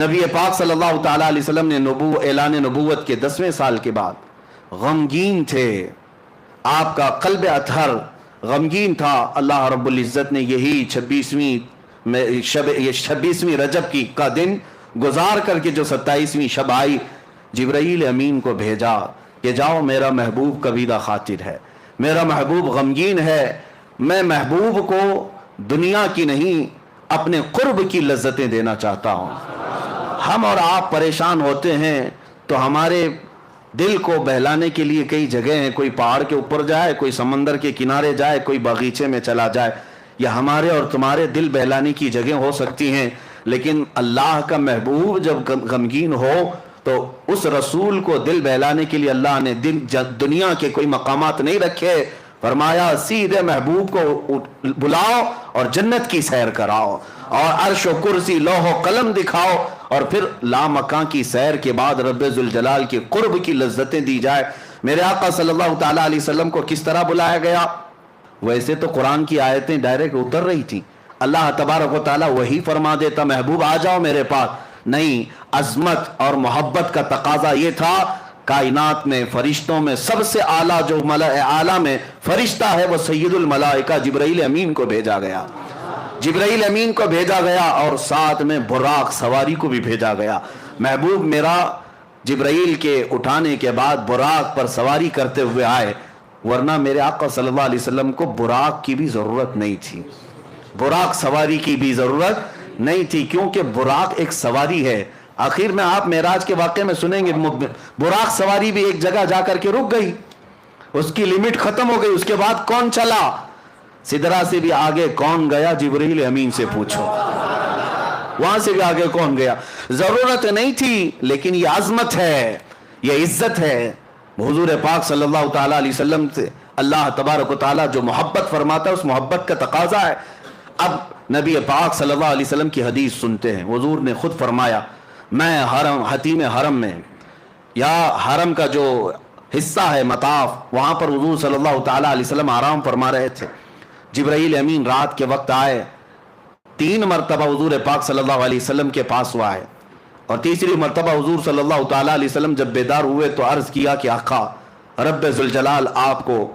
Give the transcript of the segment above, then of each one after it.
نبی پاک صلی اللہ تعالیٰ علیہ وسلم نے اعلان نبوت کے 10ویں سال کے بعد غمگین تھے. آپ کا قلب اطہر غمگین تھا. اللہ رب العزت نے یہی 26ویں رجب کا دن گزار کر کے جو 27ویں شب آئی، جبرائیل امین کو بھیجا کہ جاؤ، میرا محبوب کبیدہ خاطر ہے، میرا محبوب غمگین ہے، میں محبوب کو دنیا کی نہیں اپنے قرب کی لذتیں دینا چاہتا ہوں. ہم اور آپ پریشان ہوتے ہیں تو ہمارے دل کو بہلانے کے لیے کئی جگہ ہیں. کوئی پہاڑ کے اوپر جائے، کوئی سمندر کے کنارے جائے، کوئی باغیچے میں چلا جائے. یہ ہمارے اور تمہارے دل بہلانے کی جگہ ہو سکتی ہیں، لیکن اللہ کا محبوب جب غمگین ہو تو اس رسول کو دل بہلانے کے لیے اللہ نے دنیا کے کوئی مقامات نہیں رکھے. فرمایا سیدھے محبوب کو بلاؤ اور جنت کی سیر کراؤ اور عرش و کرسی لوح و قلم دکھاؤ، اور پھر لامکاں کی سیر کے بعد رب ذوالجلال کے قرب کی لذتیں دی جائے. میرے آقا صلی اللہ تعالیٰ علیہ وسلم کو کس طرح بلایا گیا؟ ویسے تو قرآن کی آیتیں ڈائریکٹ اتر رہی تھیں، اللہ تبارک و تعالیٰ وہی فرما دیتا محبوب آ جاؤ میرے پاس. نہیں، عظمت اور محبت کا تقاضا یہ تھا، کائنات میں فرشتوں میں سب سے اعلیٰ جو ملائکہ اعلیٰ میں فرشتہ ہے وہ سید الملائکہ جبرائیل امین کو بھیجا گیا. جبرائیل امین کو بھیجا گیا اور ساتھ میں براق سواری کو بھی بھیجا گیا. محبوب میرا جبرائیل کے اٹھانے کے بعد براق پر سواری کرتے ہوئے آئے، ورنہ میرے آقا صلی اللہ علیہ وسلم کو براق کی بھی ضرورت نہیں تھی، براق سواری کی بھی ضرورت نہیں تھی، کیونکہ براق ایک سواری ہے. آخر میں آپ معراج کے واقعے میں سنیں گے براق سواری بھی ایک جگہ جا کر کے رک گئی، اس کی لمٹ ختم ہو گئی. اس کے بعد کون چلا؟ سدرا سے بھی آگے کون گیا؟ جبرائیل امین سے پوچھو، وہاں سے بھی آگے کون گیا؟ ضرورت نہیں تھی، لیکن یہ عظمت ہے، یہ عزت ہے. حضور پاک صلی اللہ تعالیٰ علیہ وسلم سے اللہ تبارک و تعالیٰ جو محبت فرماتا ہے اس محبت کا تقاضا ہے. اب نبی پاک صلی اللہ علیہ وسلم کی حدیث سنتے ہیں. حضور نے خود فرمایا، میں حتیم حرم میں یا حرم کا جو حصہ ہے مطاف، وہاں پر حضور صلی اللہ تعالیٰ علیہ وسلم آرام فرما رہے تھے. جبرائیل امین رات کے وقت آئے، 3 مرتبہ حضور پاک صلی اللہ علیہ وسلم کے پاس وہ آئے، اور تیسری مرتبہ حضور صلی اللہ تعالیٰ علیہ وسلم جب بیدار ہوئے تو عرض کیا کہ آقا رب ذوالجلال آپ کو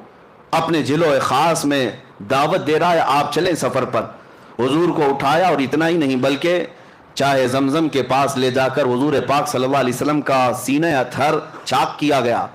اپنے جلوہ خاص میں دعوت دے رہا ہے، آپ چلیں سفر پر. حضور کو اٹھایا اور اتنا ہی نہیں بلکہ چاہے زمزم کے پاس لے جا کر حضور پاک صلی اللہ علیہ وسلم کا سینہ اطہر چاک کیا گیا،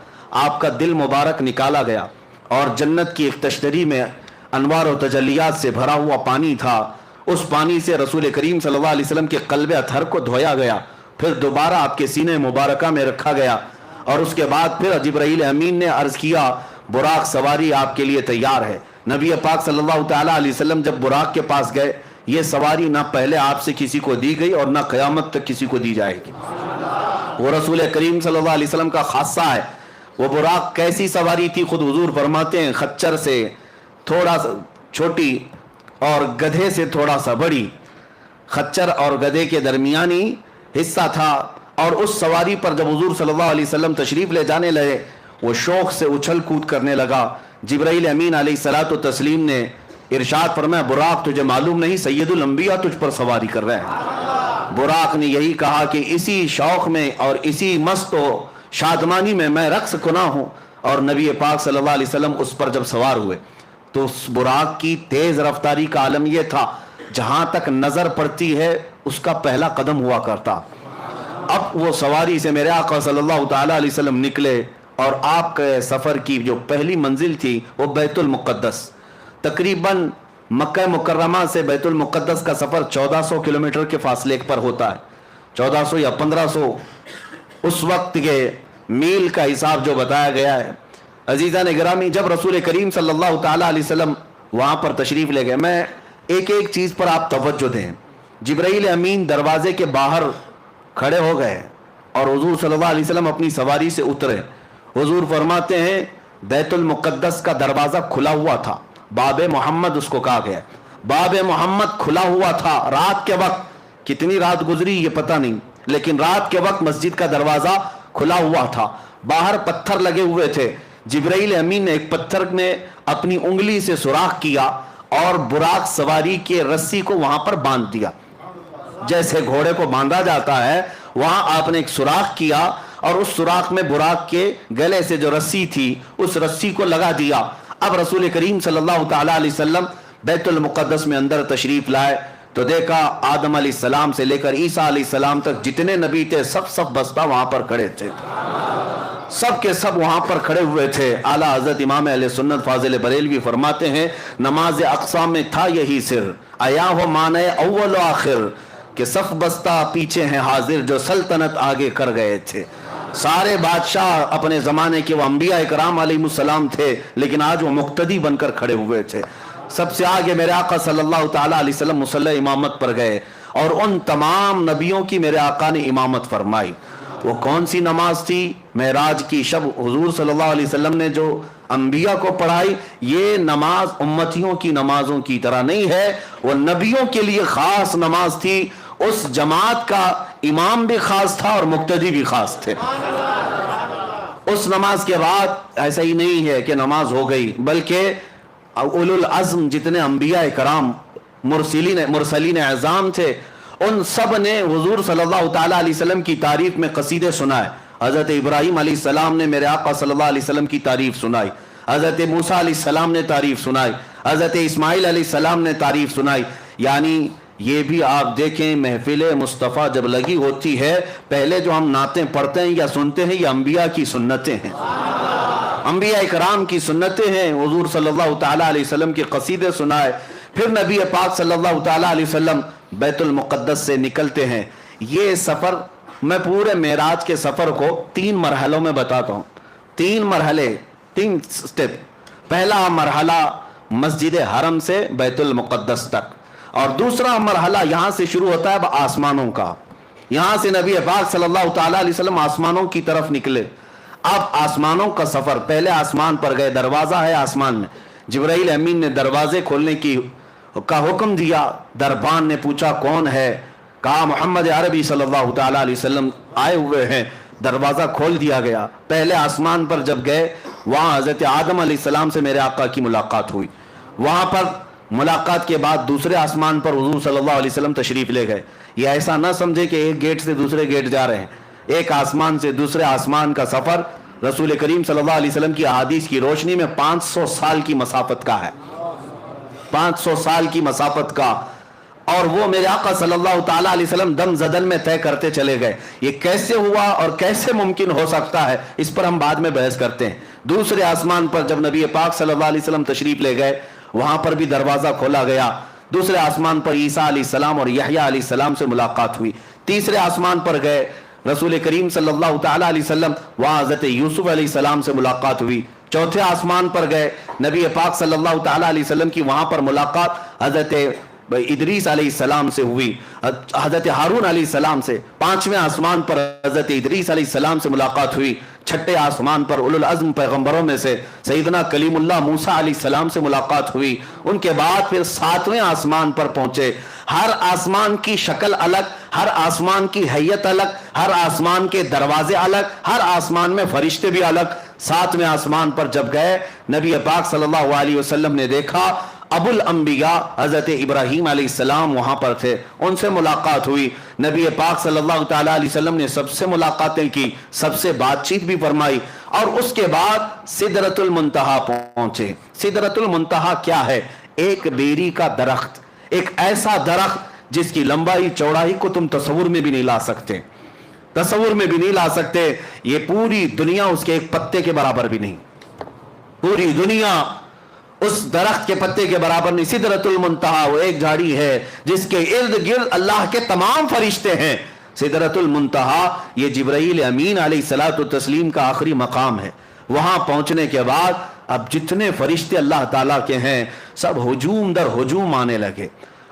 آپ کا دل مبارک نکالا گیا، اور جنت کی ایک تشتری میں انوار و تجلیات سے بھرا ہوا پانی تھا. اس پانی سے رسول کریم صلی اللہ علیہ وسلم کے قلب اطہر کو دھویا گیا، پھر دوبارہ آپ کے سینہ مبارکہ میں رکھا گیا، اور اس کے بعد پھر جبرائیل امین نے عرض کیا براق سواری آپ کے لیے تیار ہے. نبی پاک صلی اللہ تعالیٰ علیہ وسلم جب براق کے پاس گئے، یہ سواری نہ پہلے آپ سے کسی کو دی گئی اور نہ قیامت تک کسی کو دی جائے گی. وہ رسول کریم صلی اللہ علیہ وسلم کا خاصہ ہے. وہ براق کیسی سواری تھی؟ خود حضور فرماتے ہیں خچر سے تھوڑا سا چھوٹی اور گدھے سے تھوڑا سا بڑی، خچر اور گدھے کے درمیانی حصہ تھا. اور اس سواری پر جب حضور صلی اللہ علیہ وسلم تشریف لے جانے لگے، وہ شوق سے اچھل کود کرنے لگا. جبرائیل امین علیہ الصلوۃ والتسلیم نے ارشاد فرمایا براق تجھے معلوم نہیں سید الانبیاء تجھ پر سواری کر رہے ہیں. براق نے یہی کہا کہ اسی شوق میں اور اسی مست و شادمانی میں رقص کنا ہوں. اور نبی پاک صلی اللہ علیہ وسلم اس پر جب سوار ہوئے تو اس براق کی تیز رفتاری کا عالم یہ تھا، جہاں تک نظر پڑتی ہے اس کا پہلا قدم ہوا کرتا. اب وہ سواری سے میرے آقا صلی اللہ تعالیٰ علیہ وسلم نکلے، اور آپ کے سفر کی جو پہلی منزل تھی وہ بیت المقدس. تقریباً مکہ مکرمہ سے بیت المقدس کا سفر 1400 کلومیٹر کے فاصلے پر ہوتا ہے، 1400 یا 1500 اس وقت کے میل کا حساب جو بتایا گیا ہے. عزیزان گرامی، جب رسول کریم صلی اللہ تعالیٰ علیہ وسلم وہاں پر تشریف لے گئے، میں ایک ایک چیز پر آپ توجہ دیں. جبرائیل امین دروازے کے باہر کھڑے ہو گئے اور حضور صلی اللہ علیہ وسلم اپنی سواری سے اترے. حضور فرماتے ہیں بیت المقدس کا دروازہ کھلا ہوا تھا، باب محمد اس کو کہا گیا، باب محمد کھلا ہوا تھا. رات کے وقت، کتنی رات گزری یہ پتہ نہیں، لیکن رات کے وقت مسجد کا دروازہ کھلا ہوا تھا. باہر پتھر لگے ہوئے تھے. جبرائیل امین نے ایک پتھر میں اپنی انگلی سے سوراخ کیا اور براق سواری کے رسی کو وہاں پر باندھ دیا. جیسے گھوڑے کو باندھا جاتا ہے وہاں آپ نے ایک سوراخ کیا اور اس سوراخ میں براق کے گلے سے جو رسی تھی اس رسی کو لگا دیا. اب رسول کریم صلی اللہ تعالی علیہ وسلم بیت المقدس میں اندر تشریف لائے تو دیکھا آدم علیہ السلام سے لے کر عیسیٰ علیہ السلام تک جتنے نبی تھے سب بستہ وہاں پر کھڑے تھے, سب کے سب وہاں پر کھڑے ہوئے تھے. اعلیٰ حضرت امام اہل سنت فاضل بریلوی فرماتے ہیں نماز اقصیٰ میں تھا یہی سر, آیا ہو معنی اول و آخر, کہ صف بستہ پیچھے ہیں حاضر جو سلطنت آگے کر گئے تھے. سارے بادشاہ اپنے زمانے کے وہ انبیاء اکرام علیہ السلام تھے لیکن آج وہ مقتدی بن کر کھڑے ہوئے تھے. سب سے آگے میرے آقا صلی اللہ تعالی علیہ وسلم مصلی امامت پر گئے اور ان تمام نبیوں کی میرے آقا نے امامت فرمائی. وہ کون سی نماز تھی؟ معراج کی شب حضور صلی اللہ علیہ وسلم نے جو انبیاء کو پڑھائی, یہ نماز امتیوں کی نمازوں کی طرح نہیں ہے, وہ نبیوں کے لیے خاص نماز تھی. اس جماعت کا امام بھی خاص تھا اور مقتدی بھی خاص تھے. اس نماز کے بعد ایسا ہی نہیں ہے کہ نماز ہو گئی, بلکہ اولو العزم جتنے انبیاء کرام مرسلین اعظام تھے ان سب نے حضور صلی اللہ تعالی علیہ وسلم کی تعریف میں قصیدے سنائے. حضرت ابراہیم علیہ السلام نے میرے آقا صلی اللہ علیہ وسلم کی تعریف سنائی, حضرت موسیٰ علیہ السلام نے تعریف سنائی, حضرت اسماعیل علیہ السلام نے تعریف سنائی. یعنی یہ بھی آپ دیکھیں محفل مصطفیٰ جب لگی ہوتی ہے پہلے جو ہم نعتیں پڑھتے ہیں یا سنتے ہیں یہ انبیاء کی سنتیں ہیں, انبیاء کرام کی سنتیں ہیں. حضور صلی اللہ تعالی علیہ وسلم کے قصیدے سنائے. پھر نبی پاک صلی اللہ تعالی علیہ وسلم بیت المقدس سے نکلتے ہیں. یہ سفر میں پورے معراج کے سفر کو 3 مرحلوں میں بتاتا ہوں. 3 مرحلے, 3 سٹیپ. پہلا مرحلہ مسجد حرم سے بیت المقدس تک, اور دوسرا مرحلہ یہاں سے شروع ہوتا ہے آسمانوں کا. یہاں سے نبی پاک صلی اللہ تعالی علیہ وسلم آسمانوں کی طرف نکلے. اب آسمانوں کا سفر, پہلے آسمان پر گئے, دروازہ ہے آسمان میں, جبرائیل امین نے دروازے کھولنے کا حکم دیا. دربان نے پوچھا کون ہے, کہا محمد عربی صلی اللہ تعالی علیہ وسلم آئے ہوئے ہیں. دروازہ کھول دیا گیا. پہلے آسمان پر جب گئے وہاں حضرت آدم علیہ السلام سے میرے آقا کی ملاقات ہوئی. وہاں پر ملاقات کے بعد دوسرے آسمان پر حضور صلی اللہ علیہ وسلم تشریف لے گئے. یہ ایسا نہ سمجھے کہ ایک گیٹ سے دوسرے گیٹ جا رہے ہیں. ایک آسمان سے دوسرے آسمان کا سفر رسول کریم صلی اللہ علیہ وسلم کی احادیث کی روشنی میں 500 سال کی مسافت کا ہے, 500 سال کی مسافت کا. اور وہ میرے آقا صلی اللہ تعالی علیہ وسلم دم زدن میں طے کرتے چلے گئے. یہ کیسے ہوا اور کیسے ممکن ہو سکتا ہے اس پر ہم بعد میں بحث کرتے ہیں. دوسرے آسمان پر جب نبی پاک صلی اللہ علیہ وسلم تشریف لے گئے وہاں پر بھی دروازہ کھولا گیا. دوسرے آسمان پر عیسیٰ علیہ السلام اور یحییٰ علیہ السلام سے ملاقات ہوئی. تیسرے آسمان پر گئے رسول کریم صلی اللہ تعالی علیہ وسلم, وہاں حضرت یوسف علیہ السلام سے ملاقات ہوئی. چوتھے آسمان پر گئے نبی پاک صلی اللہ تعالی علیہ وسلم کی وہاں پر ملاقات حضرت ادریس علیہ السلام سے ہوئی, حضرت ہارون علیہ السلام سے. پانچویں آسمان پر حضرت ادریس علیہ السلام سے ملاقات ہوئی. چھٹے آسمان پر اولو العزم پیغمبروں میں سے سیدنا کلیم اللہ موسیٰ علیہ السلام سے ملاقات ہوئی. ان کے بعد پھر 7ویں آسمان پر پہنچے. ہر آسمان کی شکل الگ, ہر آسمان کی حیت الگ, ہر آسمان کے دروازے الگ, ہر آسمان میں فرشتے بھی الگ. 7ویں آسمان پر جب گئے نبی پاک صلی اللہ علیہ وسلم نے دیکھا ابو الانبیاء حضرت ابراہیم علیہ السلام وہاں پر تھے, ان سے ملاقات ہوئی. نبی پاک صلی اللہ تعالی علیہ وسلم نے سب سے ملاقاتیں کی, سب سے بات چیت بھی فرمائی. اور اس کے بعد سدرۃ المنتہا پہنچے. سدرۃ المنتہا کیا ہے؟ ایک بیری کا درخت, ایک ایسا درخت جس کی لمبائی چوڑائی کو تم تصور میں بھی نہیں لا سکتے, تصور میں بھی نہیں لا سکتے. یہ پوری دنیا اس کے ایک پتے کے برابر بھی نہیں, پوری دنیا اس درخت کے پتے کے برابر نہیں. سدرۃ المنتہا وہ ایک جھاڑی ہے جس کے ارد گرد اللہ کے تمام فرشتے ہیں. سدرۃ المنتہا یہ جبرائیل امین علیہ الصلوۃ والتسلیم کا آخری مقام ہے. وہاں پہنچنے کے بعد اب جتنے فرشتے اللہ تعالیٰ کے ہیں سب ہجوم در ہجوم آنے لگے.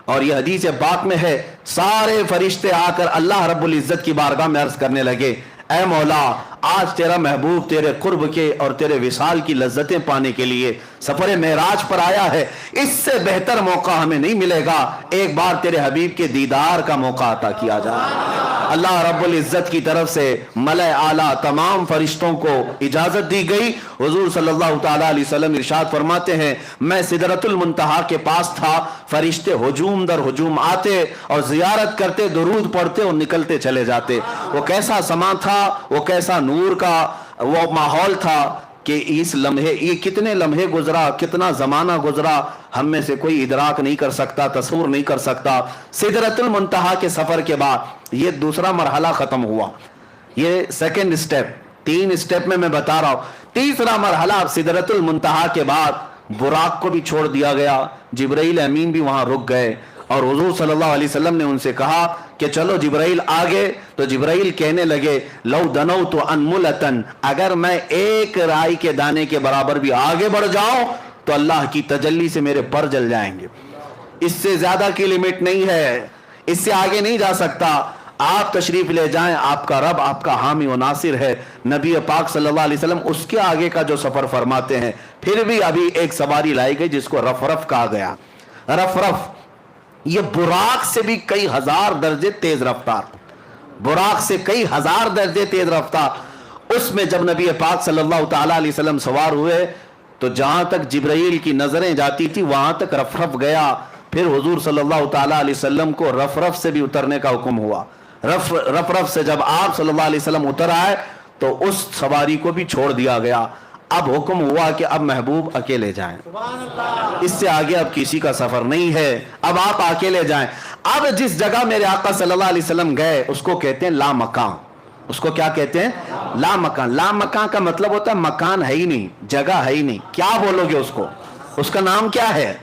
اور یہ حدیث پاک میں ہے سارے فرشتے آ کر اللہ رب العزت کی بارگاہ میں عرض کرنے لگے, اے مولا आज तेरा महबूब तेरे कुर्ब के और तेरे विसाल की लज्जतें पाने के लिए सफर मेराज पर आया है, इससे बेहतर मौका हमें नहीं मिलेगा, एक बार तेरे हबीब के दीदार का मौका अता किया जाए। अल्लाह रब्बुल इज्जत की तरफ से मलए आला तमाम फरिश्तों को इजाजत दी गई। हुजूर सल्लल्लाहु ताला अलैहि वसल्लम इरशाद फरमाते हैं, मैं सिदरतुल मुंतहा के पास था, फरिश्ते हुजूम दर हुजूम आते और जियारत करते, दुरूद पढ़ते और निकलते चले जाते। वो कैसा समा था, वो कैसा नूर का वो माहौल था कि इस लम्हे, ये कितने लम्हे गुजरा, कितना जमाना गुजरा, हम में से कोई इदराक नहीं कर सकता, तस्वुर नहीं कर सकता। सिदरतुल मुंतहा के सफर के बाद ये दूसरा मरहला खत्म हुआ, ये सेकंड स्टेप, 3 स्टेप में मैं बता रहा हूं। तीसरा मरहला सिदरतुल मुंतहा के बाद बुराक को भी छोड़ दिया गया, जिब्राइल अमीन भी वहां रुक गए और हुजूर सल्लल्लाहु अलैहि वसल्लम ने उनसे कहा कि चलो जिब्राइल आगे। तो जिब्राइल कहने लगे, लौ दनौ तो अनमुलतन, अगर मैं एक राई के दाने के बराबर भी आगे बढ़ जाऊं तो अल्लाह की तजल्ली से मेरे पर जल जाएंगे। इससे ज्यादा की लिमिट नहीं है, इससे आगे नहीं जा सकता। आप तशरीफ ले जाएं, आपका रब आपका हामी व नासिर है। नबी पाक सल्लल्लाहु अलैहि वसल्लम उसके आगे का जो सफर फरमाते हैं। फिर भी अभी एक सवारी लाई गई जिसको रफ कहा गया। रफ ये बुराक से भी कई हजार दर्जे तेज रफ्तार, बुराक से कई हजार दर्जे तेज रफ्तार। उसमें जब नबी पाक सल्लल्लाहु ताला अलैहि वसल्लम सवार हुए तो जहां तक जिब्राइल की नजरें जाती थी वहां तक रफ गया। फिर हुजूर सल्लल्लाहु ताला अलैहि वसल्लम को रफ से भी उतरने का हुक्म हुआ। रफ से जब आप सल्लल्लाहु अलैहि वसल्लम उतर आए तो उस सवारी को भी छोड़ दिया गया। अब हुक्म हुआ कि अब महबूब अकेले जाएं, इससे आगे अब किसी का सफर नहीं है, अब आप अकेले जाएं। अब जिस जगह मेरे आका सल्लल्लाहु अलैहि वसल्लम गए उसको कहते हैं ला मकान। उसको क्या कहते हैं? ला मकान। ला मकान का मतलब होता है मकान है ही नहीं, जगह है ही नहीं, क्या बोलोगे उसको? उसका नाम क्या है?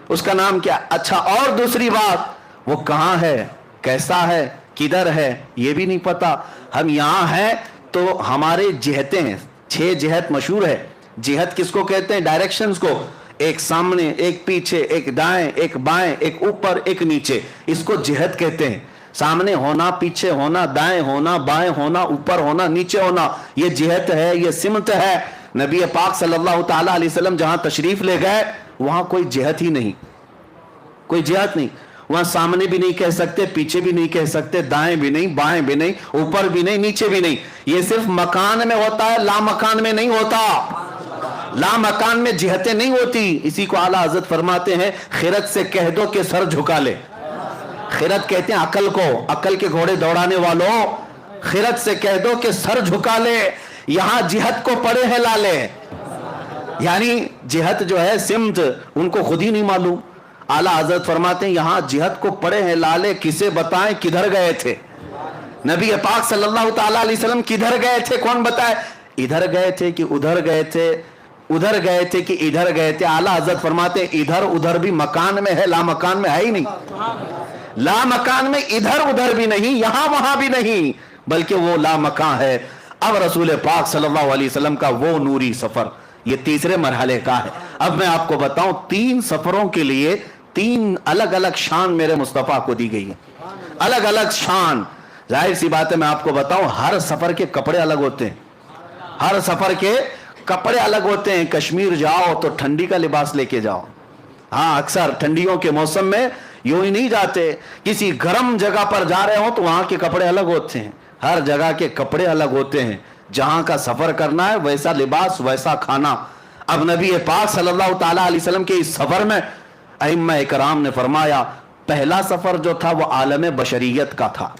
उसका नाम क्या? अच्छा, और दूसरी बात, वो कहां है, कैसा है, किधर है, ये भी नहीं पता। हम यहां हैं तो हमारे जिहतें हैं, 6 जिहत मशहूर है। जिहत किसको कहते हैं? डायरेक्शंस को, एक सामने, एक पीछे, एक दाएं, एक बाएं, एक ऊपर, एक नीचे, इसको जिहत कहते हैं। सामने होना, पीछे होना, दाएं होना, बाएं होना, ऊपर होना, नीचे होना, ये जिहत है, ये सिमत है। नबी पाक सल्लल्लाहु ताला अलैहि वसल्लम जहां तशरीफ ले गए वहां कोई जिहत ही नहीं, कोई जिहत नहीं। वहां सामने भी नहीं कह सकते, पीछे भी नहीं कह सकते, दाएं भी नहीं, बाएं भी नहीं, ऊपर भी नहीं, नीचे भी नहीं। ये सिर्फ मकान में होता है, ला मकान में नहीं होता। ला मकान में जिहतें नहीं होती। इसी को आला हज़रत फरमाते हैं, खिरत से कह दो कि सर झुका ले। खिरत कहते हैं अकल को, अकल के घोड़े दौड़ाने वालों, खिरत से कह दो कि सर झुका ले। यहां जिहत को पड़े हैं लाले, यानी जिहत जो है सिमत, उनको खुद ही नहीं मालूम। आला हजरत फरमाते हैं यहां जिहत को पड़े हैं लाले, किसे बताएं किधर गए थे नबी पाक सल्लल्लाहु ताला अलैहि वसल्लम, किधर गए थे, कौन बताए? इधर गए थे कि उधर गए थे, उधर गए थे कि इधर गए थे। आला हजरत फरमाते हैं इधर उधर भी मकान में है, ला मकान में है ही नहीं। ला मकान में इधर उधर भी नहीं, यहां वहां भी नहीं, बल्कि वो ला मकान है। अब रसूल पाक सल्लल्लाहु अलैहि वसल्लम का वो नूरी सफर ये तीसरे मरहले का है। अब मैं आपको बताऊं, 3 सफरों के लिए 3 अलग अलग शान मेरे मुस्तफा को दी गई है, अलग अलग शान। जाहिर सी बात है, मैं आपको बताऊं, हर सफर के कपड़े अलग होते हैं, हर सफर के कपड़े अलग होते हैं। कश्मीर जाओ तो ठंडी का लिबास लेके जाओ। हाँ, अक्सर ठंडियों के मौसम में यूं ही नहीं जाते, किसी गर्म जगह पर जा रहे हो तो वहां के कपड़े अलग होते हैं। हर जगह के कपड़े अलग होते हैं, जहां का सफर करना है वैसा लिबास, वैसा खाना। अब नबी पाक सल्लल्लाहु ताला अलैहि वसल्लम के इस सफर में अइम्मा इकराम ने फरमाया, पहला सफर जो था वो आलम बशरियत का था,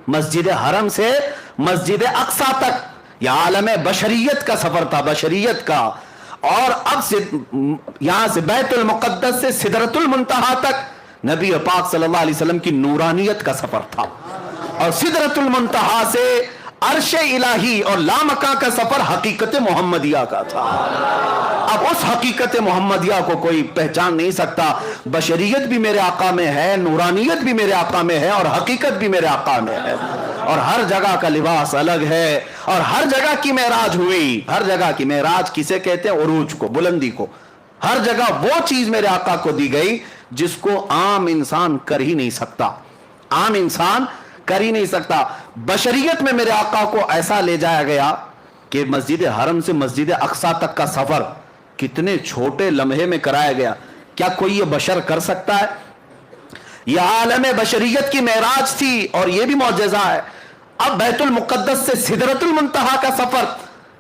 मस्जिद हरम से मस्जिद अक्सा तक, यह आलम बशरियत का सफर था, बशरियत का। और अब से यहां से बैतुल मुक़द्दस से सिदरतुल मुंतहा तक नबी पाक सल्लल्लाहु अलैहि वसल्लम की नूरानियत का सफर था। और सिदरतुल मुंतहा से अर्शे इलाही और लामका का सफर हकीकत मोहम्मदिया का था। अब उस हकीकत मोहम्मदिया को कोई पहचान नहीं सकता। बशरियत भी मेरे आका में है, नूरानियत भी मेरे आका में है, और हकीकत भी मेरे आका में है। और हर जगह का लिबास अलग है, और हर जगह की मेराज हुई। हर जगह की मेराज किसे कहते हैं? उरूज को, बुलंदी को। हर जगह वो चीज मेरे आका को दी गई जिसको आम इंसान कर ही नहीं सकता, आम इंसान कर ही नहीं सकता। बशरियत में मेरे आका को ऐसा ले जाया गया कि मस्जिद हरम से मस्जिद अक्सा तक का सफर कितने छोटे लम्हे में कराया गया। क्या कोई ये बशर कर सकता है? यह आलम बशरियत की मेराज थी और यह भी मौजज़ा है। अब बैतुल मुक़द्दस से सिदरतुल मुंतहा का सफर,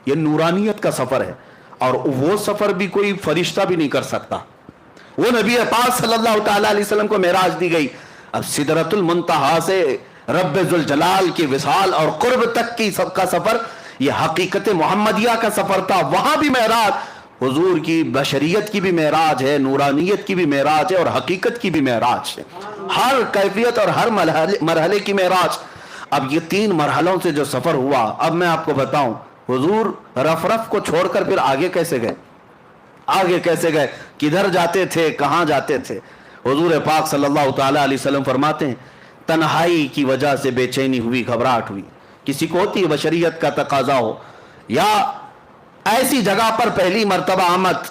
यह नूरानियत का सफर है, और वो सफर भी कोई फरिश्ता भी नहीं कर सकता। वो नबी पाक सल्लल्लाहु तआला अलैहि वसल्लम को मेराज दी गई। अब सिदरतुल मुंतहा से रब्बे जुल जलाल की विसाल और कुर्ब तक की सबका सफर, यह हकीकत मोहम्मदिया का सफर था। वहां भी मेराज, हुजूर की बशरियत की भी मेराज है, नूरानियत की भी मेराज है और हकीकत की भी मेराज है, हर कैफियत और हर मरहले की मेराज। अब ये 3 मरहलों से जो सफर हुआ, अब मैं आपको बताऊं, हुजूर रफ रफ को छोड़कर फिर आगे कैसे गए? आगे कैसे गए? किधर जाते थे? कहां जाते थे? हुजूर पाक सल्लल्लाहु तआला अलैहि वसल्लम फरमाते हैं, तन्हाई की वजह से बेचैनी हुई, घबराहट हुई। किसी को होती है बशरियत का तकाजा हो, या ऐसी जगह पर पहली मर्तबा आमद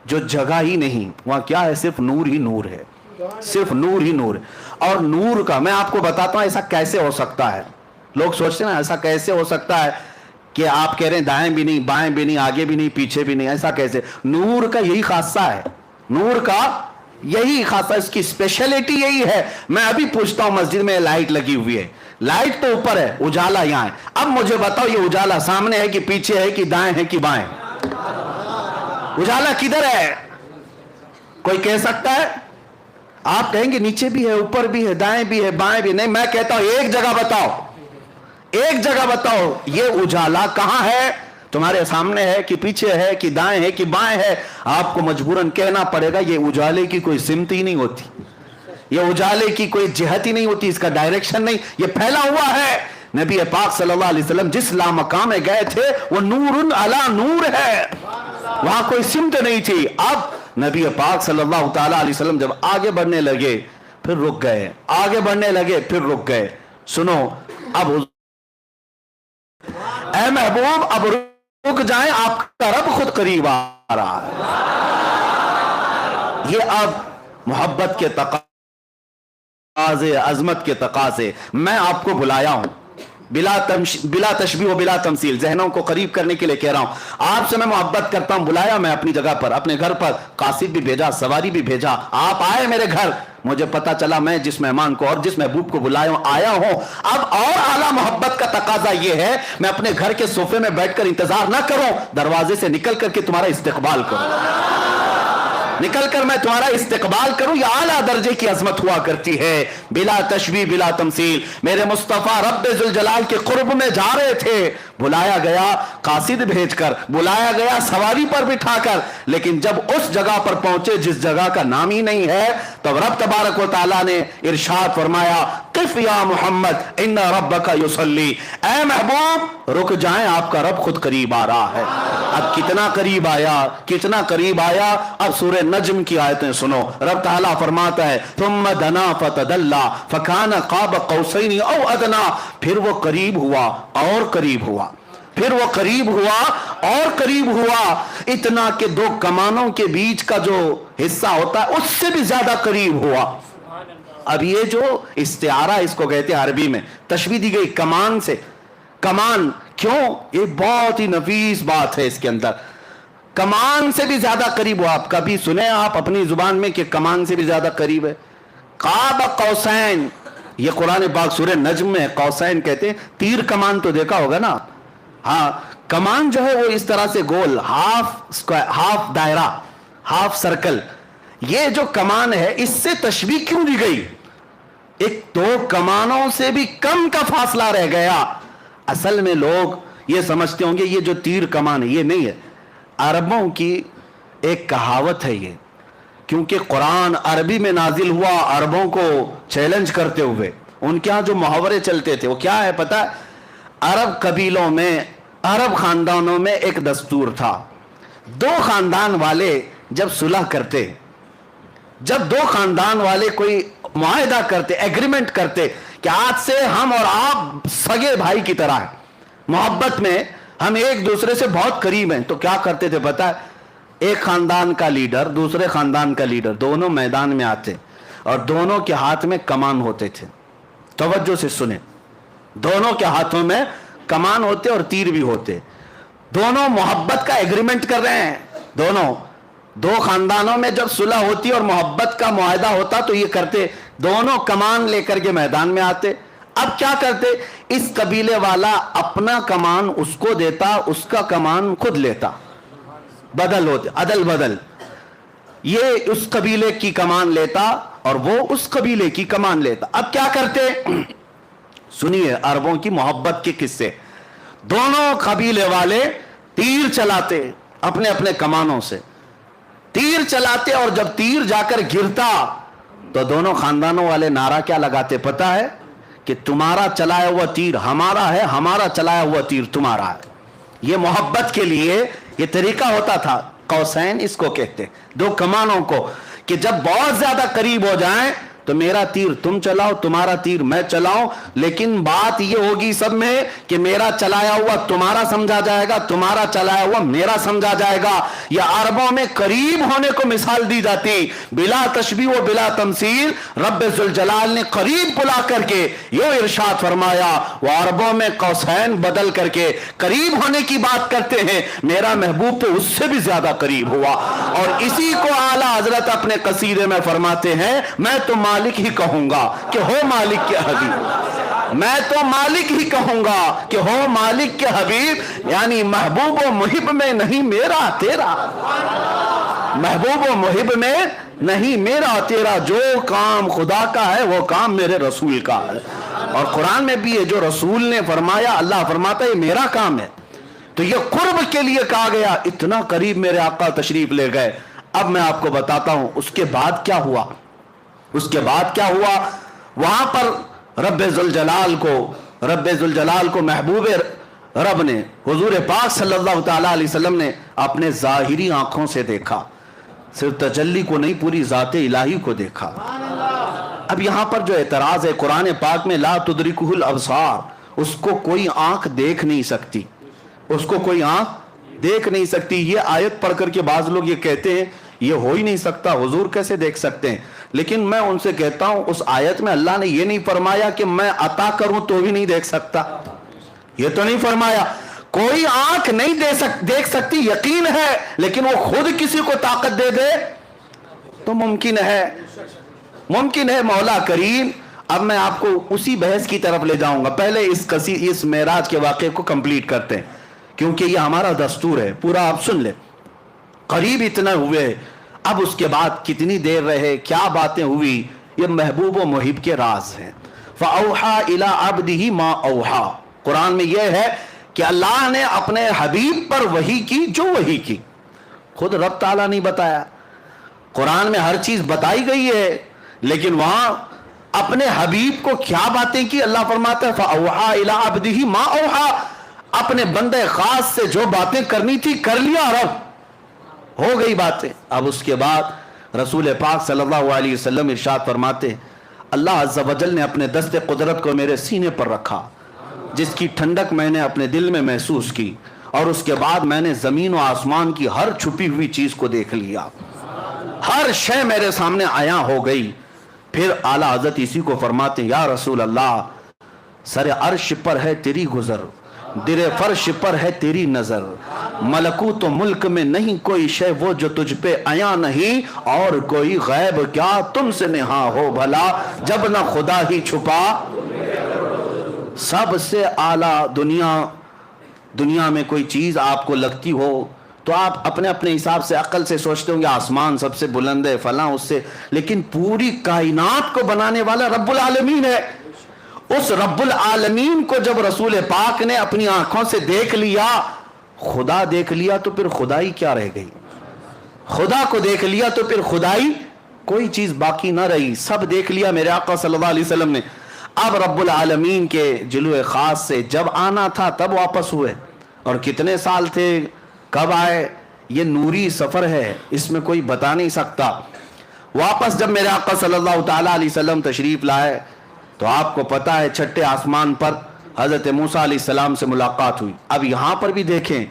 जो जगह ही नहीं, वहां क्या है? सिर्फ नूर ही नूर है, सिर्फ नूर ही नूर है। और नूर का मैं आपको बताता हूं ऐसा कैसे हो सकता है। लोग सोचते हैं ना ऐसा कैसे हो सकता है कि आप कह रहे हैं दाएं भी नहीं, बाएं भी नहीं, आगे भी नहीं, पीछे भी नहीं, ऐसा कैसे? नूर का यही खासा है, नूर का यही खासा, इसकी स्पेशलिटी यही है। मैं अभी पूछता हूं, मस्जिद में लाइट लगी हुई है, लाइट तो ऊपर है, उजाला यहां है। अब मुझे बताओ ये उजाला सामने है कि पीछे है कि दाएं है कि बाएं? उजाला किधर है? कोई कह सकता है? आप कहेंगे नीचे भी है, ऊपर भी है, दाएं भी है, बाएं भी। नहीं, मैं कहता हूं एक जगह बताओ, एक जगह बताओ, ये उजाला कहां है? तुम्हारे सामने है कि पीछे है कि दाएं है कि बाएं है? आपको मजबूरन कहना पड़ेगा ये उजाले की कोई सिमत ही नहीं होती, ये उजाले की कोई जिहत ही नहीं होती, इसका डायरेक्शन नहीं, ये फैला हुआ है। नबी पाक सल्लल्लाहु अलैहि वसल्लम जिस लामकाम में गए थे वो नूरुन अला नूर है, वहां कोई सिमत नहीं थी। अब नबी पाक सल्लल्लाहु तआला अलैहि वसल्लम जब आगे बढ़ने लगे फिर रुक गए, आगे बढ़ने लगे फिर रुक गए। सुनो, अब ऐ महबूब अब रुक जाएं, आपका रब खुद करीब आ रहा है। ये अब मोहब्बत के तकाज़े, अजमत के तकाज़े, मैं आपको बुलाया हूं बिला तशबीह व बिला तमसील, जहनों को करीब करने के लिए कह रहा हूं। आपसे मैं मोहब्बत करता हूं, बुलाया मैं अपनी जगह पर, अपने घर पर कासिद भी भेजा, सवारी भी भेजा, आप आए मेरे घर। मुझे पता चला मैं जिस मेहमान को और जिस महबूब को बुलाया आया हूं। अब और आला मोहब्बत का तकाजा यह है मैं अपने घर के सोफे में बैठकर इंतजार ना करूं, दरवाजे से निकल करके तुम्हारा इस्तेकबाल करूं, निकल कर मैं तुम्हारा इस्तेकबाल करूं। यह आला दर्जे की अजमत हुआ करती है, बिला तशबीह बिला तमसील। मेरे मुस्तफा रब्बे जुल जलाल के कुर्ब में जा रहे थे, बुलाया गया कासिद भेजकर, बुलाया गया सवारी पर बिठाकर, लेकिन जब उस जगह पर पहुंचे जिस जगह का नाम ही नहीं है, तब रब तबारक व तआला ने इरशाद फरमाया, क़िफ़ या मोहम्मद इन्ना रब्बका युसल्ली, ऐ महबूब रुक जाएं, आपका रब खुद करीब आ रहा है। अब कितना करीब आया, कितना करीब आया। अब सूरह नज्म की आयतें सुनो, रब ताला फरमाता है, थुम्मा दना फतदल्ला फकाना क़ाब क़ौसैनी औ अदना, फिर वो करीब हुआ और करीब हुआ, फिर वो करीब हुआ और करीब हुआ, इतना कि 2 कमानों के बीच का जो हिस्सा होता है उससे भी ज्यादा करीब हुआ। अब ये जो इस्तिआरा इसको कहते हैं अरबी में, तशबीह दी गई कमान से। कमान क्यों? ये बहुत ही नफीस बात है इसके अंदर, कमान से भी ज्यादा करीब हुआ। आप कभी सुने आप अपनी जुबान में कि कमान से भी ज्यादा करीब है? क़ाब क़ौसैन, ये कुरान पाक सूरह नज्म में कौसैन कहते हैं, तीर कमान तो देखा होगा ना। हाँ, कमान जो है वो इस तरह से गोल, हाफ स्क्वायर, हाफ दायरा, हाफ सर्कल। ये जो कमान है इससे तशबीह क्यों दी गई? 1-2 कमानों से भी कम का फासला रह गया। असल में लोग ये समझते होंगे ये जो तीर कमान है ये नहीं है, अरबों की एक कहावत है ये, क्योंकि कुरान अरबी में नाजिल हुआ अरबों को चैलेंज करते हुए। उनके यहाँ जो मुहावरे चलते थे वो क्या है पता है? अरब कबीलों में, अरब खानदानों में एक दस्तूर था, 2 खानदान वाले जब सुलह करते, जब 2 खानदान वाले कोई मुआहदा करते, एग्रीमेंट करते कि आज से हम और आप सगे भाई की तरह हैं, मोहब्बत में हम एक दूसरे से बहुत करीब हैं, तो क्या करते थे पता है? एक खानदान का लीडर दूसरे खानदान का लीडर दोनों मैदान में आते और दोनों के हाथ में कमान होते थे। तवज्जो से सुने, دونوں کے ہاتھوں میں کمان ہوتے اور تیر بھی ہوتے, دونوں محبت کا ایگریمنٹ کر رہے ہیں. دو خاندانوں میں جب صلح ہوتی اور محبت کا معاہدہ ہوتا تو یہ کرتے, دونوں کمان لے کر کے میدان میں آتے. اب کیا کرتے, اس قبیلے والا اپنا کمان اس کو دیتا, اس کا کمان خود لیتا, بدل ہوتے, عدل بدل. یہ اس قبیلے کی کمان لیتا اور وہ اس قبیلے کی کمان لیتا. اب کیا کرتے, سنیے عربوں کی محبت کے قصے. دونوں قبیلے والے تیر چلاتے اپنے اپنے کمانوں سے, تیر چلاتے, اور جب تیر جا کر گرتا تو دونوں خاندانوں والے نعرہ کیا لگاتے پتا ہے, کہ تمہارا چلایا ہوا تیر ہمارا ہے, ہمارا چلایا ہوا تیر تمہارا ہے. یہ محبت کے لیے یہ طریقہ ہوتا تھا. قوسین اس کو کہتے, دو کمانوں کو, کہ جب بہت زیادہ قریب ہو جائیں تو میرا تیر تم چلاؤ, تمہارا تیر میں چلاؤں, لیکن بات یہ ہوگی سب میں کہ میرا چلایا ہوا تمہارا سمجھا جائے گا, تمہارا چلایا ہوا میرا سمجھا جائے گا. یہ عربوں میں قریب ہونے کو مثال دی جاتی, بلا تشبیہ و بلا تمثیل. رب ذوالجلال نے قریب بلا کر کے یہ ارشاد فرمایا, وہ عربوں میں قوسین بدل کر کے قریب ہونے کی بات کرتے ہیں, میرا محبوب تو اس سے بھی زیادہ قریب ہوا. اور اسی کو اعلیٰ حضرت اپنے قصیدے میں فرماتے ہیں, میں تو مالک ہی کہوں گا کہ ہو مالک کے حبیب, میں تو مالک ہی کہوں گا کہ ہو مالک کے حبیب. یعنی محبوب و محب میں نہیں میرا تیرا, محبوب و محب میں نہیں میرا تیرا, جو کام خدا کا ہے وہ کام میرے رسول کا ہے. اور قرآن میں بھی ہے, جو رسول نے فرمایا اللہ فرماتا ہے یہ میرا کام ہے. تو یہ قرب کے لیے کہا گیا, اتنا قریب میرے آقا تشریف لے گئے. اب میں آپ کو بتاتا ہوں اس کے بعد کیا ہوا. اس کے بعد کیا ہوا, وہاں پر رب ذوالجلال کو محبوب رب نے, حضور پاک صلی اللہ تعالی علیہ وسلم نے اپنے ظاہری آنکھوں سے دیکھا, صرف تجلی کو نہیں پوری ذات الہی کو دیکھا. اب یہاں پر جو اعتراض ہے, قرآن پاک میں لا تدرکہ الابصار, اس کو کوئی آنکھ دیکھ نہیں سکتی, اس کو کوئی آنکھ دیکھ نہیں سکتی. یہ آیت پڑھ کر کے بعض لوگ یہ کہتے ہیں یہ ہو ہی نہیں سکتا, حضور کیسے دیکھ سکتے ہیں. لیکن میں ان سے کہتا ہوں اس آیت میں اللہ نے یہ نہیں فرمایا کہ میں عطا کروں تو بھی نہیں دیکھ سکتا, یہ تو نہیں فرمایا. کوئی آنکھ نہیں دیکھ سکتی یقین ہے, لیکن وہ خود کسی کو طاقت دے دے تو ممکن ہے, ممکن ہے. مولا کریم, اب میں آپ کو اسی بحث کی طرف لے جاؤں گا. پہلے اس معراج کے واقعے کو کمپلیٹ کرتے ہیں, کیونکہ یہ ہمارا دستور ہے, پورا آپ سن لیں. قریب اتنا ہوئے, اب اس کے بعد کتنی دیر رہے, کیا باتیں ہوئی, یہ محبوب و محب کے راز ہیں. فَأَوْحَا إِلَىٰ عَبْدِهِ مَا أَوْحَا, قرآن میں یہ ہے کہ اللہ نے اپنے حبیب پر وحی کی جو وحی کی, خود رب تعالیٰ نہیں بتایا. قرآن میں ہر چیز بتائی گئی ہے, لیکن وہاں اپنے حبیب کو کیا باتیں کی, اللہ فرماتا ہے فَأَوْحَا إِلَىٰ عَبْدِهِ مَا أَوْحَا, اپنے بندے خاص سے جو باتیں کرنی تھی کر لیا, رب ہو گئی باتیں. اب اس کے بعد رسول پاک صلی اللہ علیہ وسلم ارشاد فرماتے ہیں, اللہ عز و جل نے اپنے دست قدرت کو میرے سینے پر رکھا, جس کی ٹھنڈک میں نے اپنے دل میں محسوس کی, اور اس کے بعد میں نے زمین و آسمان کی ہر چھپی ہوئی چیز کو دیکھ لیا, ہر شے میرے سامنے عیاں ہو گئی. پھر اعلیٰ حضرت اسی کو فرماتے ہیں, یا رسول اللہ, سر عرش پر ہے تیری گزر, در فرش پر ہے تیری نظر, ملکوت و ملک میں نہیں کوئی شے وہ جو تجھ پہ عیاں نہیں, اور کوئی غیب کیا تم سے نہاں ہو بھلا, جب نہ خدا ہی چھپا. سب سے اعلیٰ دنیا میں کوئی چیز آپ کو لگتی ہو تو آپ اپنے اپنے حساب سے عقل سے سوچتے ہوں گے آسمان سب سے بلند ہے فلاں اس سے, لیکن پوری کائنات کو بنانے والا رب العالمین ہے. اس رب العالمین کو جب رسول پاک نے اپنی آنکھوں سے دیکھ لیا, خدا دیکھ لیا, تو پھر خدائی کیا رہ گئی. خدا کو دیکھ لیا تو پھر خدائی کوئی چیز باقی نہ رہی, سب دیکھ لیا میرے آقا صلی اللہ علیہ وسلم نے. اب رب العالمین کے جلوے خاص سے جب آنا تھا تب واپس ہوئے, اور کتنے سال تھے, کب آئے, یہ نوری سفر ہے, اس میں کوئی بتا نہیں سکتا. واپس جب میرے آقا صلی اللہ تعالیٰ علیہ وسلم تشریف لائے تو آپ کو پتا ہے چھٹے آسمان پر حضرت موسیٰ علیہ السلام سے ملاقات ہوئی. اب یہاں پر بھی دیکھیں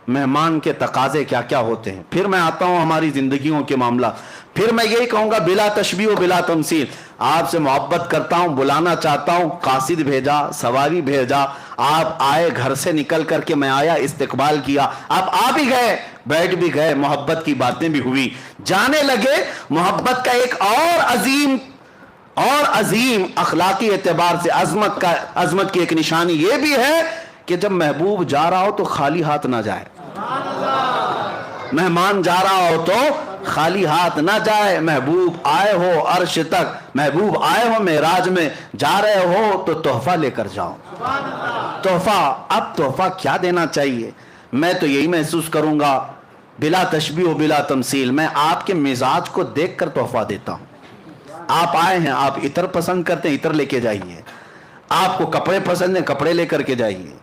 مہمان کے تقاضے کیا کیا ہوتے ہیں. پھر میں آتا ہوں ہماری زندگیوں کے معاملہ. پھر میں یہی کہوں گا بلا تشبیہ و بلا تمثیل, آپ سے محبت کرتا ہوں, بلانا چاہتا ہوں, قاصد بھیجا, سواری بھیجا, آپ آئے, گھر سے نکل کر کے میں آیا, استقبال کیا, آپ آ بھی گئے, بیٹھ بھی گئے, محبت کی باتیں بھی ہوئی, جانے لگے. محبت کا ایک اور عظیم اخلاقی اعتبار سے عظمت کی ایک نشانی یہ بھی ہے کہ جب محبوب جا رہا ہو تو خالی ہاتھ نہ جائے. مہمان جا رہا ہو تو خالی ہاتھ نہ جائے. محبوب آئے ہو عرش تک, محبوب آئے ہو معراج میں, جا رہے ہو تو تحفہ لے کر جاؤ. تحفہ کیا دینا چاہیے؟ میں تو یہی محسوس کروں گا بلا تشبیہ و بلا تمثیل, میں آپ کے مزاج کو دیکھ کر تحفہ دیتا ہوں. آپ آئے ہیں, آپ عطر پسند کرتے ہیں, عطر لے کے جائیے. آپ کو کپڑے پسند ہیں, کپڑے لے کر کے جائیے.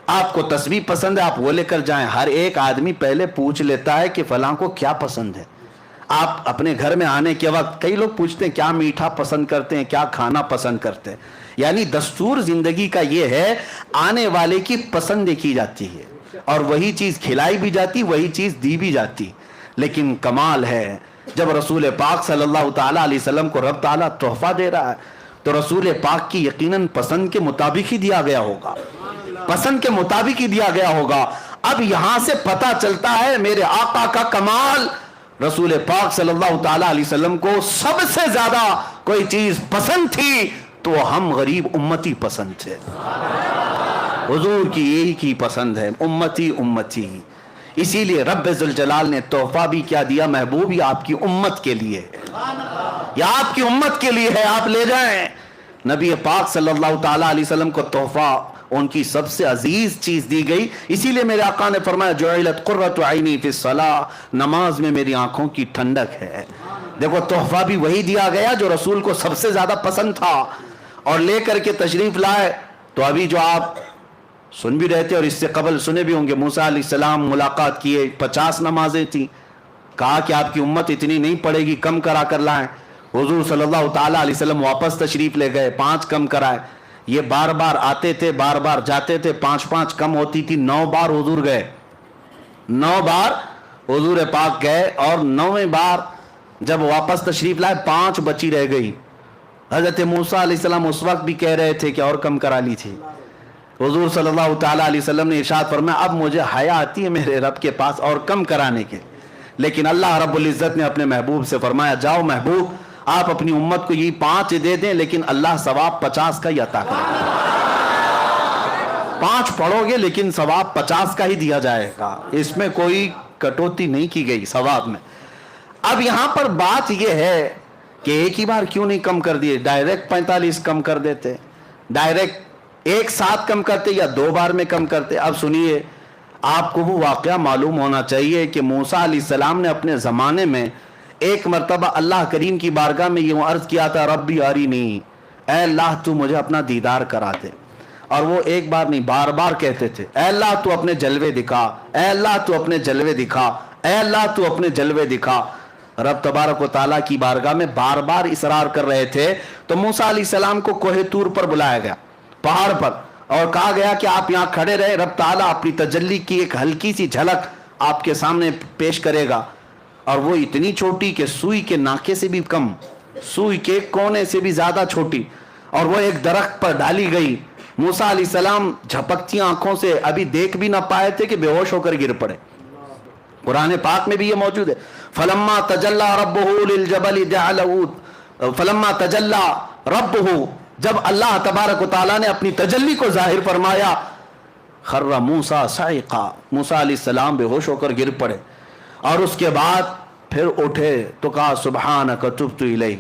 آپ کو تسبیح پسند ہے, آپ وہ لے کر جائیں. ہر ایک آدمی پہلے پوچھ لیتا ہے کہ فلاں کو کیا پسند ہے. آپ اپنے گھر میں آنے کے وقت کئی لوگ پوچھتے ہیں کیا میٹھا پسند کرتے ہیں, کیا کھانا پسند کرتے ہیں. یعنی دستور زندگی کا یہ ہے, آنے والے کی پسند دیکھی جاتی ہے اور وہی چیز کھلائی بھی جاتی, وہی چیز دی بھی جاتی. لیکن کمال ہے جب رسول پاک صلی اللہ تعالیٰ علیہ وسلم کو رب تعالیٰ تحفہ دے رہا ہے تو رسول پاک کی یقیناً پسند کے مطابق ہی دیا گیا ہوگا, پسند کے مطابق ہی دیا گیا ہوگا. اب یہاں سے پتہ چلتا ہے میرے آقا کا کمال. رسول پاک صلی اللہ تعالیٰ علیہ وسلم کو سب سے زیادہ کوئی چیز پسند تھی تو ہم غریب امتی پسند تھے. حضور کی یہی کی پسند ہے, امتی امتی. اسی لیے رب ذوالجلال نے تحفہ بھی کیا دیا, محبوب یہ آپ کی امت کے لیے, یہ آپ کی امت کے لیے ہے, آپ لے جائیں. نبی پاک صلی اللہ تعالیٰ علیہ وسلم کو تحفہ ان کی سب سے عزیز چیز دی گئی. اسی لیے میرے آقا نے فرمایا جعلت قرۃ عینی فی الصلاۃ, نماز میں میری آنکھوں کی ٹھنڈک ہے. دیکھو تحفہ بھی وہی دیا گیا جو رسول کو سب سے زیادہ پسند تھا اور لے کر کے تشریف لائے. تو ابھی جو آپ سن بھی رہتے اور اس سے قبل سنے بھی ہوں گے, موسیٰ علیہ السلام ملاقات کیے, 50 نمازیں تھیں, کہا کہ آپ کی امت اتنی نہیں پڑے گی, کم کرا کر لائیں. حضور صلی اللہ تعالیٰ علیہ وسلم واپس تشریف لے گئے, 5 کم کرائے. یہ بار بار آتے تھے, بار بار جاتے تھے, 5 کم ہوتی تھی, 9 بار حضور گئے, 9 بار حضور پاک گئے. اور 9ویں بار جب واپس تشریف لائے 5 بچی رہ گئی. حضرت موسیٰ علیہ السلام اس وقت بھی کہہ رہے تھے کہ اور کم کرا لی تھی. حضور صلی اللہ تعالیٰ علیہ وسلم نے ارشاد فرمایا اب مجھے حیا آتی ہے میرے رب کے پاس اور کم کرانے کے. لیکن اللہ رب العزت نے اپنے محبوب سے فرمایا جاؤ محبوب آپ اپنی امت کو یہ 5 دے دیں, لیکن اللہ ثواب 50 کا ہی عطا کرے گا. 5 پڑھو گے لیکن ثواب 50 کا ہی دیا جائے گا, اس میں کوئی کٹوتی نہیں کی گئی ثواب میں. اب یہاں پر بات یہ ہے کہ ایک ہی بار کیوں نہیں کم کر دیے, ڈائریکٹ 45 کم کر دیتے, ڈائریکٹ ایک ساتھ کم کرتے یا 2 بار میں کم کرتے. اب سنیے, آپ کو وہ واقعہ معلوم ہونا چاہیے کہ موسیٰ علیہ السلام نے اپنے زمانے میں ایک مرتبہ اللہ کریم کی بارگاہ میں یہ عرض کیا تھا ربی ارینی, اے اللہ تو مجھے اپنا دیدار کرا دے. اور وہ ایک بار نہیں بار بار کہتے تھے اے اللہ تو اپنے جلوے دکھا, اے اللہ تو اپنے جلوے دکھا, اے اللہ تو اپنے جلوے دکھا. رب تبارک و تعالیٰ کی بارگاہ میں بار بار اصرار کر رہے تھے. تو موسیٰ علیہ السلام کو کوہ طور پر بلایا گیا, پہاڑ پر, اور کہا گیا کہ آپ یہاں کھڑے رہے, رب تعالیٰ اپنی تجلی کی ایک ہلکی سی جھلک آپ کے سامنے پیش کرے گا. اور وہ اتنی چھوٹی کہ سوئی کے ناکے سے بھی کم, سوئی کے کونے سے بھی زیادہ چھوٹی, اور وہ ایک درخت پر ڈالی گئی. موسیٰ علیہ السلام جھپکتی آنکھوں سے ابھی دیکھ بھی نہ پائے تھے کہ بے ہوش ہو کر گر پڑے. قرآن پاک میں بھی یہ موجود ہے, فلما تجلی ربہ للجبل جعلہ, فلما تجلی ربہ, جب اللہ تبارک و تعالیٰ نے اپنی تجلی کو ظاہر فرمایا, خر موسیٰ صعقا, موسیٰ علیہ السلام بے ہوش ہو کر گر پڑے. اور اس کے بعد پھر اٹھے تو کہا سبحانک تبت الیک,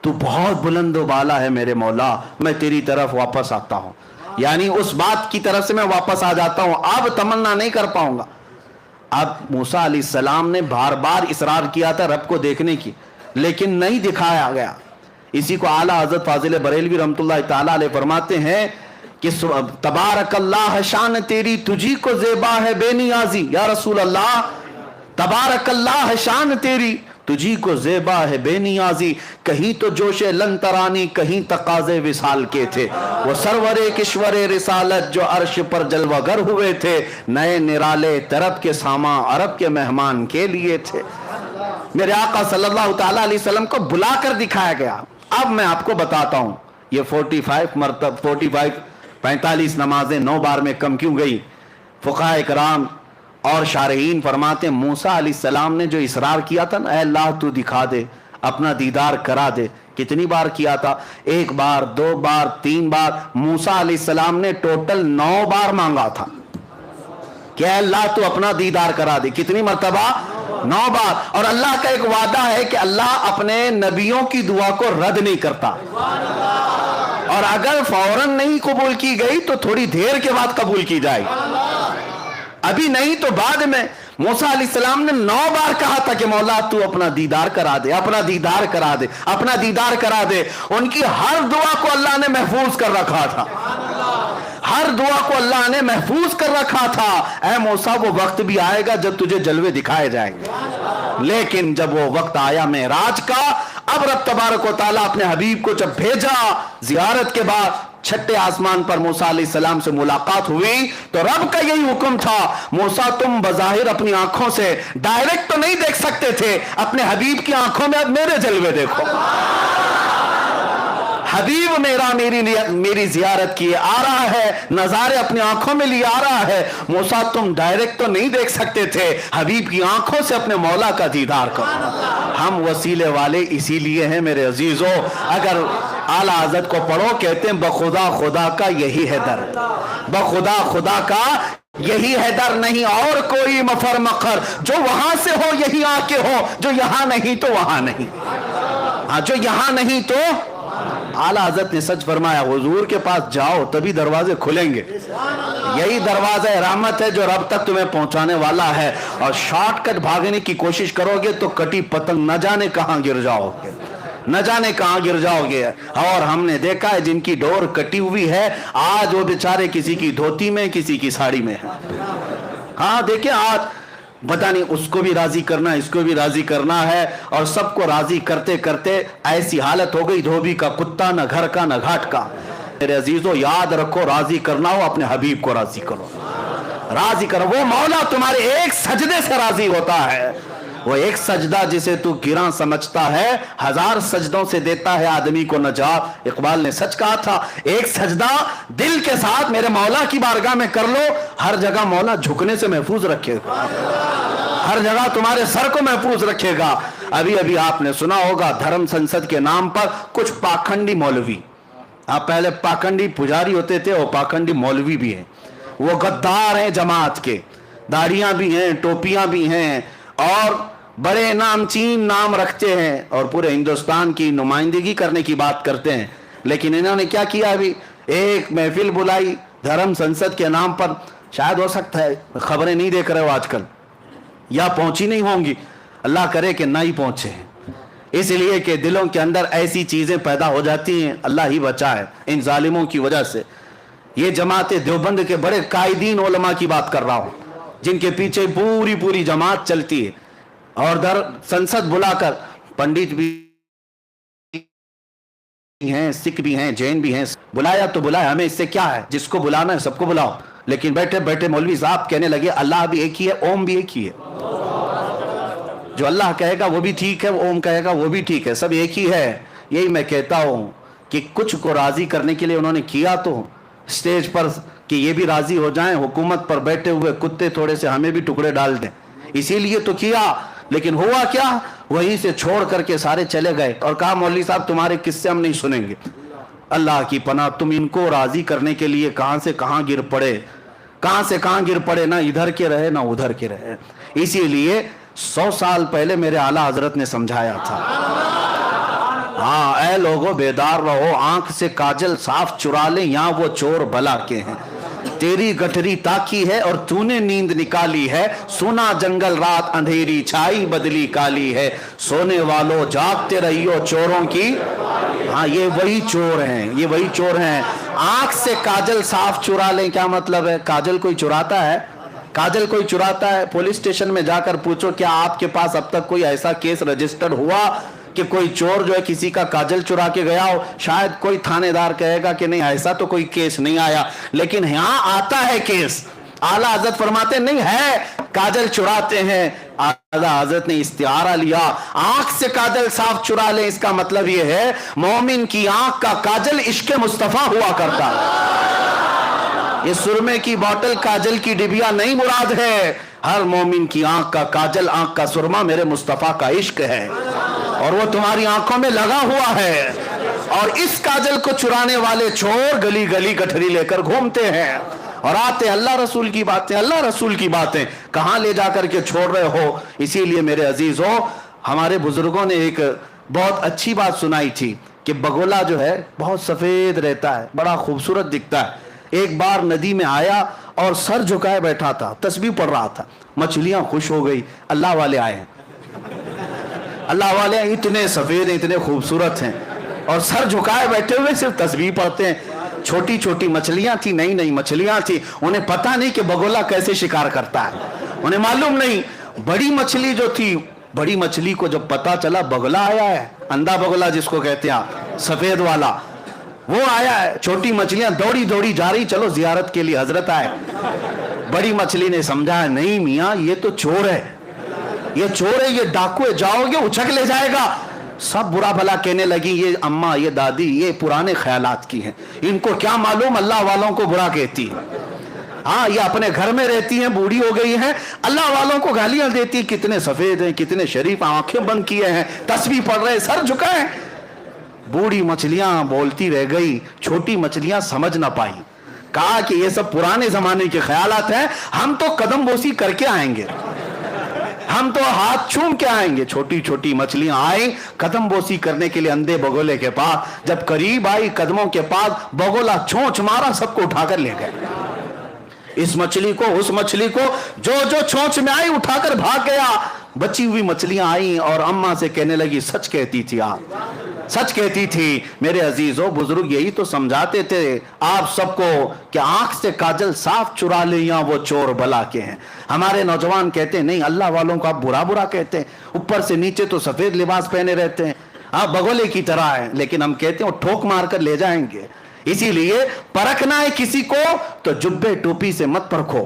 تو بہت بلند و بالا ہے میرے مولا, میں تیری طرف واپس آتا ہوں. یعنی اس بات کی طرف سے میں واپس آ جاتا ہوں, اب تمنا نہیں کر پاؤں گا. اب موسیٰ علیہ السلام نے بار بار اصرار کیا تھا رب کو دیکھنے کی, لیکن نہیں دکھایا گیا. اسی کو اعلیٰ حضرت فاضل بریلوی رحمۃ اللہ تعالیٰ علیہ فرماتے ہیں کہ تبارک اللہ شان تیری تجھی کو زیبا ہے بے نیازی. یا رسول اللہ تبارک اللہ شان تیری तुझी को ज़ेबा है बेनियाजी, कहीं तो जोशे लन तरानी कहीं तकाज़े विसाल के थे। वो सरवरे किश्वरे रिसालत जो अर्श पर जलवागर हुए थे, नए निराले तरब के सामा अरब के मेहमान के लिए थे। मेरे आका सल्लल्लाहु ताला अलैहि वसल्लम को बुलाकर दिखाया गया। अब मैं आपको बताता हूँ ये 45 नमाजें 9 बार में कम क्यों गई। फुक़हा इकराम और शारहीन फरमाते मूसा अलैहिस्सलाम ने जो इसरार किया था ना, ऐ अल्लाह तू दिखा दे, अपना दीदार करा दे, कितनी बार किया था? 1 बार, 2 बार, 3 बार। मूसा अलैहिस्सलाम ने टोटल 9 बार मांगा था कि ऐ अल्लाह तू अपना दीदार करा दे। कितनी मर्तबा? 9 बार। और अल्लाह का एक वादा है कि अल्लाह अपने नबियों की दुआ को रद्द नहीं करता, और अगर फौरन नहीं कबूल की गई तो थोड़ी देर के बाद कबूल की जाएगी, अभी नहीं तो बाद में। मूसा अलैहिस्सलाम ने 9 बार कहा था कि मौला तू अपना दीदार करा दे, अपना दीदार करा दे, अपना दीदार करा दे। उनकी हर दुआ को अल्लाह ने महफूज कर रखा था, हर दुआ को अल्लाह ने महफूज कर रखा था। ऐ मूसा वो वक्त भी आएगा जब तुझे जलवे दिखाए जाएंगे। लेकिन जब वो वक्त आया मेराज का, अब रब तबारक व तआला अपने हबीब को जब भेजा, जियारत के बाद 6ठे आसमान पर मूसा अलैहिस्सलाम से मुलाकात हुई, तो रब का यही हुक्म था, मूसा तुम बज़ाहिर अपनी आंखों से डायरेक्ट तो नहीं देख सकते थे, अपने हबीब की आंखों में अब मेरे जलवे देखो। हबीब मेरा मेरी जियारत किए आ रहा है, नजारे अपनी आंखों में लिए आ रहा है। मूसा तुम डायरेक्ट तो नहीं देख सकते थे, हबीब की आंखों से अपने मौला का दीदार करो। हम वसीले वाले इसीलिए हैं मेरे अजीजों। अगर आला हज़रत को पढ़ो, कहते हैं बखुदा खुदा का यही है दर, बखुदा खुदा का यही है दर, नहीं और कोई मफर मखर। जो वहां से हो यही आके हो, जो यहां नहीं तो वहां नहीं। हाँ, जो यहां नहीं तो। आला हज़रत ने सच फरमाया, हुजूर के पास जाओ तभी दरवाजे खुलेंगे। यही दरवाजा रहमत है जो रब तक तुम्हें पहुंचाने वाला है। और शॉर्टकट भागने की कोशिश करोगे तो कटी पतंग न जाने कहां गिर जाओगे, न जाने कहां गिर जाओगे। और हमने देखा है जिनकी डोर कटी हुई है, आज वो बेचारे किसी की धोती में, किसी की साड़ी में है। हाँ देखिए, आज पता नहीं उसको भी राजी करना, इसको भी राजी करना है, और सबको राजी करते करते ऐसी हालत हो गई, धोबी का कुत्ता, न घर का न घाट का। मेरे अजीजों याद रखो, राजी करना हो अपने हबीब को राजी करो, राजी करो। वो मौला तुम्हारे एक सजदे से राजी होता है। वो एक सजदा जिसे तू गिरा समझता है, 1000 सजदों से देता है आदमी को नजात। इकबाल ने सच कहा था, एक सजदा दिल के साथ मेरे मौला की बारगाह में कर लो, हर जगह मौला झुकने से महफूज रखेगा, हर जगह तुम्हारे सर को महफूज रखेगा। अभी अभी आपने सुना होगा, धर्म संसद के नाम पर कुछ पाखंडी मौलवी, आप पहले पाखंडी पुजारी होते थे, वो पाखंडी मौलवी भी हैं, वो गद्दार हैं जमात के, दाढ़ियां भी हैं, टोपियां भी हैं, और बड़े नामचीन नाम रखते हैं, और पूरे हिंदुस्तान की नुमाइंदगी करने की बात करते हैं। लेकिन इन्होंने क्या किया, अभी एक महफिल बुलाई धर्म संसद के नाम पर, शायद हो सकता है खबरें नहीं देख रहे हो आजकल, या पहुंची नहीं होंगी, अल्लाह करे कि ना ही पहुंचे, इसलिए कि दिलों के अंदर ऐसी चीजें पैदा हो जाती हैं, अल्लाह ही बचाए इन जालिमों की वजह से। ये जमाते देवबंद के बड़े कायदीन उलमा की बात कर रहा हूं, जिनके पीछे पूरी पूरी जमात चलती है, और दर संसद बुलाकर पंडित भी हैं, सिख भी हैं, जैन भी हैं, बुलाया तो बुलाया, हमें इससे क्या है, जिसको बुलाना है सबको बुलाओ। लेकिन बैठे बैठे मौलवी साहब कहने लगे अल्लाह भी एक ही है, ओम भी एक ही है, जो अल्लाह कहेगा वो भी ठीक है, ओम कहेगा वो भी ठीक है, सब एक ही है। यही मैं कहता हूं कि कुछ को राजी करने के लिए उन्होंने किया तो स्टेज पर कि ये भी राजी हो जाएं, हुकूमत पर बैठे हुए कुत्ते थोड़े से हमें भी टुकड़े डाल दें, इसीलिए तो किया। लेकिन हुआ क्या, वहीं से छोड़ करके सारे चले गए और कहा मौलवी साहब तुम्हारे किस्से हम नहीं सुनेंगे। अल्लाह की पनाह, तुम इनको राजी करने के लिए कहां से कहां गिर पड़े, कहां से कहां गिर पड़े, ना इधर के रहे ना उधर के रहे। इसीलिए 100 साल पहले मेरे आला हजरत ने समझाया था, हाँ ऐ लोगों बेदार रहो, आंख से काजल साफ चुरा ले, यहाँ वो चोर भला के हैं। तेरी गठरी ताकी है और तूने नींद निकाली है, सुना जंगल रात अंधेरी छाई बदली काली है, सोने वालों जागते रहियो चोरों की। हाँ ये वही चोर हैं, ये वही चोर हैं। आंख से काजल साफ चुरा लें, क्या मतलब है, काजल कोई चुराता है? काजल कोई चुराता है, पुलिस स्टेशन में जाकर पूछो क्या आपके पास अब तक कोई ऐसा केस रजिस्टर्ड हुआ कि कोई चोर जो है किसी का काजल चुरा के गया हो? शायद कोई थानेदार कहेगा कि नहीं ऐसा तो कोई केस नहीं आया, लेकिन यहां आता है केस। आला हजरत फरमाते नहीं है काजल चुराते हैं, आला हजरत ने इस्तिआरा लिया, आंख से काजल साफ चुरा ले, इसका मतलब यह है मोमिन की आंख का काजल इश्क मुस्तफा हुआ करता है। ये सुरमे की बोतल काजल की डिबिया नहीं मुराद है, हर मोमिन की आंख का काजल, आंख का सुरमा मेरे मुस्तफा का इश्क है और वो तुम्हारी आंखों में लगा हुआ है। और इस काजल को चुराने वाले चोर गली गली गठरी लेकर घूमते हैं और आते अल्लाह रसूल की बातें, अल्लाह रसूल की बातें कहां ले जाकर के छोड़ रहे हो। इसीलिए मेरे अजीजों, हमारे बुजुर्गों ने एक बहुत अच्छी बात सुनाई थी कि बगोला जो है बहुत सफेद रहता है, बड़ा खूबसूरत दिखता है। एक बार नदी में आया और सर झुकाए बैठा था, तस्बीह पढ़ रहा था। मछलियां खुश हो गई, अल्लाह वाले आए, अल्लाह वाले इतने सफेद हैं, इतने खूबसूरत हैं और सर झुकाए बैठे हुए सिर्फ तस्बीह पढ़ते हैं। छोटी छोटी मछलियां थी, नई नई मछलियां थी, उन्हें पता नहीं कि बगोला कैसे शिकार करता है, उन्हें मालूम नहीं। बड़ी मछली जो थी, बड़ी मछली को जब पता चला बगुला आया है, अंधा बगुला जिसको कहते हैं, सफेद वाला, वो आया है, छोटी मछलियां दौड़ी दौड़ी जा रही, चलो जियारत के लिए हजरत आए। बड़ी मछली ने समझा नहीं मियां ये तो चोर है, ये चोर है, ये डाकू है, जाओगे उछक ले जाएगा। सब बुरा भला कहने लगी, ये अम्मा ये दादी ये पुराने ख्यालात की हैं, इनको क्या मालूम अल्लाह वालों को बुरा कहती है। हाँ, ये अपने घर में रहती हैं, बूढ़ी हो गई हैं, अल्लाह वालों को गालियां देती, कितने सफेद हैं, कितने शरीफ, आंखें बंद किए हैं, तस्बीह पढ़ रहे, सर झुकाए। बूढ़ी मछलियां बोलती रह गई, छोटी मछलियां समझ ना पाई, कहा कि ये सब पुराने जमाने के ख्यालात हैं, हम तो कदम बोसी करके आएंगे, हम तो हाथ चूम के आएंगे। छोटी छोटी मछलियां आई कदम बोसी करने के लिए अंधे बगोले के पास। जब करीब आई कदमों के पास, बगोला चोंच मारा, सबको उठाकर ले गए। इस मछली को, उस मछली को, जो जो चोंच में आई उठाकर भाग गया। बची हुई मछलियां आई और अम्मा से कहने लगी सच कहती थी आप, सच कहती थी। मेरे अजीजों, बुजुर्ग यही तो समझाते थे आप सबको कि आंख से काजल साफ चुरा ले या वो चोर भला के हैं। हमारे नौजवान कहते हैं नहीं अल्लाह वालों को आप बुरा बुरा कहते हैं, ऊपर से नीचे तो सफेद लिबास पहने रहते हैं, हाँ बगोले की तरह है, लेकिन हम कहते हैं वो ठोक मार कर ले जाएंगे। इसीलिए परखना है किसी को तो जुब्बे टोपी से मत परखो,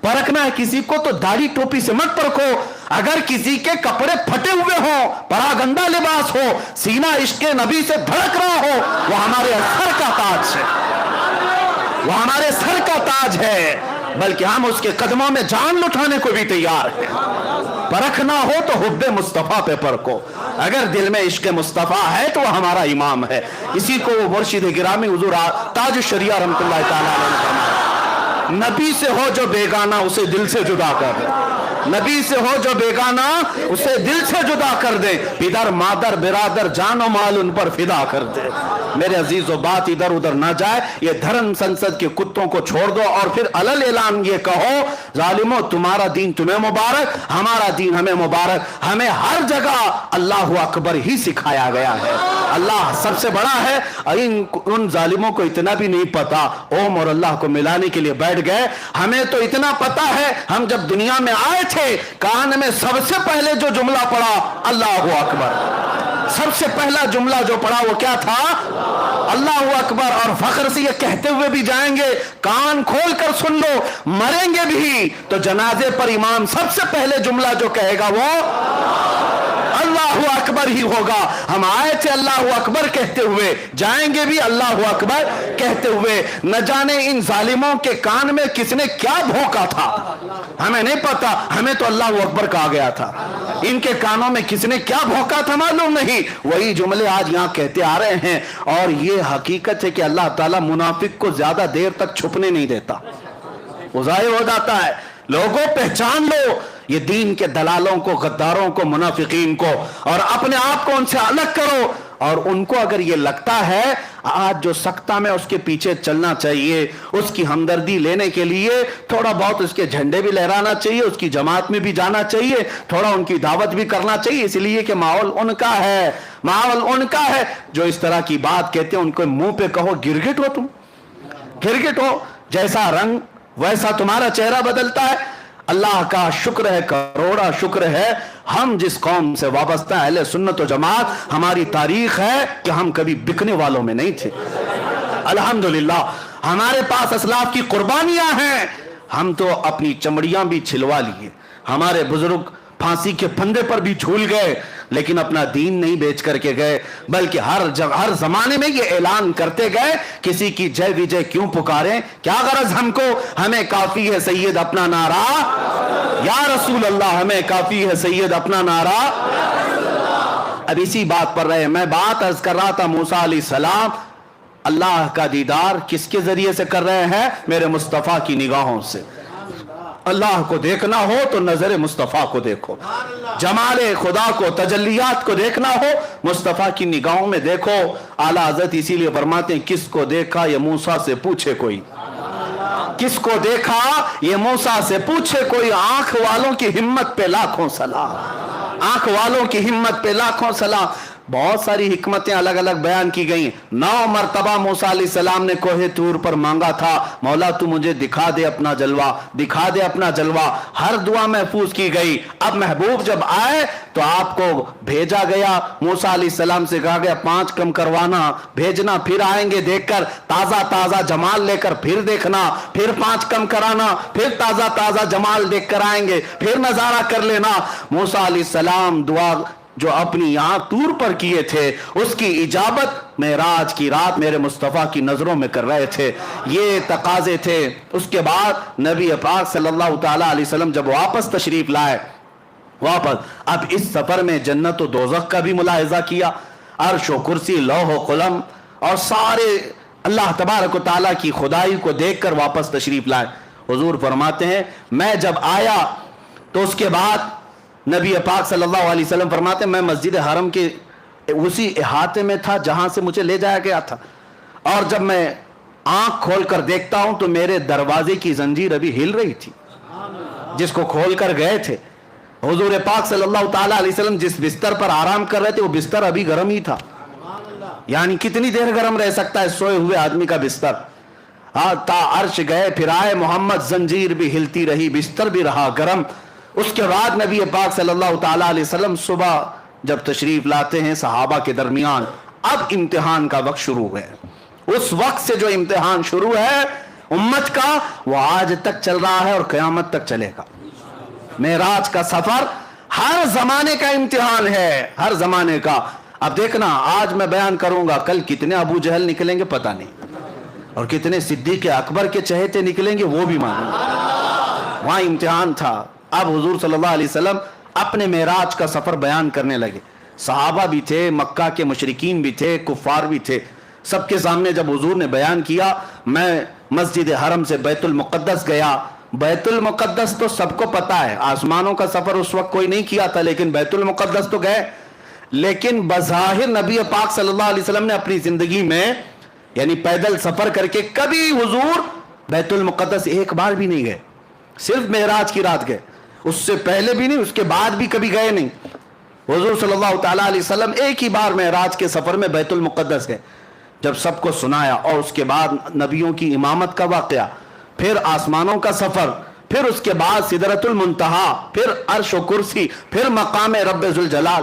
परखना है किसी को तो दाढ़ी टोपी से मत परखो। अगर किसी के कपड़े फटे हुए हो, परागंदा लिबास हो, सीना इश्के नबी से धड़क रहा हो, वो हमारे सर का ताज है, वो हमारे सर का ताज है, बल्कि हम उसके कदमों में जान लुटाने को भी तैयार हैं। परखना हो तो हुब्बे मुस्तफा पे परखो, अगर दिल में इश्क मुस्तफा है तो वो हमारा इमाम है। इसी को वो मुर्शिद गिरामी हुजूर ताज शरिया रहमतुल्लाह तआला अलैहि फरमाया, नबी से हो जो बेगाना उसे दिल से जुदा कर दे, नबी से हो जो बेगाना उसे दिल से जुदा कर दे, पिदर मादर बिरादर जानो माल उन पर फिदा कर दे। मेरे अजीजों, बात इधर उधर ना जाए, ये धर्म संसद के कुत्तों को छोड़ दो और फिर अलल ऐलान ये कहो जालिमो तुम्हारा दीन तुम्हें मुबारक, हमारा दीन हमें मुबारक। हमें हर जगह अल्लाहु अकबर ही सिखाया गया है, अल्लाह सबसे बड़ा है। उन जालिमों को इतना भी नहीं पता, ओम और अल्लाह को मिलाने के लिए बैठ गए। हमें तो इतना पता है, हम जब दुनिया में आए थे कान में सबसे पहले जो जुमला पड़ा अल्लाहु अकबर, सबसे पहला जुमला जो पड़ा वो क्या था? अल्लाहु अकबर। और फख्र से ये कहते हुए भी जाएंगे, कान खोल कर सुन लो, मरेंगे भी तो जनाजे पर इमाम सबसे पहले जुमला जो कहेगा वो अल्लाहु अकबर ही होगा। हम आए थे अल्लाहु अकबर कहते हुए, जाएंगे भी अल्लाहु अकबर कहते हुए। न जाने इन जालिमों के कान में किसने क्या भोंका था, हमें नहीं पता, हमें तो अल्लाहु अकबर कहा गया था। इनके कानों में किसने क्या भोंका था मालूम नहीं, वही जुमले आज यहां कहते आ रहे हैं। और ये हकीकत है कि अल्लाह ताला मुनाफिक को ज्यादा देर तक छुपने नहीं देता, वो जाहिर हो जाता है। लोगों पहचान लो ये दीन के दलालों को, गद्दारों को, मुनाफिकीन को, और अपने आप को उनसे अलग करो। और उनको अगर ये लगता है आज जो सख्ता में उसके पीछे चलना चाहिए, उसकी हमदर्दी लेने के लिए थोड़ा बहुत उसके झंडे भी लहराना चाहिए, उसकी जमात में भी जाना चाहिए, थोड़ा उनकी दावत भी करना चाहिए, इसलिए कि माहौल उनका है, माहौल उनका है। जो इस तरह की बात कहते हैं उनको मुंह पे कहो गिरगिट हो तुम, गिरगिट हो, जैसा रंग वैसा तुम्हारा चेहरा बदलता है। اللہ کا شکر ہے، کروڑا شکر ہے، ہم جس قوم سے وابستہ اہل سنت و جماعت، ہماری تاریخ ہے کہ ہم کبھی بکنے والوں میں نہیں تھے۔ الحمدللہ ہمارے پاس اسلاف کی قربانیاں ہیں، ہم تو اپنی چمڑیاں بھی چھلوا لیے، ہمارے بزرگ پھانسی کے پھندے پر بھی جھول گئے، لیکن اپنا دین نہیں بیچ کر کے گئے، بلکہ ہر زمانے میں یہ اعلان کرتے گئے، کسی کی جے وجے کیوں پکاریں، کیا غرض ہم کو، ہمیں کافی ہے سید اپنا نعرہ، یا رسول اللہ ہمیں کافی ہے سید اپنا نعرہ۔ اب اسی بات پر رہے، میں بات عرض کر رہا تھا موسیٰ علیہ السلام اللہ کا دیدار کس کے ذریعے سے کر رہے ہیں؟ میرے مصطفیٰ کی نگاہوں سے۔ اللہ کو دیکھنا ہو تو نظر مصطفیٰ کو دیکھو، جمال خدا کو، تجلیات کو دیکھنا ہو مصطفیٰ کی نگاہوں میں دیکھو۔ اعلیٰ حضرت اسی لیے فرماتے ہیں کس کو دیکھا یہ موسیٰ سے پوچھے کوئی، کس کو دیکھا یہ موسیٰ سے پوچھے کوئی، آنکھ والوں کی ہمت پہ لاکھوں سلام، آنکھ والوں کی ہمت پہ لاکھوں سلام۔ بہت ساری حکمتیں الگ الگ بیان کی گئیں۔ 9 مرتبہ موسیٰ علیہ السلام نے کوہ طور پر مانگا تھا، مولا تو مجھے دکھا دے اپنا جلوہ، دکھا دے اپنا جلوہ، ہر دعا محفوظ کی گئی۔ اب محبوب جب آئے تو آپ کو بھیجا گیا، موسیٰ علیہ السلام سے کہا گیا 5 کم کروانا، بھیجنا، پھر آئیں گے دیکھ کر تازہ تازہ جمال لے کر، پھر دیکھنا، پھر 5 کم کرانا، پھر تازہ تازہ جمال دیکھ کر آئیں گے، پھر نظارہ کر لینا۔ موسیٰ علیہ السلام دعا جو اپنی یہاں طور پر کیے تھے اس کی اجابت معراج کی رات میرے مصطفیٰ کی نظروں میں کر رہے تھے، یہ تقاضے تھے۔ اس کے بعد نبی پاک صلی اللہ تعالیٰ علیہ وسلم جب واپس تشریف لائے، اب اس سفر میں جنت و دوزخ کا بھی ملاحظہ کیا، عرش و کرسی، لوح و قلم، اور سارے اللہ تبارک و تعالیٰ کی خدائی کو دیکھ کر واپس تشریف لائے۔ حضور فرماتے ہیں میں جب آیا تو اس کے بعد نبی پاک صلی اللہ علیہ وسلم فرماتے ہیں میں مسجد حرم کے اسی احاطے میں تھا جہاں سے مجھے لے جایا گیا تھا، اور جب میں آنکھ کھول کر دیکھتا ہوں تو میرے دروازے کی زنجیر ابھی ہل رہی تھی جس کو کھول کر گئے تھے۔ حضور پاک صلی اللہ تعالیٰ علیہ وسلم جس بستر پر آرام کر رہے تھے وہ بستر ابھی گرم ہی تھا، یعنی کتنی دیر گرم رہ سکتا ہے سوئے ہوئے آدمی کا بستر۔ تا عرش گئے پھر آئے محمد، زنجیر بھی ہلتی رہی، بستر بھی رہا گرم۔ اس کے بعد نبی پاک صلی اللہ تعالیٰ علیہ وسلم صبح جب تشریف لاتے ہیں صحابہ کے درمیان، اب امتحان کا وقت شروع ہے۔ اس وقت سے جو امتحان شروع ہے امت کا وہ آج تک چل رہا ہے اور قیامت تک چلے گا۔ معراج کا سفر ہر زمانے کا امتحان ہے، ہر زمانے کا۔ اب دیکھنا آج میں بیان کروں گا، کل کتنے ابو جہل نکلیں گے پتہ نہیں، اور کتنے صدیق اکبر کے چہیتے نکلیں گے وہ بھی معلوم۔ وہاں امتحان تھا۔ اب حضور صلی اللہ علیہ وسلم اپنے معراج کا سفر بیان کرنے لگے، صحابہ بھی تھے، مکہ کے مشرکین بھی تھے، کفار بھی تھے، سب کے سامنے جب حضور نے بیان کیا میں مسجد حرم سے بیت المقدس گیا۔ بیت المقدس تو سب کو پتا ہے، آسمانوں کا سفر اس وقت کوئی نہیں کیا تھا، لیکن بیت المقدس تو گئے۔ لیکن بظاہر نبی پاک صلی اللہ علیہ وسلم نے اپنی زندگی میں یعنی پیدل سفر کر کے کبھی حضور بیت المقدس ایک بار بھی نہیں گئے، صرف معراج کی رات گئے، اس سے پہلے بھی نہیں، اس کے بعد بھی کبھی گئے نہیں۔ حضور صلی اللہ تعالیٰ علیہ وسلم ایک ہی بار معراج کے سفر میں بیت المقدس گئے، جب سب کو سنایا، اور اس کے بعد نبیوں کی امامت کا واقعہ، پھر آسمانوں کا سفر، پھر اس کے بعد سدرۃ المنتہا، پھر عرش و کرسی، پھر مقام رب ذوالجلال،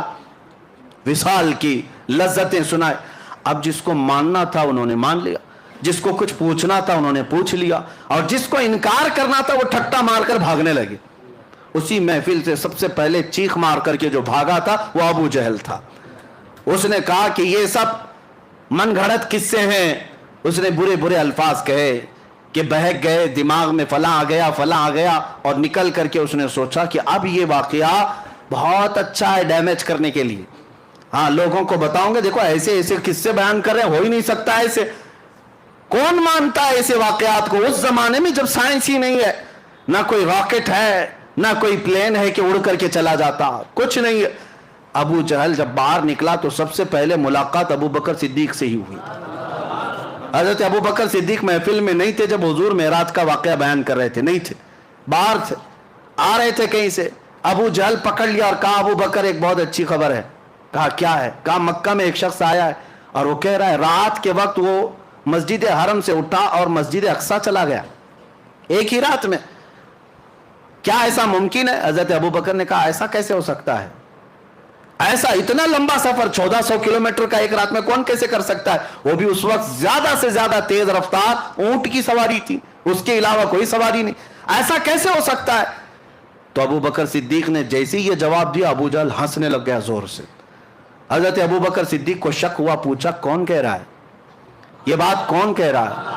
وصال کی لذتیں سنائے۔ اب جس کو ماننا تھا انہوں نے مان لیا، جس کو کچھ پوچھنا تھا انہوں نے پوچھ لیا، اور جس کو انکار کرنا تھا وہ ٹھٹا مار کر بھاگنے لگے۔ اسی محفل سے سب سے پہلے چیخ مار کر کے جو بھاگا تھا وہ ابو جہل تھا۔ اس نے کہا کہ یہ سب من گھڑت قصے ہیں، اس نے برے برے الفاظ کہے کہ بہک گئے، دماغ میں فلاں آ گیا فلاں آ گیا، اور نکل کر کے اس نے سوچا کہ اب یہ واقعہ بہت اچھا ہے ڈیمیج کرنے کے لیے، ہاں لوگوں کو بتاؤں گے دیکھو ایسے ایسے قصے بیان کر رہے ہیں، ہو ہی نہیں سکتا ایسے، کون مانتا ہے ایسے واقعات کو؟ اس زمانے میں جب سائنس ہی نہیں ہے، نہ کوئی راکٹ ہے، نہ کوئی پلین ہے کہ اڑ کر کے چلا جاتا، کچھ نہیں ہے۔ ابو جہل جب باہر نکلا تو سب سے پہلے ملاقات ابو بکر صدیق سے ہی ہوئی۔ حضرت ابو بکر صدیق محفل میں نہیں تھے جب حضور معراج کا واقعہ بیان کر رہے تھے، نہیں تھے، باہر تھے، آ رہے تھے کہیں سے۔ ابو جہل پکڑ لیا اور کہا ابو بکر ایک بہت اچھی خبر ہے۔ کہا کیا ہے؟ کہا مکہ میں ایک شخص آیا ہے اور وہ کہہ رہا ہے رات کے وقت وہ مسجد حرم سے اٹھا اور مسجد اقصی چلا گیا، ایک ہی رات میں۔ کیا ایسا ممکن ہے؟ حضرت ابو بکر نے کہا ایسا کیسے ہو سکتا ہے؟ ایسا اتنا لمبا سفر 1400 کلومیٹر کا ایک رات میں کون کیسے کر سکتا ہے؟ وہ بھی اس وقت زیادہ سے زیادہ تیز رفتار اونٹ کی سواری تھی، اس کے علاوہ کوئی سواری نہیں، ایسا کیسے ہو سکتا ہے؟ تو ابو بکر صدیق نے جیسے ہی یہ جواب دیا، ابو جہل ہنسنے لگ گیا زور سے۔ حضرت ابو بکر صدیق کو شک ہوا، پوچھا کون کہہ رہا ہے یہ بات، کون کہہ رہا ہے؟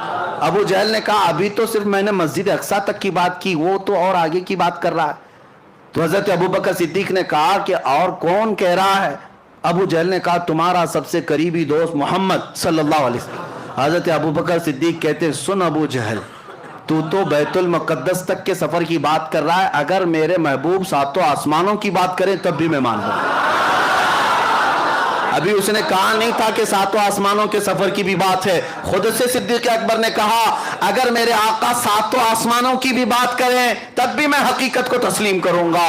ابو جہل نے کہا ابھی تو صرف میں نے مسجد اقصیٰ تک کی بات کی، وہ تو اور آگے کی بات کر رہا ہے۔ تو حضرت ابو بکر صدیق نے کہا کہ اور کون کہہ رہا ہے؟ ابو جہل نے کہا تمہارا سب سے قریبی دوست محمد صلی اللہ علیہ وسلم۔ حضرت ابو بکر صدیق کہتے سن ابو جہل، تو بیت المقدس تک کے سفر کی بات کر رہا ہے، اگر میرے محبوب ساتوں آسمانوں کی بات کریں تب بھی میں مان لوں۔ ابھی اس نے کہا نہیں تھا کہ ساتوں آسمانوں کے سفر کی بھی بات ہے، خود سے صدیق اکبر نے کہا اگر میرے آقا ساتوں آسمانوں کی بھی بات کریں تب بھی میں حقیقت کو تسلیم کروں گا،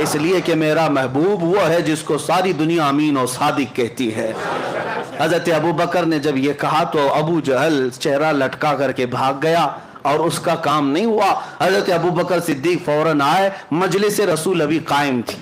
اس لیے کہ میرا محبوب وہ ہے جس کو ساری دنیا امین و صادق کہتی ہے۔ حضرت ابو بکر نے جب یہ کہا تو ابو جہل چہرہ لٹکا کر کے بھاگ گیا، اور اس کا کام نہیں ہوا۔ حضرت ابو بکر صدیق فوراً آئے، مجلس رسول ابھی قائم تھی،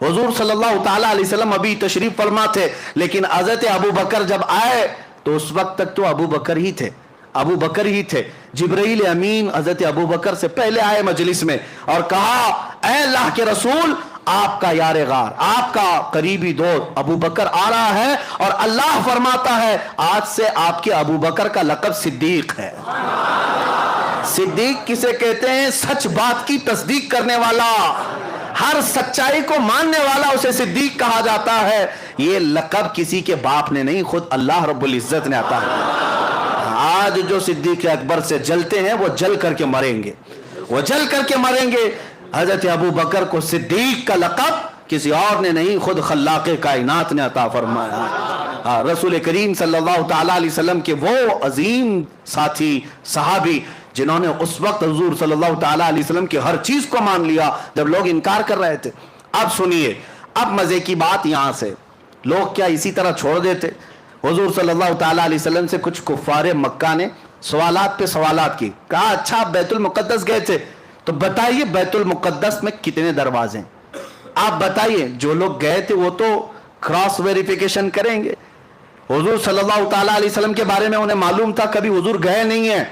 حضور صلی اللہ تعالیٰ علیہ وسلم ابھی تشریف فرما تھے، لیکن حضرت ابو بکر جب آئے تو اس وقت تک تو ابو بکر ہی تھے۔ جبرائیل امین حضرت ابو بکر سے پہلے آئے مجلس میں اور کہا اے اللہ کے رسول، آپ کا یار غار، آپ کا قریبی دوست ابو بکر آ رہا ہے، اور اللہ فرماتا ہے آج سے آپ کے ابو بکر کا لقب صدیق ہے۔ صدیق کسے کہتے ہیں؟ سچ بات کی تصدیق کرنے والا، ہر سچائی کو ماننے والا اسے صدیق کہا جاتا ہے۔ یہ لقب کسی کے باپ نے نہیں، خود اللہ رب العزت نے عطا کیا۔ آج جو صدیق اکبر سے جلتے ہیں وہ جل کر کے مریں گے، حضرت ابو بکر کو صدیق کا لقب کسی اور نے نہیں، خود خلاق کائنات نے عطا فرمایا۔ رسول کریم صلی اللہ تعالیٰ علیہ وسلم کے وہ عظیم ساتھی صحابی جنہوں نے اس وقت حضور صلی اللہ تعالیٰ علیہ وسلم کی ہر چیز کو مان لیا جب لوگ انکار کر رہے تھے۔ اب سنیے، اب مزے کی بات یہاں سے، لوگ کیا اسی طرح چھوڑ دیتے؟ حضور صلی اللہ تعالیٰ علیہ وسلم سے کچھ کفار مکہ نے سوالات پہ سوالات کی، کہا اچھا آپ بیت المقدس گئے تھے تو بتائیے بیت المقدس میں کتنے دروازے ہیں؟ آپ بتائیے۔ جو لوگ گئے تھے وہ تو کراس ویریفیکیشن کریں گے، حضور صلی اللہ تعالیٰ علیہ وسلم کے بارے میں انہیں معلوم تھا، کبھی حضور گئے نہیں ہیں،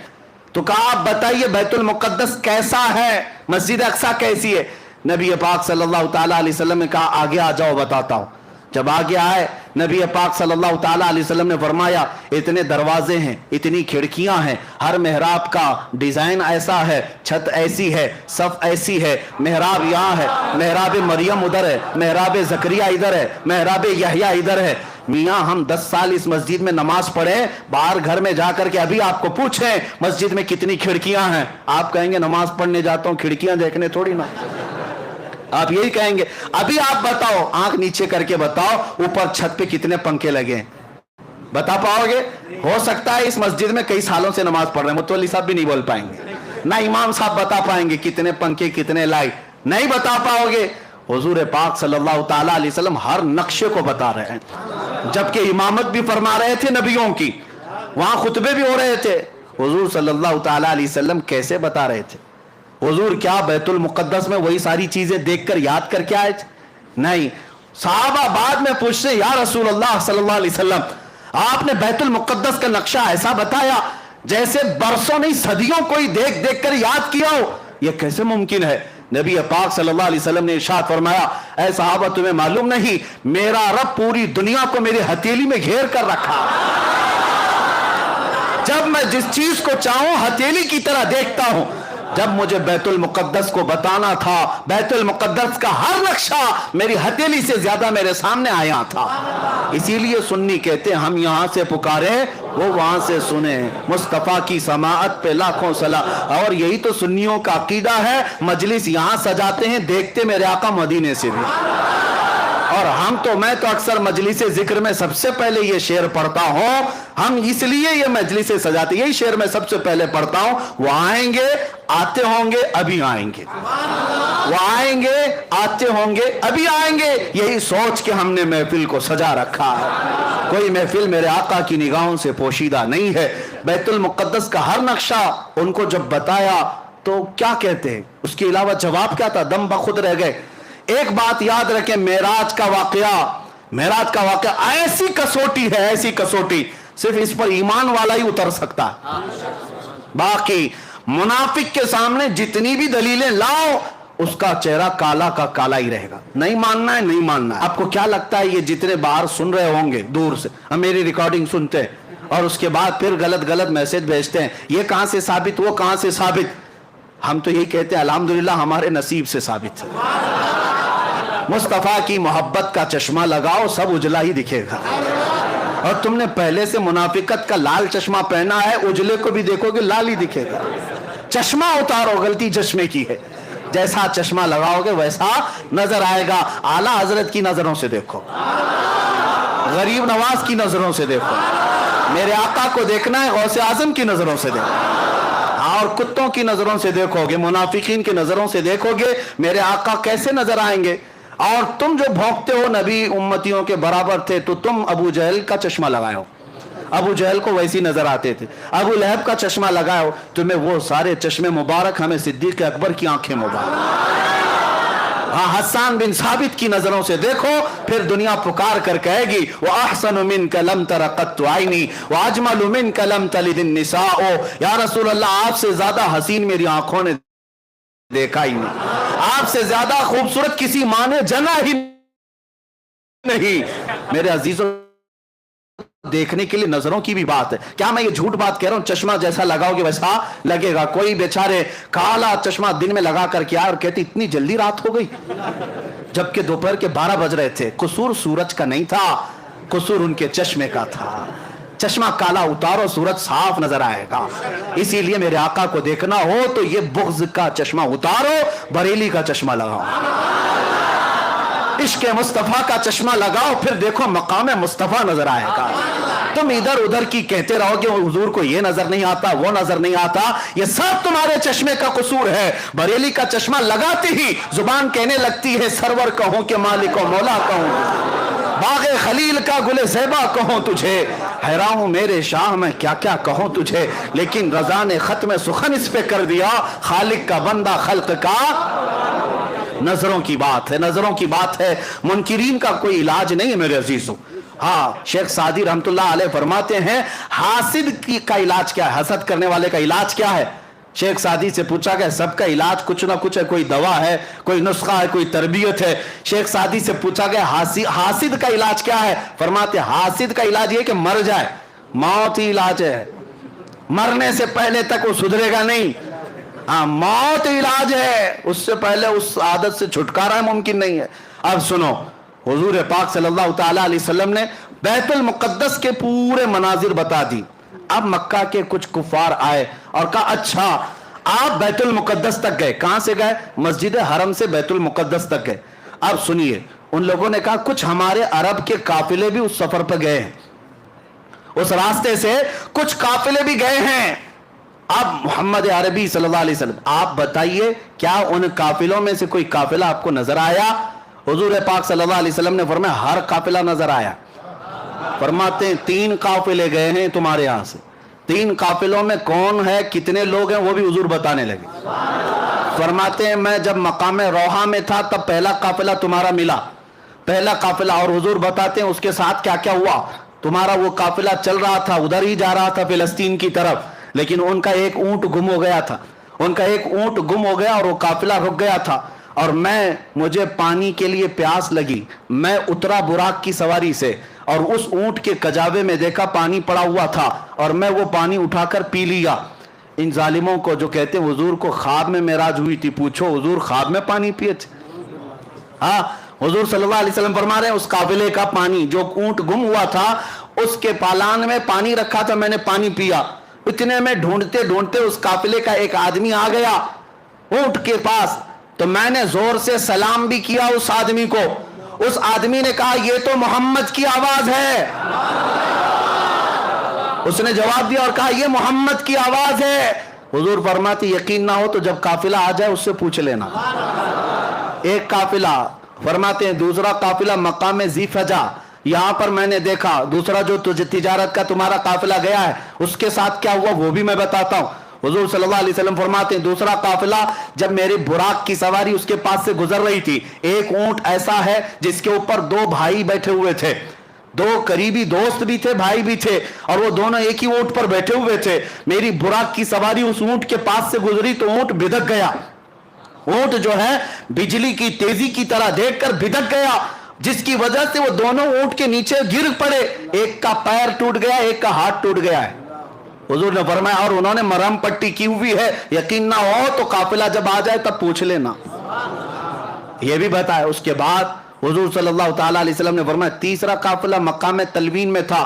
تو کہا آپ بتائیے بیت المقدس کیسا ہے، مسجد اقصیٰ کیسی ہے؟ نبی پاک صلی اللہ تعالیٰ علیہ وسلم نے کہا آگے آ جاؤ بتاتا ہوں۔ جب آگے آئے نبی پاک صلی اللہ تعالیٰ علیہ وسلم نے فرمایا اتنے دروازے ہیں، اتنی کھڑکیاں ہیں، ہر محراب کا ڈیزائن ایسا ہے، چھت ایسی ہے، صف ایسی ہے، محراب یہاں ہے، محراب مریم ادھر ہے، محراب زکریا ادھر ہے، محراب یحییٰ ادھر ہے۔ میاں ہم 10 سال اس مسجد میں نماز پڑھے، باہر گھر میں جا کر کے ابھی آپ کو پوچھیں مسجد میں کتنی کھڑکیاں ہیں، آپ کہیں گے نماز پڑھنے جاتا ہوں کھڑکیاں دیکھنے تھوڑی نا، آپ یہی کہیں گے۔ ابھی آپ بتاؤ، آنکھ نیچے کر کے بتاؤ اوپر چھت پہ کتنے پنکھے لگے ہیں، بتا پاؤ گے؟ ہو سکتا ہے اس مسجد میں کئی سالوں سے نماز پڑھ رہے ہیں، متولی صاحب بھی نہیں بول پائیں گے، نہ امام صاحب بتا پائیں گے کتنے پنکھے کتنے لائٹ، نہیں بتا پاؤ گے۔ حضور پاک صلی اللہ تعالیٰ علیہ وسلم ہر نقشے کو بتا رہے ہیں، جبکہ امامت بھی فرما رہے تھے نبیوں کی، وہاں خطبے بھی ہو رہے تھے، حضور صلی اللہ تعالیٰ علیہ وسلم کیسے بتا رہے تھے؟ حضور کیا بیت المقدس میں وہی ساری چیزیں دیکھ کر یاد کر کے آئے تھے؟ نہیں، صحابہ بعد میں پوچھتے یا رسول اللہ صلی اللہ علیہ وسلم آپ نے بیت المقدس کا نقشہ ایسا بتایا جیسے برسوں نہیں صدیوں کوئی دیکھ دیکھ کر یاد کیا ہو، یہ کیسے ممکن ہے؟ نبی پاک صلی اللہ علیہ وسلم نے ارشاد فرمایا اے صحابہ تمہیں معلوم نہیں میرا رب پوری دنیا کو میری ہتھیلی میں گھیر کر رکھا، جب میں جس چیز کو چاہوں ہتھیلی کی طرح دیکھتا ہوں۔ جب مجھے بیت المقدس کو بتانا تھا، بیت المقدس کا ہر نقشہ میری ہتھیلی سے زیادہ میرے سامنے آیا تھا۔ اسی لیے سنی کہتے ہیں ہم یہاں سے پکارے وہ وہاں سے سنیں، مصطفیٰ کی سماعت پہ لاکھوں صلاح، اور یہی تو سنیوں کا عقیدہ ہے، مجلس یہاں سجاتے ہیں دیکھتے میرے آقا مدینے سے بھی، اور میں تو اکثر مجلس ذکر میں سب سے پہلے یہ شعر پڑھتا ہوں، ہم اس لیے یہ مجلس سجاتے، یہی شعر میں سب سے پہلے پڑھتا ہوں، وہ آئیں گے آتے ہوں گے ابھی آئیں گے، وہ آئیں گے آتے ہوں گے ابھی آئیں گے، یہی سوچ کے ہم نے محفل کو سجا رکھا ہے۔ کوئی محفل میرے آقا کی نگاہوں سے پوشیدہ نہیں ہے۔ بیت المقدس کا ہر نقشہ ان کو جب بتایا تو کیا کہتے ہیں؟ اس کے علاوہ جواب کیا تھا؟ دم بخود رہ گئے۔ ایک بات یاد رکھیں، معراج کا واقعہ ایسی کسوٹی ہے، ایسی کسوٹی، صرف اس پر ایمان والا ہی اتر سکتا ہے۔ باقی منافق کے سامنے جتنی بھی دلیلیں لاؤ، اس کا چہرہ کالا کا کالا ہی رہے گا۔ نہیں ماننا ہے، نہیں ماننا ہے۔ آپ کو کیا لگتا ہے یہ جتنے باہر سن رہے ہوں گے دور سے، ہم میری ریکارڈنگ سنتے ہیں اور اس کے بعد پھر غلط میسج بھیجتے ہیں، یہ کہاں سے ثابت، وہ کہاں سے ثابت؟ ہم تو یہی کہتے ہیں الحمدللہ ہمارے نصیب سے ثابت ہے۔ مصطفیٰ کی محبت کا چشمہ لگاؤ، سب اجلا ہی دکھے گا۔ اور تم نے پہلے سے منافقت کا لال چشمہ پہنا ہے، اجلے کو بھی دیکھو گے لال ہی دکھے گا۔ چشمہ اتارو، غلطی چشمے کی ہے، جیسا چشمہ لگاؤ گے ویسا نظر آئے گا۔ اعلیٰ حضرت کی نظروں سے دیکھو، غریب نواز کی نظروں سے دیکھو، میرے آقا کو دیکھنا ہے غوث اعظم کی نظروں سے دیکھو، اور کتوں کی نظروں سے دیکھو گے، منافقین کی نظروں سے دیکھو گے، میرے آقا کیسے نظر آئیں گے؟ اور تم جو بھونکتے ہو نبی امتیوں کے برابر تھے، تو تم ابو جہل کا چشمہ لگائے ہو، ابو جہل کو ویسی نظر آتے تھے۔ ابو لہب کا چشمہ لگائے ہو، تمہیں وہ سارے چشمے مبارک، ہمیں صدیق اکبر کی آنکھیں مبارک۔ حسان بن ثابت کی نظروں سے دیکھو، پھر دنیا پکار کر کہے گی وَأَحْسَنُ مِنْكَ لَمْ تَرَ قَطُّ عَيْنِي وَأَجْمَلُ مِنْكَ لَمْ تَلِدِ النِّسَاءُ۔ یا رسول اللہ، آپ سے زیادہ حسین میری آنکھوں نے دیکھا ہی نہیں، آپ سے زیادہ خوبصورت کسی ماں نے جنا ہی نہیں۔ میرے عزیزوں، دیکھنے کے لیے نظروں کی بھی بات ہے۔ کیا میں یہ جھوٹ بات کہہ رہا ہوں؟ چشمہ جیسا لگاؤ گے ویسا لگے گا۔ کوئی بیچارے کالا چشمہ دن میں لگا کر کیا اور کہتی اتنی جلدی رات ہو گئی، جبکہ دوپہر کے 12 بج رہے تھے۔ قصور سورج کا نہیں تھا، قصور ان کے چشمے کا تھا۔ چشمہ کالا اتارو، سورج صاف نظر آئے گا۔ اسی لیے میرے آقا کو دیکھنا ہو تو یہ بغض کا چشمہ اتارو، بریلی کا چشمہ لگاؤ، عشق مصطفیٰ کا چشمہ لگاؤ، پھر دیکھو مقام مصطفیٰ نظر آئے گا۔ تم ادھر ادھر کی کہتے رہو کہ حضور کو یہ نظر نہیں آتا، وہ نظر نہیں آتا، یہ سب تمہارے چشمے کا قصور ہے۔ بریلی کا چشمہ لگاتے ہی زبان کہنے لگتی ہے سرور کہوں کہ مالک و مولا کہوں، باغ خلیل کا گل زیبا کہوں تجھے، حیران ہوں میرے شاہ میں کیا کیا کہوں تجھے، لیکن رضا نے ختم سخن اس پہ کر دیا، خالق کا بندہ خلق کا۔ نظروں کی بات ہے، نظروں کی بات ہے، منکرین کا کوئی علاج نہیں ہے میرے عزیزوں۔ ہاں، شیخ سعدی رحمت اللہ علیہ فرماتے ہیں حاسد کا علاج کیا ہے، حسد کرنے والے کا علاج کیا ہے؟ شیخ سعدی سے پوچھا گیا، سب کا علاج کچھ نہ کچھ ہے، کوئی دوا ہے، کوئی نسخہ ہے، کوئی تربیت ہے۔ شیخ سعدی سے پوچھا گیا حاسد کا علاج کیا ہے؟ فرماتے حاسد کا علاج یہ کہ مر جائے، موت ہی علاج ہے، مرنے سے پہلے تک وہ سدھرے گا نہیں۔ ہاں، موت علاج ہے، اس سے پہلے اس عادت سے چھٹکارا ممکن نہیں ہے۔ اب سنو، حضور پاک صلی اللہ تعالی علیہ وسلم نے بیت المقدس کے پورے مناظر بتا دی۔ اب مکہ کے کچھ کفار آئے اور کہا اچھا آپ بیت المقدس تک گئے، کہاں سے گئے؟ مسجد حرم سے بیت المقدس تک گئے۔ اب سنیے، ان لوگوں نے کہا کچھ ہمارے عرب کے قافلے بھی اس سفر پہ گئے ہیں، اس راستے سے کچھ قافلے بھی گئے ہیں۔ اب محمد عربی صلی اللہ علیہ وسلم آپ بتائیے کیا ان قافلوں میں سے کوئی قافلہ آپ کو نظر آیا؟ حضور پاک صلی اللہ علیہ وسلم نے فرمایا ہر قافلہ نظر آیا۔ فرماتے ہیں 3 قافلے گئے ہیں تمہارے یہاں سے، 3 قافلوں میں کون ہے، کتنے لوگ ہیں، وہ بھی حضور بتانے لگے۔ فرماتے ہیں میں جب مقام روحہ میں تھا تب پہلا قافلہ تمہارا ملا، پہلا قافلہ، اور حضور بتاتے ہیں اس کے ساتھ کیا کیا ہوا۔ تمہارا وہ قافلہ چل رہا تھا، ادھر ہی جا رہا تھا فلسطین کی طرف، لیکن ان کا ایک اونٹ گم ہو گیا تھا، ان کا ایک اونٹ گم ہو گیا اور وہ قافلہ رک گیا تھا، اور مجھے پانی کے لیے پیاس لگی، میں اترا براق کی سواری سے اور اس اونٹ کے کجاوے میں دیکھا پانی پڑا ہوا تھا اور میں وہ پانی اٹھا کر پی لیا۔ ان ظالموں کو جو کہتے ہیں حضور کو خواب میں معراج ہوئی تھی، پوچھو حضور خواب میں پانی پیے تھے؟ ہاں، حضور صلی اللہ علیہ وسلم فرما رہے ہیں اس قافلے کا پانی جو اونٹ گم ہوا تھا اس کے پالان میں پانی رکھا تھا، میں نے پانی پیا۔ اتنے میں ڈھونڈتے ڈھونڈتے اس قافلے کا ایک آدمی آ گیا اونٹ کے پاس، تو میں نے زور سے سلام بھی کیا اس آدمی کو۔ اس آدمی نے کہا یہ تو محمد کی آواز ہے، اس نے جواب دیا اور کہا یہ محمد کی آواز ہے۔ حضور فرماتے یقین نہ ہو تو جب قافلہ آ جائے اس سے پوچھ لینا۔ ایک قافلہ، فرماتے ہیں دوسرا قافلہ مقام ذی فجا، یہاں پر میں نے دیکھا، دوسرا جو تجارت کا تمہارا قافلہ گیا ہے اس کے ساتھ کیا ہوا وہ بھی میں بتاتا ہوں۔ हुजूर सल्लल्लाहु अलैहि वसल्लम फरमाते हैं दूसरा काफिला जब मेरे बुराक की सवारी उसके पास से गुजर रही थी, एक ऊंट ऐसा है जिसके ऊपर दो भाई बैठे हुए थे, दो करीबी दोस्त भी थे, भाई भी थे, और वो दोनों एक ही ऊंट पर बैठे हुए थे। मेरी बुराक की सवारी उस ऊंट के पास से गुजरी तो ऊंट बिदक गया। ऊंट जो है बिजली की तेजी की तरह देखकर बिदक गया, जिसकी वजह से वो दोनों ऊंट के नीचे गिर पड़े। एक का पैर टूट गया, एक का हाथ टूट गया है। हुजूर ने फरमाया और उन्होंने मरहम पट्टी की हुई है, यकीन ना हो तो काफिला जब आ जाए तब पूछ लेना। ये भी बताया। उसके बाद हुजूर सल्लल्लाहु ताला अलैहि वसल्लम ने फरमाया तीसरा काफिला मक्का में तलवीन में था।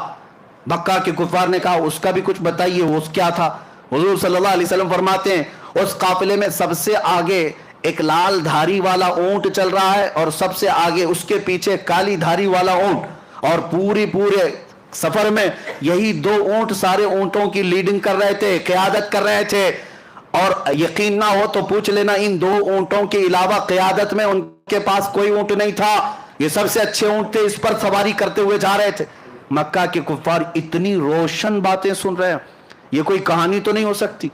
मक्का के कुफार ने कहा उसका भी कुछ बताइए, वो क्या था? हुजूर सल्लल्लाहु अलैहि वसल्लम फरमाते हैं उस काफिले में सबसे आगे एक लाल धारी वाला ऊंट चल रहा है और सबसे आगे उसके पीछे काली धारी वाला ऊंट, और पूरे सफर में यही दो ऊंट सारे ऊंटों की लीडिंग कर रहे थे, क़यादत कर रहे थे। और यकीन ना हो तो पूछ लेना, इन दो ऊंटों के अलावा क़यादत में उनके पास कोई ऊंट नहीं था। ये सबसे अच्छे ऊंट थे, इस पर सवारी करते हुए जा रहे थे। मक्का के कुफार इतनी रोशन बातें सुन रहे हैं, ये कोई कहानी तो नहीं हो सकती।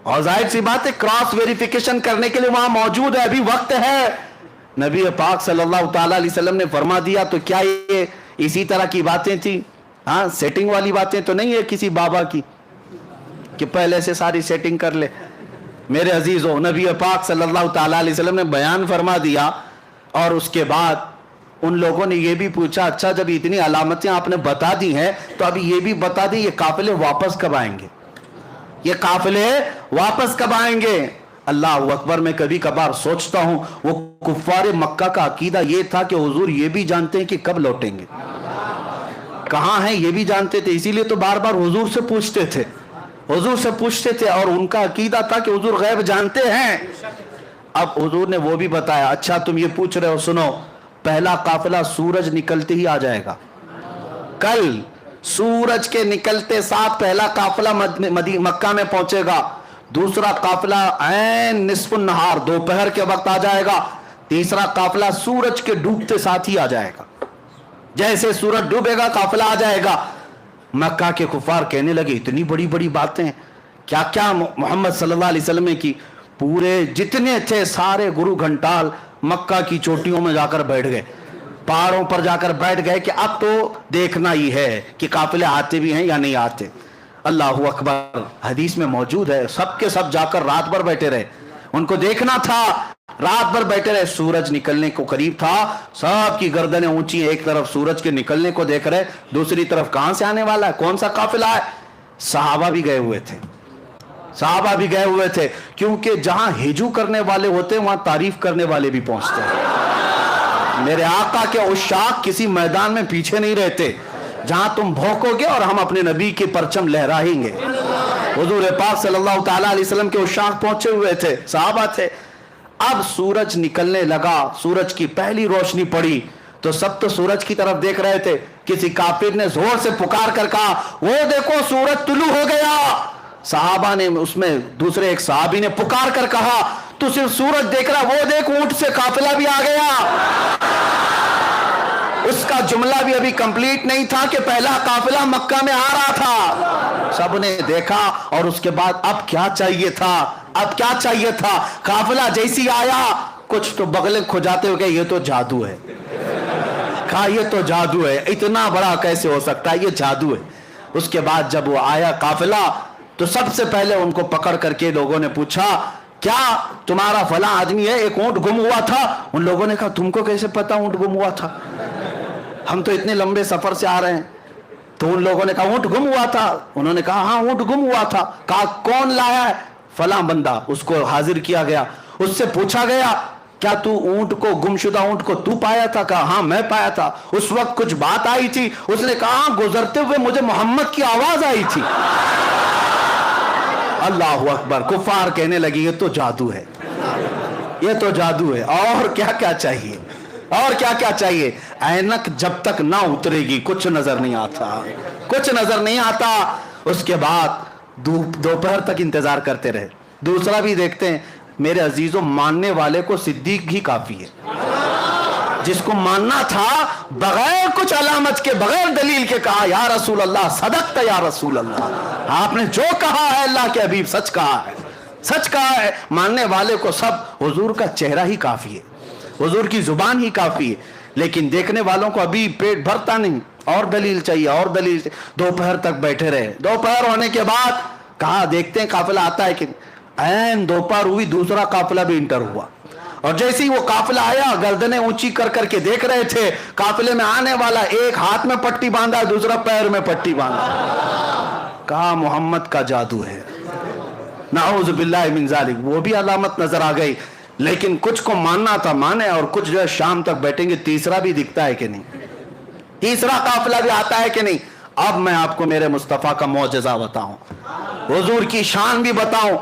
और जाहिर सी बात है क्रॉस वेरिफिकेशन करने के लिए वहां मौजूद है, अभी वक्त है। नबी पाक सल्लल्लाहु ताला अलैहि वसल्लम ने फरमा दिया तो क्या ये इसी तरह की बातें थी? हाँ, सेटिंग वाली बातें तो नहीं है किसी बाबा की कि पहले से सारी सेटिंग कर ले। मेरे अजीजों, नबी पाक सल्लल्लाहु ताला अलैहि वसल्लम ने बयान फरमा दिया और उसके बाद उन लोगों ने ये भी पूछा अच्छा जब इतनी अलामतें आपने बता दी हैं तो अभी ये भी बता दी ये काफिले वापस कब आएंगे, ये काफिले वापस कब आएंगे? अल्लाह अकबर। मैं कभी कभार सोचता हूं वो कुफ्फारे मक्का का अकीदा ये था कि हुजूर ये भी जानते हैं कि कब लौटेंगे, कहां हैं ये भी जानते थे, इसीलिए तो बार बार हुजूर से पूछते थे, हुजूर से पूछते थे। और उनका अकीदा था कि हुजूर गैब जानते हैं। अब हुजूर ने वो भी बताया अच्छा तुम ये पूछ रहे हो, सुनो, पहला काफिला सूरज निकलते ही आ जाएगा। कल सूरज के निकलते साथ पहला काफिला मक्का में पहुंचेगा। दूसरा काफिला ऐन निस्फुन नहार दोपहर के वक्त आ जाएगा। तीसरा काफिला सूरज के डूबते साथ ही आ जाएगा, जैसे सूरज डूबेगा काफिला आ जाएगा। मक्का के कुफार कहने लगे इतनी बड़ी बड़ी बातें क्या क्या मोहम्मद सल्लल्लाहु अलैहि वसल्लम की। पूरे जितने थे सारे गुरु घंटाल मक्का की चोटियों में जाकर बैठ गए, पहाड़ों पर जाकर बैठ गए कि अब तो देखना ही है कि काफिले आते भी हैं या नहीं आते। अल्लाहु अकबर। हदीस में मौजूद है सबके सब जाकर रात भर बैठे रहे, उनको देखना था, रात भर बैठे रहे। सूरज निकलने को करीब था, सबकी गर्दनें ऊंची, एक तरफ सूरज के निकलने को देख रहे, दूसरी तरफ कहां से आने वाला है, कौन सा काफिला है। सहाबा भी गए हुए थे, सहाबा भी गए हुए थे, क्योंकि जहां हिजू करने वाले होते हैं वहां तारीफ करने वाले भी पहुंचते हैं। मेरे आका के उशाक किसी मैदान में पीछे नहीं रहते, जहां तुम भौंकोगे और हम अपने नबी के परचम लहराएंगे। हुजूर पाक सल्लल्लाहु ताला अलैहि वसल्लम के उशाक पहुंचे हुए थे, सहाबा थे। अब सूरज निकलने लगा, सूरज की पहली रोशनी पड़ी तो सब तो सूरज की तरफ देख रहे थे। किसी काफिर ने जोर से पुकार कर कहा वो देखो सूरज तुलू हो गया। सहाबा ने, उसमें दूसरे एक सहाबी ने पुकार कर कहा तू सिर्फ सूरज देख रहा, वो देख ऊंट से काफिला भी आ गया। उसका जुमला भी अभी कंप्लीट नहीं था कि पहला काफिला मक्का में आ रहा था। सबने देखा और उसके बाद अब क्या चाहिए था, अब क्या चाहिए था। काफिला जैसी आया कुछ तो बगले खुजाते हुए ये तो जादू है, कहा ये तो जादू है, इतना बड़ा कैसे हो सकता है, ये जादू है। उसके बाद जब वो आया काफिला तो सबसे पहले उनको पकड़ करके लोगों ने पूछा क्या तुम्हारा फला आदमी है, एक ऊंट गुम हुआ था। उन लोगों ने कहा तुमको कैसे पता ऊंट गुम हुआ था, हम तो इतने लंबे सफर से आ रहे हैं। तो उन लोगों ने कहा ऊंट गुम हुआ था। उन्होंने कहा हाँ ऊंट गुम हुआ था। कहा कौन लाया है? फला बंदा। उसको हाजिर किया गया, उससे पूछा गया क्या तू ऊंट को, गुमशुदा ऊंट को तू पाया था? कहा हाँ मैं पाया था। उस वक्त कुछ बात आई थी? उसने कहा गुजरते हुए मुझे मोहम्मद की आवाज आई थी। अल्लाहु अकबर। कुफार कहने लगी ये तो जादू है, ये तो जादू है, और क्या क्या चाहिए, और क्या क्या चाहिए। ऐनक जब तक ना उतरेगी कुछ नजर नहीं आता, कुछ नजर नहीं आता। उसके बाद दोपहर तक इंतजार करते रहे। दूसरा भी देखते हैं मेरे अजीजों, मानने वाले को सिद्दीक ही काफी है। जिसको मानना था बगैर कुछ अलामत के, बगैर दलील के कहा या रसूल अल्लाह सदक़त या रसूल अल्लाह, आपने जो कहा है अल्लाह के हबीब सच कहा है, सच कहा है। मानने वाले को सब हुजूर का चेहरा ही काफी है, हुजूर की जुबान ही काफी है, लेकिन देखने वालों को अभी पेट भरता नहीं, और दलील चाहिए, और दलील चाहिए। दोपहर तक बैठे रहे, दोपहर होने के बाद कहा देखते हैं काफिला आता है कि ऐन दोपहर हुई, दूसरा काफिला भी इंटर हुआ, और जैसे ही वो काफिला आया गर्दनें ऊंची कर करके देख रहे थे, काफिले में आने वाला एक हाथ में पट्टी बांधा, दूसरा पैर में पट्टी बांधा। कहा मोहम्मद का जादू है, नाऊज़ बिल्लाहि मिन ज़ालिक। वो भी अलामत नजर आ गई, लेकिन कुछ को मानना था माने, और कुछ जो है शाम तक बैठेंगे, तीसरा भी दिखता है कि नहीं, तीसरा काफिला भी आता है कि नहीं। अब मैं आपको मेरे मुस्तफा का मौजज़ा बताऊं, हुजूर की शान भी बताऊं।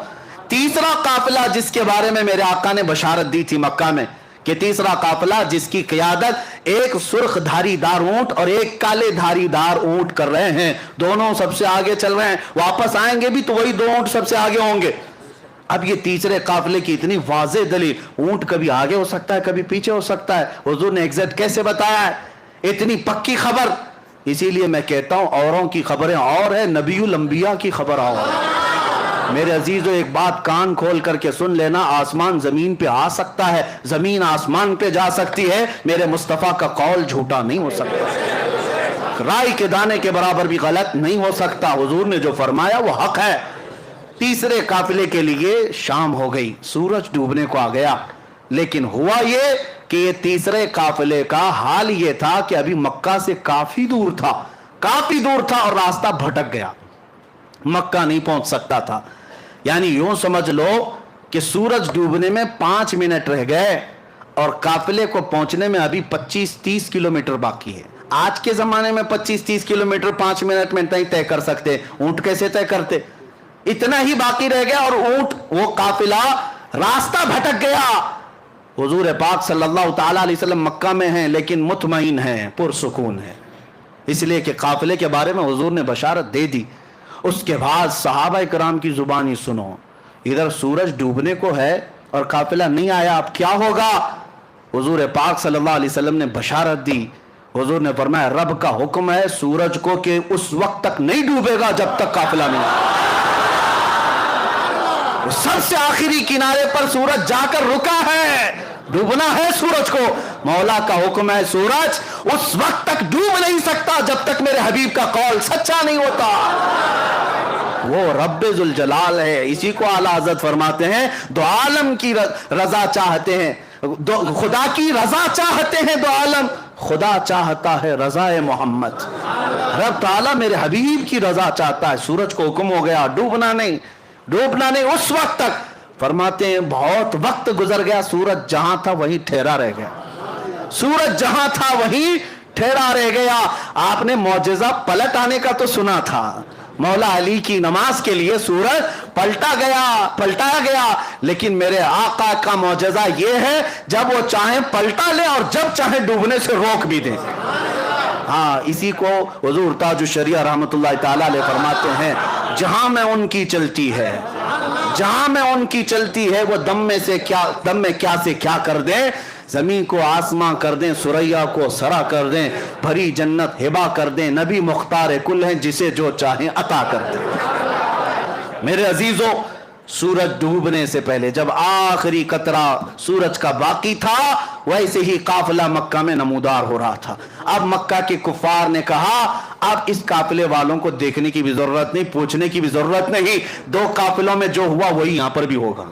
तीसरा काफिला जिसके बारे में मेरे आका ने बशारत दी थी मक्का में कि तीसरा काफिला जिसकी क़ियादत एक सुर्ख धारीदार ऊंट और एक काले धारीदार ऊंट कर रहे हैं, दोनों सबसे आगे चल रहे हैं, वापस आएंगे भी तो वही दो ऊंट सबसे आगे होंगे। अब ये तीसरे काफिले की इतनी वाज़ेह दलील, ऊंट कभी आगे हो सकता है कभी पीछे हो सकता है, हुजूर ने एग्जैक्ट कैसे बताया है, इतनी पक्की खबर। इसीलिए मैं कहता हूं औरों की खबरें और है, नबीउल अंबिया की खबर और। मेरे अजीजों एक बात कान खोल करके सुन लेना, आसमान जमीन पे आ सकता है, जमीन आसमान पे जा सकती है, मेरे मुस्तफा का कौल झूठा नहीं हो सकता, राई के दाने के बराबर भी गलत नहीं हो सकता। हुजूर ने जो फरमाया वो हक है। तीसरे काफिले के लिए शाम हो गई, सूरज डूबने को आ गया, लेकिन हुआ ये कि ये तीसरे काफिले का हाल ये था कि अभी मक्का से काफी दूर था, काफी दूर था, और रास्ता भटक गया, मक्का नहीं पहुंच सकता था। यानी यूं समझ लो कि सूरज डूबने में 5 मिनट रह गए और काफिले को पहुंचने में अभी 25-30 किलोमीटर बाकी है। आज के जमाने में 25-30 किलोमीटर 5 मिनट में नहीं तय कर सकते, ऊंट कैसे तय करते, इतना ही बाकी रह गया और ऊंट वो काफिला रास्ता भटक गया। हुजूर पाक सल्लल्लाहु ताला अलैहि वसल्लम मक्का में हैं लेकिन मुतमईन हैं, पुरसुकून है, इसलिए कि काफिले के बारे में हुजूर ने बशारत दे दी। उसके बाद सहाबा इकराम की जुबानी सुनो, इधर सूरज डूबने को है और काफिला नहीं आया, अब क्या होगा। हुजूर पाक सल्लल्लाहु अलैहि वसल्लम ने बशारत दी, हुजूर ने फरमाया रब का हुक्म है सूरज को कि उस वक्त तक नहीं डूबेगा जब तक काफिला नहीं आया। सबसे आखिरी किनारे पर सूरज जाकर रुका है, डूबना है सूरज को, मौला का हुक्म है सूरज उस वक्त तक डूब नहीं सकता जब तक मेरे हबीब का कौल सच्चा नहीं होता। वो रब्बे जुल जलाल है, इसी को आला हज़रत फरमाते हैं दो आलम की रजा चाहते हैं, खुदा की रजा चाहते हैं दो आलम, खुदा चाहता है रज़ाए मोहम्मद। रब ताला मेरे हबीब की रजा चाहता है। सूरज को हुक्म हो गया डूबना नहीं, डूबना नहीं उस वक्त तक। फरमाते हैं बहुत वक्त गुजर गया, सूरज जहां था वहीं ठहरा रह गया, सूरज जहां था वहीं ठहरा रह गया। आपने मौजज़ा पलट आने का तो सुना था, मौला अली की नमाज के लिए सूरज पलटाया गया, लेकिन मेरे आका का मौजज़ा ये है जब वो चाहे पलटा ले और जब चाहे डूबने से रोक भी दे। हाँ, इसी को हुजूर ताजुश शरिया रहमतुल्लाह ताला अलैह फरमाते हैं जहां में उनकी चलती है, जहां में उनकी चलती है वो दम में क्या से क्या कर दे, जमीन को आसमां कर दें, सुरैया को सरा कर दें, भरी जन्नत हिबा कर दें, नबी मुख्तार कुल हैं जिसे जो चाहें अता कर दें। मेरे अजीजों, सूरज डूबने से पहले जब आखिरी कतरा सूरज का बाकी था वैसे ही काफिला मक्का में नमूदार हो रहा था। अब मक्का के कुफार ने कहा अब इस काफिले वालों को देखने की भी जरूरत नहीं, पूछने की भी जरूरत नहीं, 2 काफिलों में जो हुआ वही यहां पर भी होगा।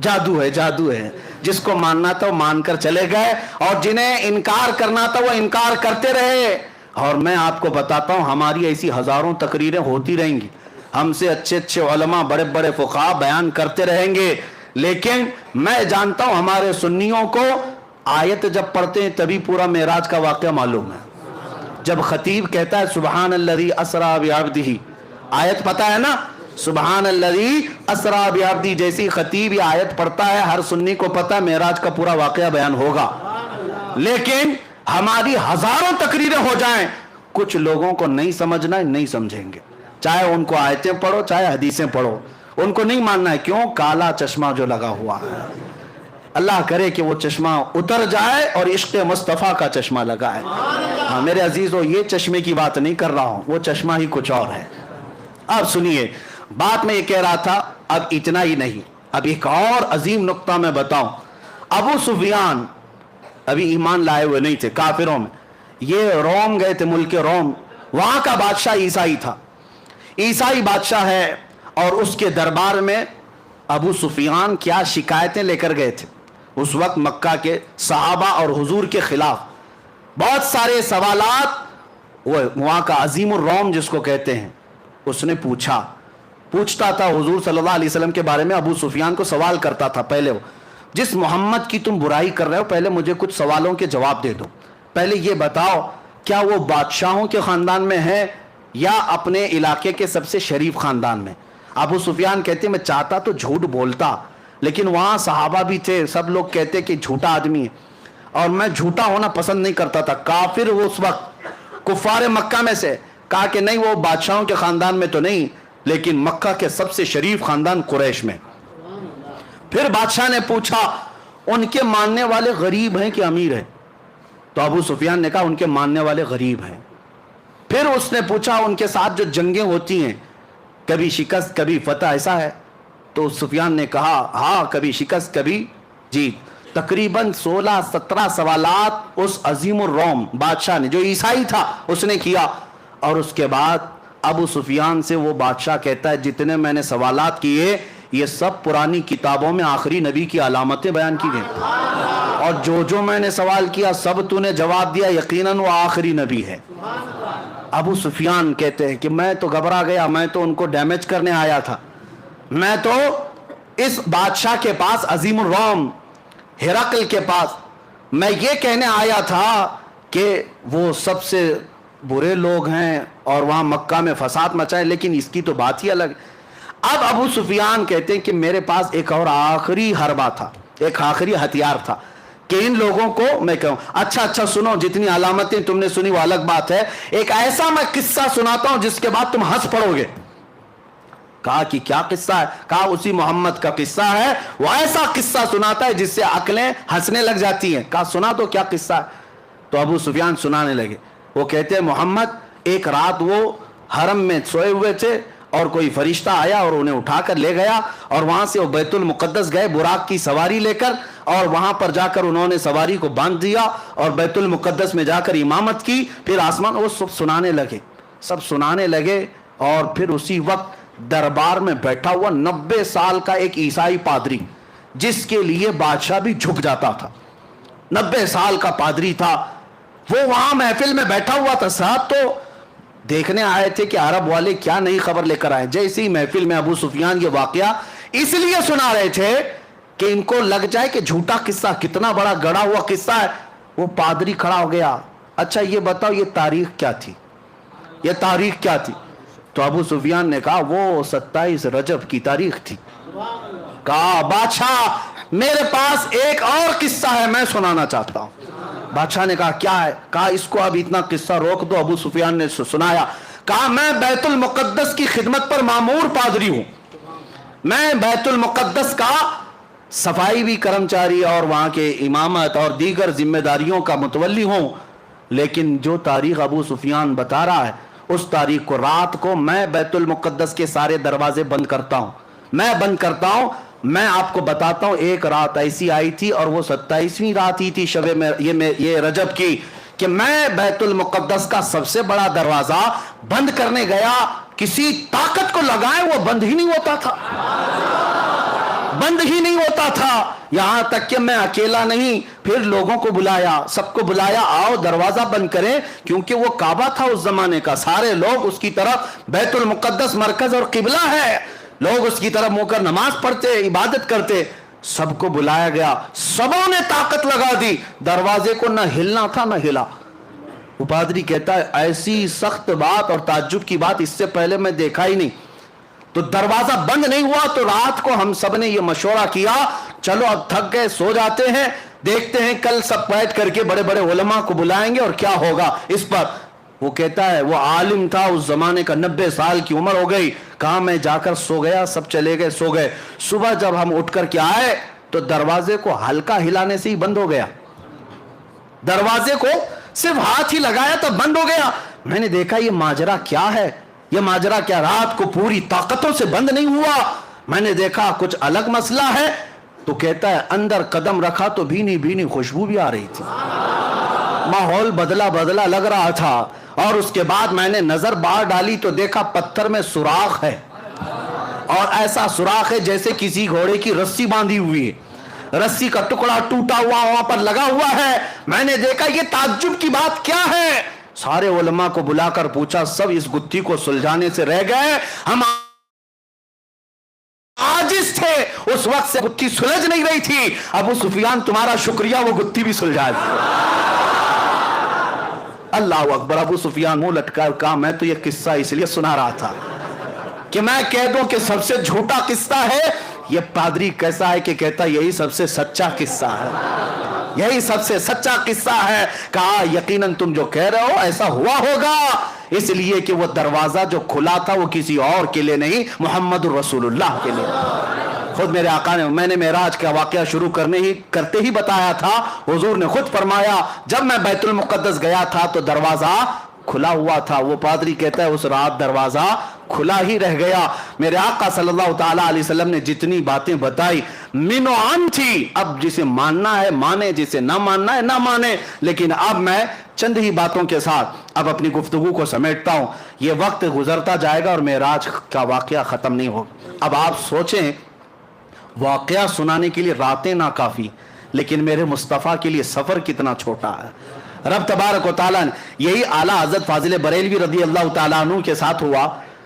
जादू है, जादू है, जिसको मानना था वो मानकर चले गए और जिन्हें इनकार करना था वो इनकार करते रहे। और मैं आपको बताता हूं हमारी ऐसी हजारों तकरीरें होती रहेंगी, हमसे अच्छे अच्छे उलमा बड़े बड़े फुक़हा बयान करते रहेंगे, लेकिन मैं जानता हूं हमारे सुन्नियों को आयत जब पढ़ते हैं तभी पूरा मेराज का वाक़या मालूम है। जब खतीब कहता है सुबहान अल्लज़ी अस्रा बिअब्दिही, आयत पता है ना, सुबहान अल्लज़ी अस्रा बिअब्दिही, जैसी खतीब ये आयत पढ़ता है हर सुन्नी को पता है मेराज का पूरा वाक़या बयान होगा। लेकिन हमारी हजारों तकरीरें हो जाएं, कुछ लोगों को नहीं समझना है, नहीं समझेंगे, चाहे उनको आयतें पढ़ो चाहे हदीसें पढ़ो, उनको नहीं मानना है। क्यों? काला चश्मा जो लगा हुआ है, اللہ کرے کہ وہ چشمہ اتر جائے اور عشق مصطفیٰ کا چشمہ لگائے. ہاں میرے عزیزو، یہ چشمے کی بات نہیں کر رہا ہوں، وہ چشمہ ہی کچھ اور ہے. اب سنیے بات میں یہ کہہ رہا تھا. اب اتنا ہی نہیں، اب ایک اور عظیم نقطہ میں بتاؤں. ابو سفیان ابھی ایمان لائے ہوئے نہیں تھے، کافروں میں. یہ روم گئے تھے، ملک روم. وہاں کا بادشاہ عیسائی تھا، عیسائی بادشاہ ہے. اور اس کے دربار میں ابو سفیان کیا شکایتیں لے کر گئے تھے اس وقت مکہ کے صحابہ اور حضور کے خلاف. بہت سارے سوالات وہ وہاں کا عظیم الروم جس کو کہتے ہیں اس نے پوچھتا تھا حضور صلی اللہ علیہ وسلم کے بارے میں. ابو سفیان کو سوال کرتا تھا، پہلے وہ جس محمد کی تم برائی کر رہے ہو پہلے مجھے کچھ سوالوں کے جواب دے دو. پہلے یہ بتاؤ کیا وہ بادشاہوں کے خاندان میں ہے یا اپنے علاقے کے سب سے شریف خاندان میں؟ ابو سفیان کہتے میں چاہتا تو جھوٹ بولتا، لیکن وہاں صحابہ بھی تھے، سب لوگ کہتے کہ جھوٹا آدمی ہے اور میں جھوٹا ہونا پسند نہیں کرتا تھا. کافر وہ اس وقت کفار مکہ میں سے کہا کہ نہیں وہ بادشاہوں کے خاندان میں تو نہیں، لیکن مکہ کے سب سے شریف خاندان قریش میں. پھر بادشاہ نے پوچھا ان کے ماننے والے غریب ہیں کہ امیر ہیں؟ تو ابو سفیان نے کہا ان کے ماننے والے غریب ہیں. پھر اس نے پوچھا ان کے ساتھ جو جنگیں ہوتی ہیں کبھی شکست کبھی فتح ایسا ہے؟ تو سفیان نے کہا ہاں کبھی شکست کبھی جیت. تقریباً 16-17 سوالات اس عظیم الروم بادشاہ نے جو عیسائی تھا اس نے کیا. اور اس کے بعد ابو سفیان سے وہ بادشاہ کہتا ہے جتنے میں نے سوالات کیے یہ سب پرانی کتابوں میں آخری نبی کی علامتیں بیان کی گئی، اور جو میں نے سوال کیا سب تو نے جواب دیا، یقیناً وہ آخری نبی ہے. ابو سفیان کہتے ہیں کہ میں تو گھبرا گیا، میں تو ان کو ڈیمیج کرنے آیا تھا. میں تو اس بادشاہ کے پاس عظیم الروم ہرقل کے پاس میں یہ کہنے آیا تھا کہ وہ سب سے برے لوگ ہیں اور وہاں مکہ میں فساد مچائے، لیکن اس کی تو بات ہی الگ. اب ابو سفیان کہتے ہیں کہ میرے پاس ایک اور آخری حربہ تھا، ایک آخری ہتھیار تھا کہ ان لوگوں کو میں کہوں اچھا سنو، جتنی علامتیں تم نے سنی وہ الگ بات ہے، ایک ایسا میں قصہ سناتا ہوں جس کے بعد تم ہنس پڑو گے. کہا کہ کیا قصہ ہے؟ کہا اسی محمد کا قصہ ہے، وہ ایسا قصہ سناتا ہے جس سے عقلیں ہنسنے لگ جاتی ہیں. کہا سنا تو کیا قصہ ہے؟ تو ابو سفیان سنانے لگے. وہ کہتے ہیں محمد ایک رات وہ حرم میں سوئے ہوئے تھے اور کوئی فرشتہ آیا اور انہیں اٹھا کر لے گیا، اور وہاں سے وہ بیت المقدس گئے براق کی سواری لے کر، اور وہاں پر جا کر انہوں نے سواری کو باندھ دیا اور بیت المقدس میں جا کر امامت کی. پھر آسمان وہ سب سنانے لگے. اور پھر اسی وقت دربار میں بیٹھا ہوا 90 سال کا ایک عیسائی پادری جس کے لیے بادشاہ بھی جھک جاتا تھا، 90 سال کا پادری تھا، وہ وہاں محفل میں بیٹھا ہوا تھا. صاحب تو دیکھنے آئے تھے کہ عرب والے کیا نئی خبر لے کر آئے. جیسے ہی محفل میں ابو سفیان یہ واقعہ اس لیے سنا رہے تھے کہ ان کو لگ جائے کہ جھوٹا قصہ کتنا بڑا گڑا ہوا قصہ ہے. وہ پادری کھڑا ہو گیا، اچھا یہ بتاؤ یہ تاریخ کیا تھی، یہ تاریخ کیا تھی؟ تو ابو سفیان نے کہا وہ 27 رجب کی تاریخ تھی. کہا بادشاہ میرے پاس ایک اور قصہ ہے میں سنانا چاہتا ہوں. بادشاہ نے کہا کیا ہے؟ کہا اس کو اب اتنا قصہ روک دو. ابو سفیان نے سنایا. کہا میں بیت المقدس کی خدمت پر مامور پادری ہوں، میں بیت المقدس کا صفائی بھی کرمچاری اور وہاں کے امامت اور دیگر ذمہ داریوں کا متولی ہوں. لیکن جو تاریخ ابو سفیان بتا رہا ہے اس تاریخ کو رات کو میں بیت المقدس کے سارے دروازے بند کرتا ہوں، میں بند کرتا ہوں. میں آپ کو بتاتا ہوں ایک رات ایسی آئی تھی اور وہ 27ویں رات ہی تھی شب یہ رجب کی کہ میں بیت المقدس کا سب سے بڑا دروازہ بند کرنے گیا، کسی طاقت کو لگائے وہ بند ہی نہیں ہوتا تھا، بند ہی نہیں ہوتا تھا. یہاں تک کہ میں اکیلا نہیں، پھر لوگوں کو بلایا، سب کو بلایا آؤ دروازہ بند کریں، کیونکہ وہ کعبہ تھا اس زمانے کا، سارے لوگ اس کی طرف، بیت المقدس مرکز اور قبلہ ہے، لوگ اس کی طرف منہ کر نماز پڑھتے عبادت کرتے. سب کو بلایا گیا، سبوں نے طاقت لگا دی، دروازے کو نہ ہلنا تھا نہ ہلا. وہ پادری کہتا ہے ایسی سخت بات اور تعجب کی بات اس سے پہلے میں دیکھا ہی نہیں. تو دروازہ بند نہیں ہوا. تو رات کو ہم سب نے یہ مشورہ کیا چلو اب تھک گئے سو جاتے ہیں، دیکھتے ہیں کل سب بیٹھ کر کے بڑے بڑے علماء کو بلائیں گے اور کیا ہوگا اس پر. وہ کہتا ہے وہ عالم تھا اس زمانے کا، 90 سال کی عمر ہو گئی. کہا میں جا کر سو گیا، سب چلے گئے سو گئے. صبح جب ہم اٹھ کر کے آئے तो दरवाजे को हल्का हिलाने से ही बंद हो गया, दरवाजे को सिर्फ हाथ ही लगाया तो बंद हो गया। मैंने देखा ये माजरा क्या है, ये माजरा क्या रात को पूरी ताकतों से बंद नहीं हुआ? मैंने देखा कुछ अलग मसला है। तो कहता है अंदर कदम रखा तो भीनी भीनी खुशबू भी आ रही थी, माहौल बदला बदला लग रहा था। और उसके बाद मैंने नजर बाहर डाली तो देखा पत्थर में सुराख है, और ऐसा सुराख है जैसे किसी घोड़े की रस्सी बांधी हुई है, रस्सी का टुकड़ा टूटा हुआ वहां पर लगा हुआ है। मैंने देखा ये ताज्जुब की बात क्या है? सारे उलमा को बुलाकर पूछा, सब इस गुत्थी को सुलझाने से रह गए, हम आजिज थे, उस वक्त से गुत्थी सुलझ नहीं रही थी। अबू सुफियान तुम्हारा शुक्रिया, वो गुत्थी भी सुलझा दी। अल्लाह अकबर। अबू सुफियान मुंह लटका कहा, मैं तो ये किस्सा इसलिए सुना रहा था कि मैं कह दूं कि सबसे झूठा किस्सा है। ये पादरी कैसा है कि कहता यही सबसे सच्चा किस्सा है, यही सबसे सच्चा किस्सा है। कहा यकीनन तुम जो कह रहे हो ऐसा हुआ होगा, इसलिए कि वो दरवाजा जो खुला था वो किसी और के लिए नहीं, मोहम्मद रसूलुल्लाह के लिए। खुद मेरे आका ने, मैंने मेराज का वाकया शुरू करते ही बताया था, हुजूर ने खुद फरमाया जब मैं बैतुल मुक़द्दस गया था तो दरवाजा खुला हुआ था। वो पादरी कहता है उस रात दरवाजा खुला ही रह गया। मेरे आका सल्लल्लाहु ताला अलैहि वसल्लम ने जितनी बातें बताई मिनो आम थी। अब जिसे मानना है माने, जिसे ना मानना है ना माने, लेकिन अब मैं चंद ही बातों के साथ अब अपनी गुफ्तगू को समेटता हूं। ये वक्त गुजरता जाएगा और मेराज का वाकया खत्म नहीं होगा। अब आप सोचें, वाकया सुनाने के लिए रातें ना काफी, लेकिन मेरे मुस्तफ़ा के लिए सफर कितना छोटा है। रब तबारक व तआला ने, यही आला हजरत फाजिल बरेलवी रदी अल्लाह तआला अन्हु के साथ हुआ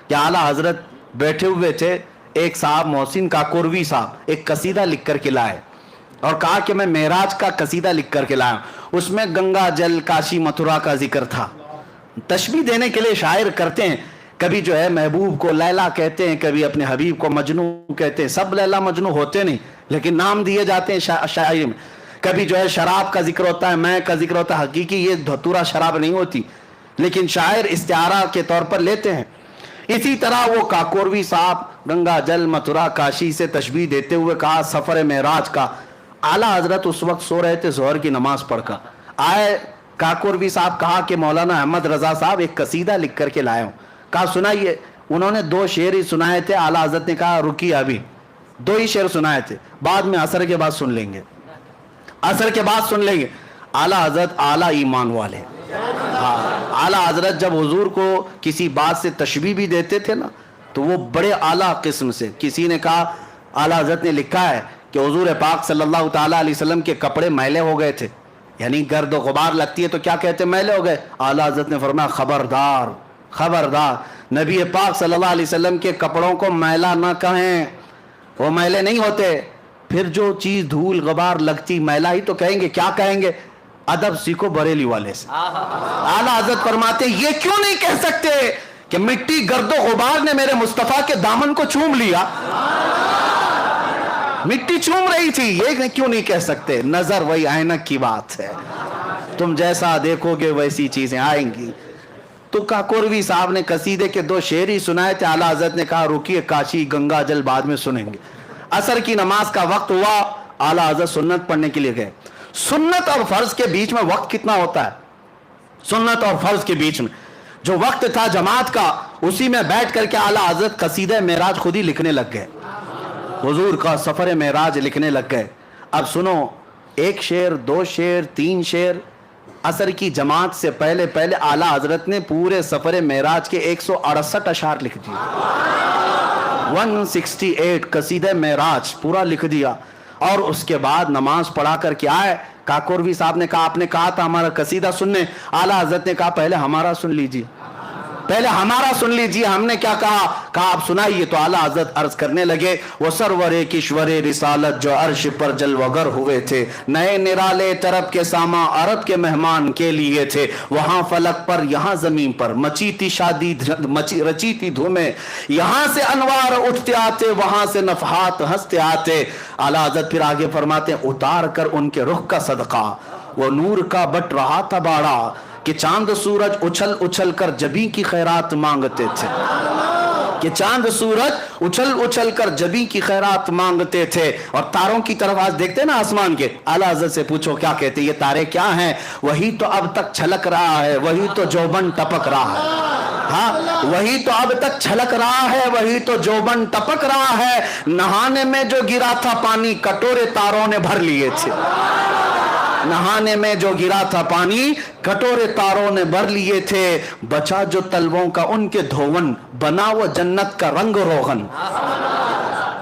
कि आला हजरत बैठे हुए थे, एक साहब मोहसिन काकोरवी साहब एक कसीदा लिख कर के लाए और कहा कि मैं मेराज का कसीदा लिख कर के लाया। उसमें गंगा जल काशी मथुरा का जिक्र था। तशबीह देने के लिए शायर करते हैं, कभी जो है महबूब को लैला कहते हैं, कभी अपने हबीब को मजनू कहते हैं। सब लैला मजनू होते नहीं, लेकिन नाम दिए जाते हैं शायरी में। कभी जो है शराब का जिक्र होता है, मैं का जिक्र होता है। हकीकी ये धतूरा शराब नहीं होती, लेकिन शायर इस्तिआरा के तौर पर लेते हैं। इसी तरह वो काकोरवी साहब गंगा जल मथुरा काशी से तशबीह देते हुए कहा सफर मेराज का। आला हजरत उस वक्त सो रहे थे, जोहर की नमाज पढ़कर आए। काकोरवी साहब कहा कि मौलाना अहमद रजा साहब एक कसीदा लिख करके लाए हूं। कहा सुनाइए। उन्होंने 2 शेर ही सुनाए थे। आला हजरत ने कहा रुकिए, अभी 2 ही शेर सुनाए थे, बाद में असर के बाद सुन लेंगे, असर के बाद सुन लेंगे। आला हजरत आला ईमान वाले। हाँ, आला हजरत जब हुजूर को किसी बात से तशबीह भी देते थे ना, तो वो बड़े आला किस्म से। किसी ने कहा, आला हजरत ने लिखा है कि हुजूर पाक सल्लल्लाहु ताला अलैहि वसल्लम के कपड़े मैले हो गए थे, यानी गर्द गुबार लगती है तो क्या कहते, मैले हो गए। आला हजरत ने फरमाया खबरदार खबरदार, नबी पाक सल्लल्लाहु अलैहि वसल्लम के कपड़ों को मैला ना कहें, वो मैले नहीं होते। फिर जो चीज धूल गुबार लगती मैला ही तो कहेंगे, क्या कहेंगे? अदब सीखो बरेली वाले से। आला हजरत फरमाते ये क्यों नहीं कह सकते कि मिट्टी गर्दो गुबार ने मेरे मुस्तफा के दामन को चूम लिया, मिट्टी चूम रही थी, ये क्यों नहीं कह सकते? नजर वही ऐनक की बात है, तुम जैसा देखोगे वैसी चीजें आएंगी। तो काकोरवी साहब ने कसीदे के 2 शेर ही सुनाए थे। आला हजरत ने कहा रुकिए, काशी गंगा जल बाद में सुनेंगे। असर की नमाज का वक्त हुआ, आला हजरत सुन्नत पढ़ने के लिए गए। सुन्नत और फर्ज के बीच में वक्त कितना होता है? सुन्नत और फर्ज के बीच में जो वक्त था जमात का, उसी में बैठ करके आला हजरत कसीदे मेराज खुद ही लिखने लग गए, हुजूर का सफर मेराज लिखने लग गए। अब सुनो, 1 शेर 2 शेर 3 शेर। असर की जमात से पहले पहले आला हजरत ने पूरे सफर मेराज के 168 अशार लिख दिए, 168 कसीदे मेराज पूरा लिख दिया। और उसके बाद नमाज पढ़ा करके आए। काकोरवी साहब ने कहा आपने कहा था हमारा कसीदा सुनने। आला हजरत ने कहा पहले हमारा सुन लीजिए, पहले हमारा सुन लीजिए। हमने क्या कहा? कहा आप सुनाइए। तो आला हजरत अर्ज करने लगे, वो सरवरे किश्वरे रिसालत जो अर्श पर जलवगर हुए थे, नए निराले तरफ के सामा अरब के मेहमान के लिए थे। वहां फलक पर यहाँ जमीन पर मची थी शादी, रची थी धूमें, यहाँ से अनवार उठते आते, वहां से नफहात हंसते आते। आला हजरत फिर आगे फरमाते, उतार कर उनके रुख का सदका वो नूर का बट रहा था बाड़ा, कि चांद सूरज उछल उछल कर जबी की खैरात मांगते थे, کہ چاند सूरज उछल उछल कर जबी की खैरात मांगते थे। और तारों की तरफ आज देखते ना आसमान के, आला हज़रत से पूछो क्या कहते, ये तारे क्या हैं? वही तो अब तक छलक रहा है, वही तो जोबन टपक रहा है। हाँ, वही तो अब तक छलक रहा है, वही तो जोबन टपक रहा है। नहाने में जो गिरा था पानी कटोरे तारों ने भर लिए थे। नहाने में जो गिरा था पानी कटोरे तारों ने भर लिए थे। बचा जो तलवों का उनके धोवन, बना वो जन्नत का रंग रोगन।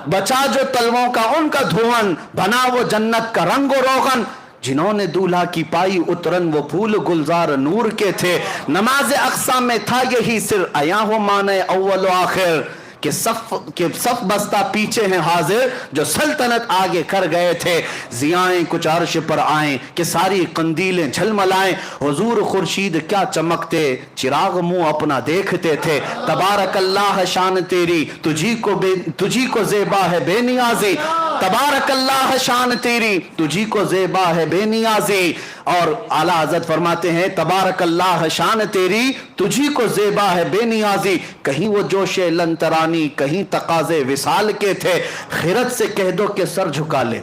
बचा जो तलवों का उनका धोवन, बना वो जन्नत का रंग रोगन। जिन्होंने दूल्हा की पाई उतरन वो फूल गुलजार नूर के थे। नमाज अक्सा में था यही सिर, आया हो माने अव्वल आखिर, कि सफ बस्ता पीछे हैं हाजिर, जो सल्तनत आगे कर गए थे। जियाएं कुछ अर्श पर आए कि सारी कंदीलें झलमलाएं। हुजूर खुर्शीद क्या चमकते, चिराग मुंह अपना देखते थे। तबारक अल्लाह शान तेरी, तुझी को ज़ेबा है बेनियाज़ी। तबारक अल्लाह शान तेरी, तुझी को ज़ेबा है बेनियाज़ी। और आला हज़रत फरमाते हैं तबारक अल्लाह शान तेरी, तुझी को ज़ेबा है बेनियाज़ी। कहीं वो जोशे लंतरानी, कहीं तकाज़े विसाल के थे। खिरत से कह दो कि सर झुका ले,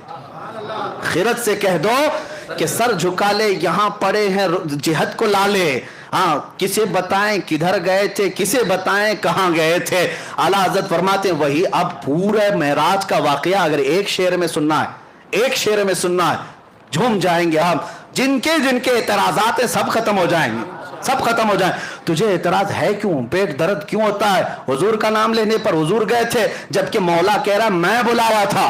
खिरत से कह दो कि सर झुका ले, यहाँ पड़े हैं जिहद को लाले। हाँ, किसे बताएं किधर गए थे, किसे बताएं कहाँ गए थे। आला हज़रत फरमाते हैं वही अब पूरे मेराज का वाक़या अगर एक शेर में सुनना है, एक शेर में सुनना है, झूम जाएंगे हम। जिनके जिनके एतराज़ात सब खत्म हो जाएंगे, सब खत्म हो जाए। तुझे एतराज है क्यों, पेट दर्द क्यों होता है? हुजूर का नाम लेने पर हुजूर गए थे, जबकि मौला कह रहा मैं बुलाया था।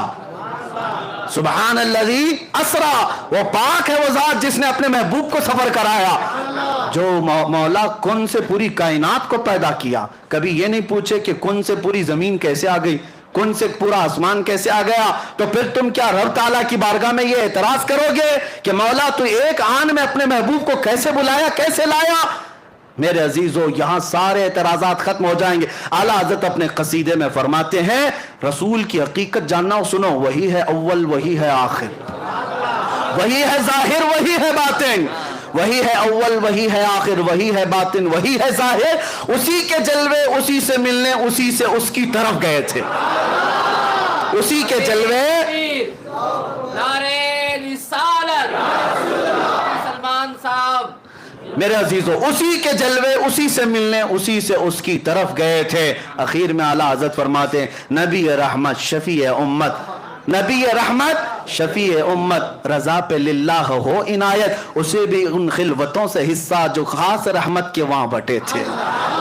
सुबहान अल्लज़ी असरा, वो पाक है वो ज़ात जिसने अपने महबूब को सफर कराया। जो मौला कुन से पूरी कायनात को पैदा किया, कभी ये नहीं पूछे कि कुन से पूरी जमीन कैसे आ गई, कुन से पूरा आसमान कैसे आ गया। तो फिर तुम क्या रब ताला की बारगाह में ये एतराज करोगे कि मौला तू एक आन में अपने महबूब को कैसे बुलाया, कैसे लाया? मेरे अजीजों, यहाँ सारे एतराजात खत्म हो जाएंगे। आला हज़रत अपने कसीदे में फरमाते हैं रसूल की हकीकत जानना हो, सुनो, वही है अव्वल, वही है आखिर, वही है जाहिर, वही है बातिन। वही है अव्वल, वही है आखिर, वही है बातिन, वही है जाहिर। उसी के जलवे उसी से मिलने, उसी से उसकी तरफ गए थे। उसी के जलवे, नारे रिसालत, सलमान साहब, मेरे अजीजों, उसी के जलवे उसी से मिलने, उसी से उसकी तरफ गए थे। आखिर में आला हज़रत फरमाते हैं नबी रहमत शफी उम्मत, नबी रहमत शफी उम्मत, रजा पे लिल्लाह हो इनायत। उसे भी उन खिलवतों से हिस्सा जो खास रहमत के वहां बटे थे,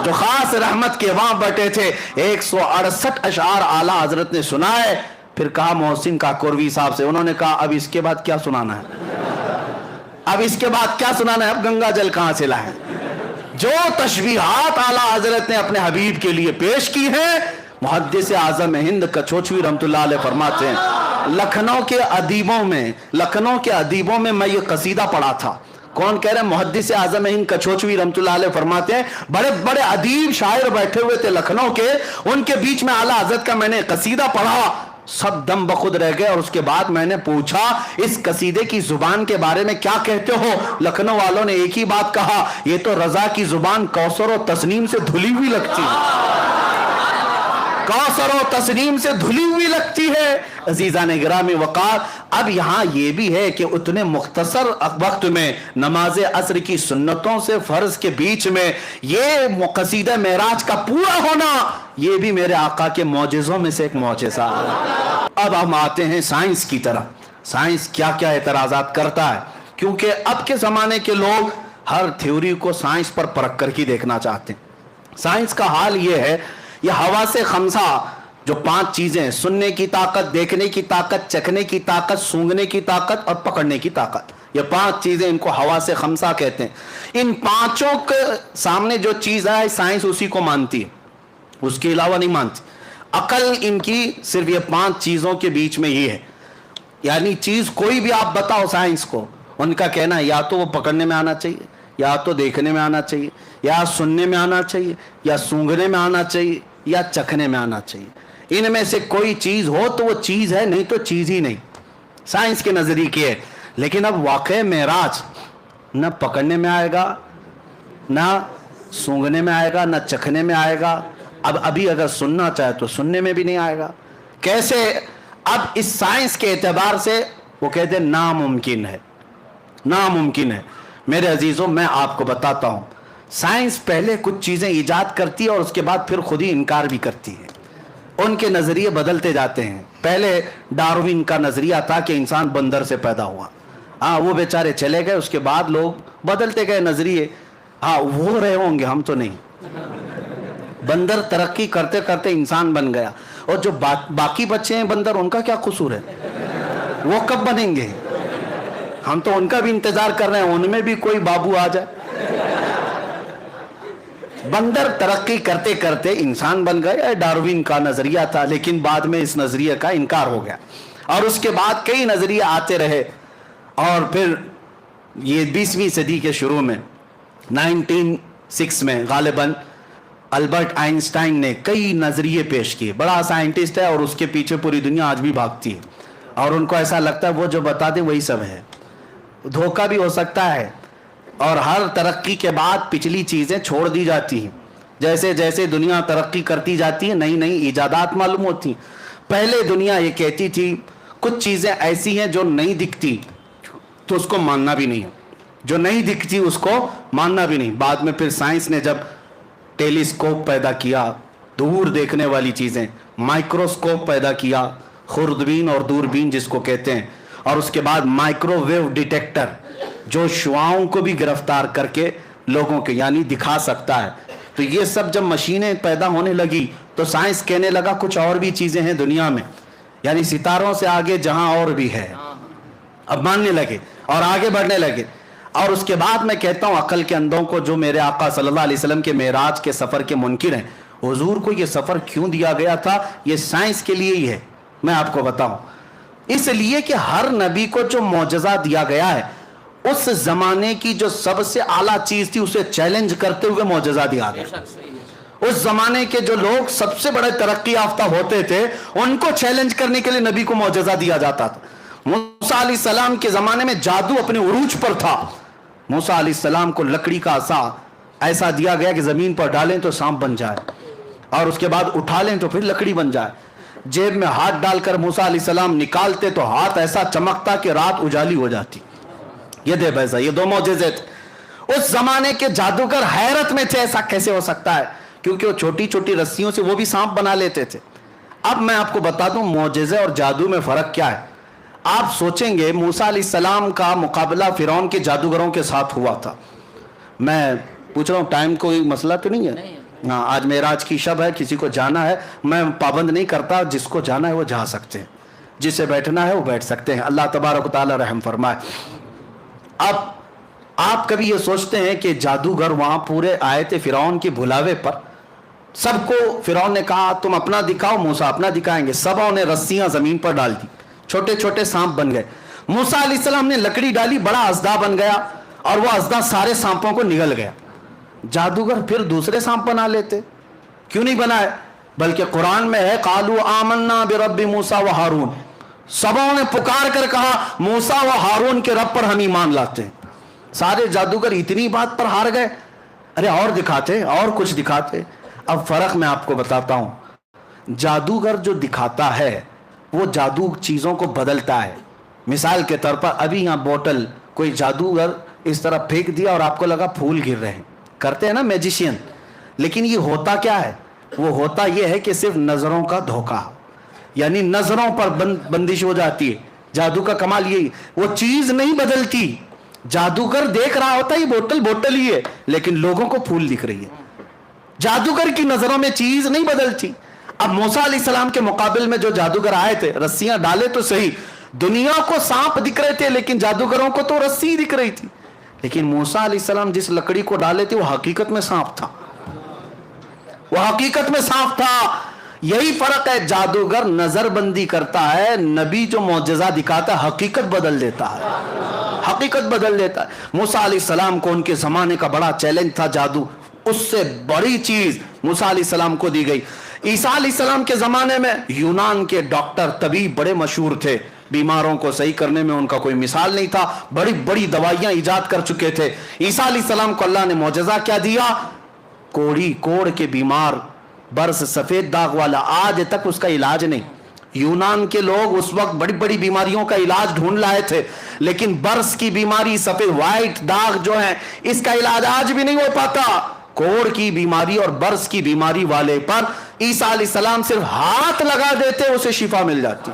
जो खास रहमत के वहां बटे थे। 168 अशआर आला हजरत ने सुनाए। फिर कहा मोहसिन काकोरवी साहब से, उन्होंने कहा अब इसके बाद क्या सुनाना है, अब इसके बाद क्या सुनाना है, अब गंगा जल कहां से लाए? जो तशबीहात आला हजरत ने अपने हबीब के लिए पेश की है, मुहद्दिस आज़म हिंद कछोचवी रहमतुल्लाह अलैह फरमाते हैं लखनऊ के अदीबों में मैं ये कसीदा पढ़ा था। कौन कह रहे हैं? मुहद्दिस आज़म हिंद कछोचवी रहमतुल्लाह अलैह फरमाते हैं बड़े बड़े अदीब शायर बैठे हुए थे लखनऊ के, उनके बीच में आला हजरत का मैंने कसीदा पढ़ा, सब दम बखुद रह गए। और उसके बाद मैंने पूछा इस कसीदे की जुबान के बारे में क्या कहते हो? लखनऊ वालों ने एक ही बात कहा, ये तो रजा की जुबान कौसर और तस्नीम से धुली हुई लगती है, कौसर और तस्नीम से धुली हुई लगती है। अजीज़ान गिरामी वक़ार, अब यहाँ ये भी है कि उतने मुख्तसर वक्त में नमाज असर की सुन्नतों से फर्ज के बीच में ये कसीदा मेराज का पूरा होना, ये भी मेरे आका के मौजिज़ों में से एक मौजिज़ा है। अब हम आते हैं साइंस की तरफ। साइंस क्या क्या एतराज़ात करता है, क्योंकि अब के ज़माने के लोग हर थ्योरी को साइंस पर परख कर के देखना चाहते हैं। साइंस का हाल ये है, ये हवा से खमसा जो 5 चीजें, सुनने की ताकत, देखने की ताकत, चखने की ताकत, सूंघने की ताकत और पकड़ने की ताकत, ये 5 चीजें, इनको हवा से खमसा कहते हैं। इन पांचों के सामने जो चीज है साइंस उसी को मानती है, उसके अलावा नहीं मानती। अकल इनकी सिर्फ ये 5 चीजों के बीच में ही है। यानी चीज कोई भी आप बताओ साइंस को, उनका कहना है या तो वो पकड़ने में आना चाहिए, या तो देखने में आना चाहिए, या सुनने में आना चाहिए, या सूंघने में आना चाहिए, या चखने में आना चाहिए। इनमें से कोई चीज हो तो वो चीज है, नहीं तो चीज ही नहीं, साइंस के नजरिए है। लेकिन अब वाक़ई मेराज न पकड़ने में आएगा, ना सूंघने में आएगा, ना चखने में आएगा, اب ابھی اگر سننا چاہے تو سننے میں بھی نہیں آئے گا. کیسے؟ اب اس سائنس کے اعتبار سے وہ کہتے ہیں ناممکن ہے، ناممکن ہے. میرے عزیزوں میں آپ کو بتاتا ہوں، سائنس پہلے کچھ چیزیں ایجاد کرتی ہے اور اس کے بعد پھر خود ہی انکار بھی کرتی ہے. ان کے نظریے بدلتے جاتے ہیں. پہلے ڈاروین کا نظریہ تھا کہ انسان بندر سے پیدا ہوا، ہاں وہ بیچارے چلے گئے، اس کے بعد لوگ بدلتے گئے نظریے. ہاں وہ رہے ہوں گے، ہم تو نہیں. بندر ترقی کرتے کرتے انسان بن گیا، اور جو باقی بچے ہیں بندر، ان کا کیا قصور ہے؟ وہ کب بنیں گے؟ ہم تو ان کا بھی انتظار کر رہے ہیں، ان میں بھی کوئی بابو آ جائے. بندر ترقی کرتے کرتے انسان بن گئے، ڈاروین کا نظریہ تھا، لیکن بعد میں اس نظریے کا انکار ہو گیا، اور اس کے بعد کئی نظریے آتے رہے. اور پھر یہ 20ویں صدی کے شروع میں 1906 میں غالباً البرٹ آئنسٹائن نے کئی نظریے پیش کیے. بڑا سائنٹسٹ ہے اور اس کے پیچھے پوری دنیا آج بھی بھاگتی ہے، اور ان کو ایسا لگتا ہے وہ جو بتا دیں وہی سب ہے. دھوکہ بھی ہو سکتا ہے، اور ہر ترقی کے بعد پچھلی چیزیں چھوڑ دی جاتی ہیں. جیسے جیسے دنیا ترقی کرتی جاتی ہے نئی نئی ایجادات معلوم ہوتی ہیں. پہلے دنیا یہ کہتی تھی کچھ چیزیں ایسی ہیں جو نہیں دکھتی تو اس کو ماننا بھی نہیں ہے، جو نہیں دکھتی اس کو ماننا بھی نہیں. بعد میں پھر سائنس نے جب ٹیلیسکوپ پیدا کیا، دور دیکھنے والی چیزیں، مائکروسکوپ پیدا کیا، خوردبین اور دوربین جس کو کہتے ہیں، اور اس کے بعد مائکرو ویو ڈیٹیکٹر جو شعاؤں کو بھی گرفتار کر کے لوگوں کے یعنی دکھا سکتا ہے. تو یہ سب جب مشینیں پیدا ہونے لگی تو سائنس کہنے لگا کچھ اور بھی چیزیں ہیں دنیا میں، یعنی ستاروں سے آگے جہاں اور بھی ہے. اب ماننے لگے اور آگے بڑھنے لگے. اور اس کے بعد میں کہتا ہوں عقل کے اندھوں کو جو میرے آقا صلی اللہ علیہ وسلم کے معراج کے سفر کے منکر ہیں، حضور کو یہ سفر کیوں دیا گیا تھا؟ یہ سائنس کے لیے ہی ہے. میں آپ کو بتاؤں، اس لیے کہ ہر نبی کو جو معجزہ دیا گیا ہے اس زمانے کی جو سب سے اعلیٰ چیز تھی اسے چیلنج کرتے ہوئے معجزہ دیا گیا. اس زمانے کے جو لوگ سب سے بڑے ترقی یافتہ ہوتے تھے ان کو چیلنج کرنے کے لیے نبی کو معجزہ دیا جاتا تھا. موسیٰ علیہ السلام کے زمانے میں جادو اپنے عروج پر تھا. موسیٰ علیہ السلام کو لکڑی کا عصا ایسا دیا گیا کہ زمین پر ڈالیں تو سانپ بن جائے، اور اس کے بعد اٹھا لیں تو پھر لکڑی بن جائے. جیب میں ہاتھ ڈال کر موسیٰ علیہ السلام نکالتے تو ہاتھ ایسا چمکتا کہ رات اجالی ہو جاتی. یہ دے بیسا، یہ دو معجزے تھے. اس زمانے کے جادوگر حیرت میں تھے ایسا کیسے ہو سکتا ہے، کیونکہ وہ چھوٹی چھوٹی رسیوں سے وہ بھی سانپ بنا لیتے تھے. اب میں آپ کو بتا دوں معجزے اور جادو میں فرق کیا ہے. آپ سوچیں گے موسیٰ علیہ السلام کا مقابلہ فرعون کے جادوگروں کے ساتھ ہوا تھا. میں پوچھ رہا ہوں ٹائم کوئی مسئلہ تو نہیں ہے؟ ہاں، آج معراج کی شب ہے، کسی کو جانا ہے میں پابند نہیں کرتا، جس کو جانا ہے وہ جا سکتے ہیں، جسے بیٹھنا ہے وہ بیٹھ سکتے ہیں. اللہ تبارک و تعالی رحم فرمائے. اب آپ کبھی یہ سوچتے ہیں کہ جادوگر وہاں پورے آئے تھے فرعون کے بھلاوے پر، سب کو فرعون نے کہا تم اپنا دکھاؤ، موسیٰ اپنا دکھائیں گے. سبوں نے رسیاں زمین پر ڈال دی، چھوٹے چھوٹے سانپ بن گئے. موسیٰ علیہ السلام نے لکڑی ڈالی، بڑا اژدہا بن گیا، اور وہ اژدہا سارے سانپوں کو نگل گیا. جادوگر پھر دوسرے سانپ بنا لیتے، کیوں نہیں بنائے؟ بلکہ قرآن میں ہے قالوا آمنا برب موسیٰ و ہارون، سبوں نے پکار کر کہا موسیٰ و ہارون کے رب پر ہم ایمان لاتے ہیں. سارے جادوگر اتنی بات پر ہار گئے. ارے اور دکھاتے، اور کچھ دکھاتے. اب فرق میں آپ کو بتاتا ہوں. جادوگر جو دکھاتا ہے وہ جادو چیزوں کو بدلتا ہے. مثال کے طور پر ابھی یہاں بوٹل کوئی جادوگر اس طرح پھینک دیا اور آپ کو لگا پھول گر رہے ہیں، کرتے ہیں نا میجیشین. لیکن یہ ہوتا کیا ہے؟ وہ ہوتا یہ ہے کہ صرف نظروں کا دھوکہ، یعنی نظروں پر بندش ہو جاتی ہے. جادو کا کمال یہی، وہ چیز نہیں بدلتی. جادوگر دیکھ رہا ہوتا ہے یہ بوتل بوتل ہی ہے، لیکن لوگوں کو پھول دکھ رہی ہے. جادوگر کی نظروں میں چیز نہیں بدلتی. اب موسیٰ علیہ السلام کے مقابل میں جو جادوگر آئے تھے، رسیاں ڈالے تو صحیح، دنیا کو سانپ دکھ رہے تھے لیکن جادوگروں کو تو رسی دکھ رہی تھی. لیکن موسیٰ علیہ السلام جس لکڑی کو ڈالے تھے وہ حقیقت میں سانپ تھا، وہ حقیقت میں سانپ تھا. یہی فرق ہے، جادوگر نظر بندی کرتا ہے، نبی جو معجزہ دکھاتا ہے حقیقت بدل دیتا ہے، حقیقت بدل دیتا ہے. موسیٰ علیہ السلام کو ان کے زمانے کا بڑا چیلنج تھا جادو، اس سے بڑی چیز موسیٰ علیہ السلام کو دی گئی. عیسیٰ علیہ السلام کے زمانے میں یونان کے ڈاکٹر طبیب بڑے مشہور تھے، بیماروں کو صحیح کرنے میں ان کا کوئی مثال نہیں تھا، بڑی بڑی دوائیاں ایجاد کر چکے تھے. عیسیٰ علیہ السلام کو اللہ نے معجزہ کیا دیا؟ کوڑی کوڑ کے بیمار बर्स सफेद दाग वाला, आज तक उसका इलाज नहीं। यूनान के लोग उस वक्त बड़ी बड़ी बीमारियों का इलाज ढूंढ लाए थे, लेकिन बर्स की बीमारी, सफेद व्हाइट दाग जो है, इसका इलाज आज भी नहीं हो पाता। कोढ़ की बीमारी और बर्स की बीमारी वाले पर ईसा अलैहिस्सलाम सिर्फ हाथ लगा देते, उसे शिफा मिल जाती।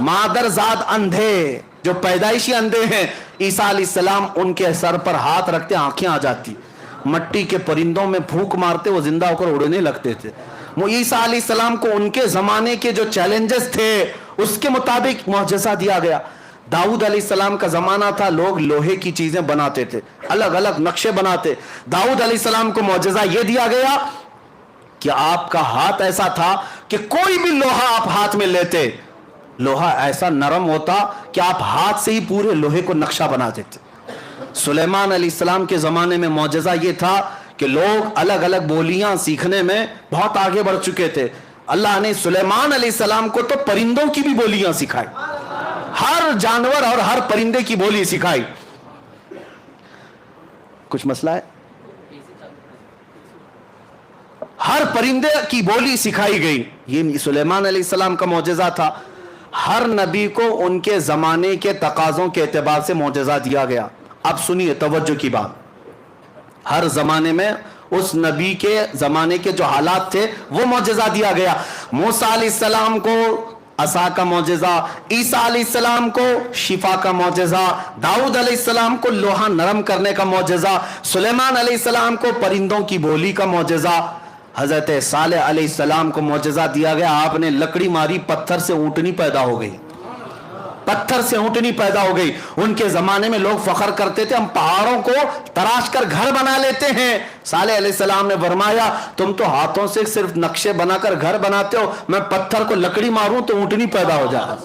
मादरजाद अंधे, जो पैदाइशी अंधे हैं, ईसा अलैहिस्सलाम उनके सर पर हाथ रखते, आंखें आ जाती। मट्टी के परिंदों में फूंक मारते, वो जिंदा होकर उड़ने लगते थे। वो ईसा अलैहिस्सलाम को उनके जमाने के जो चैलेंजेस थे उसके मुताबिक मुअजिज़ा दिया गया। दाऊद अलैहिस्सलाम का जमाना था, लोग लोहे की चीजें बनाते थे, अलग अलग नक्शे बनाते। दाऊद अलैहिस्सलाम को मुअजिज़ा यह दिया गया कि आपका हाथ ऐसा था कि कोई भी लोहा आप हाथ में लेते, लोहा ऐसा नरम होता कि आप हाथ से ही पूरे लोहे को नक्शा बना देते। सुलेमान अलैहिस्सलाम के जमाने में मुअजिज़ा ये था कि लोग अलग अलग बोलियां सीखने में बहुत आगे बढ़ चुके थे। अल्लाह ने सुलेमान अलैहिस्सलाम को तो परिंदों की भी बोलियां सिखाई, हर जानवर और हर परिंदे की बोली सिखाई। कुछ मसला है? हर परिंदे की बोली सिखाई गई। ये सुलेमान अलैहिस्सलाम का मुअजिज़ा था। हर नबी को उनके जमाने के तकाज़ों के एतबार से मुअजिज़ा दिया गया। अब सुनिए, तवज्जो की बात। हर जमाने में उस नबी के जमाने के जो हालात थे वो मुअजिज़ा दिया गया। मूसा अलैहिस्सलाम को असा का मुअजिज़ा, ईसा अलैहिस्सलाम को शिफा का मुअजिज़ा, दाऊद अलैहिस्सलाम को लोहा नरम करने का मुअजिज़ा, सुलेमान अलैहिस्सलाम को परिंदों की बोली का मुअजिज़ा, हजरत सालेह अलैहिस्सलाम को मुअजिज़ा दिया गया। आपने लकड़ी मारी, पत्थर से ऊंटनी पैदा हो गई, पत्थर से ऊंटनी पैदा हो गई। उनके जमाने में लोग फख्र करते थे, हम पहाड़ों को तराश कर घर बना लेते हैं। सालेह अलैहिस्सलाम ने फरमाया, तुम तो हाथों से सिर्फ नक्शे बनाकर घर बनाते हो, मैं पत्थर को लकड़ी मारूं तो ऊंटनी पैदा हो जाए।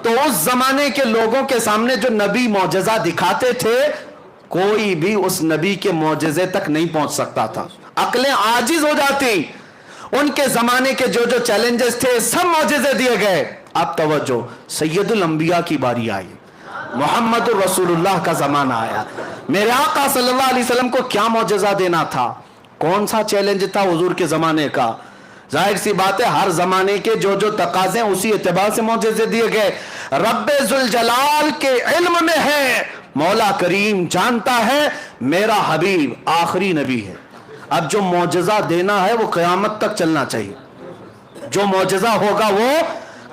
तो उस जमाने के लोगों के सामने जो नबी मुअजिज़ा दिखाते थे, कोई भी उस नबी के मुअजिज़े तक नहीं पहुंच सकता था, अक्लें आजिज हो जाती। उनके जमाने के जो जो चैलेंजेस थे सब मुअजिज़े दिए गए। अब तवज्जो, सैयदुल अंबिया की बारी आई, मोहम्मद रसूलुल्लाह का जमाना आया। मेरे आका सल्लल्लाहु अलैहि वसल्लम को क्या मुअजिज़ा देना था? कौन सा चैलेंज था हुजूर के जमाने का? जाहिर सी बात है, हर जमाने के जो जो तकाज़े उसी एतबार से मुअजिज़े दिए गए। रब्बे जुल जलाल के इल्म में है, मौला करीम जानता है, मेरा हबीब आखिरी नबी है। अब जो मुअजिज़ा देना है वो क़यामत तक चलना चाहिए। जो मुअजिज़ा होगा वो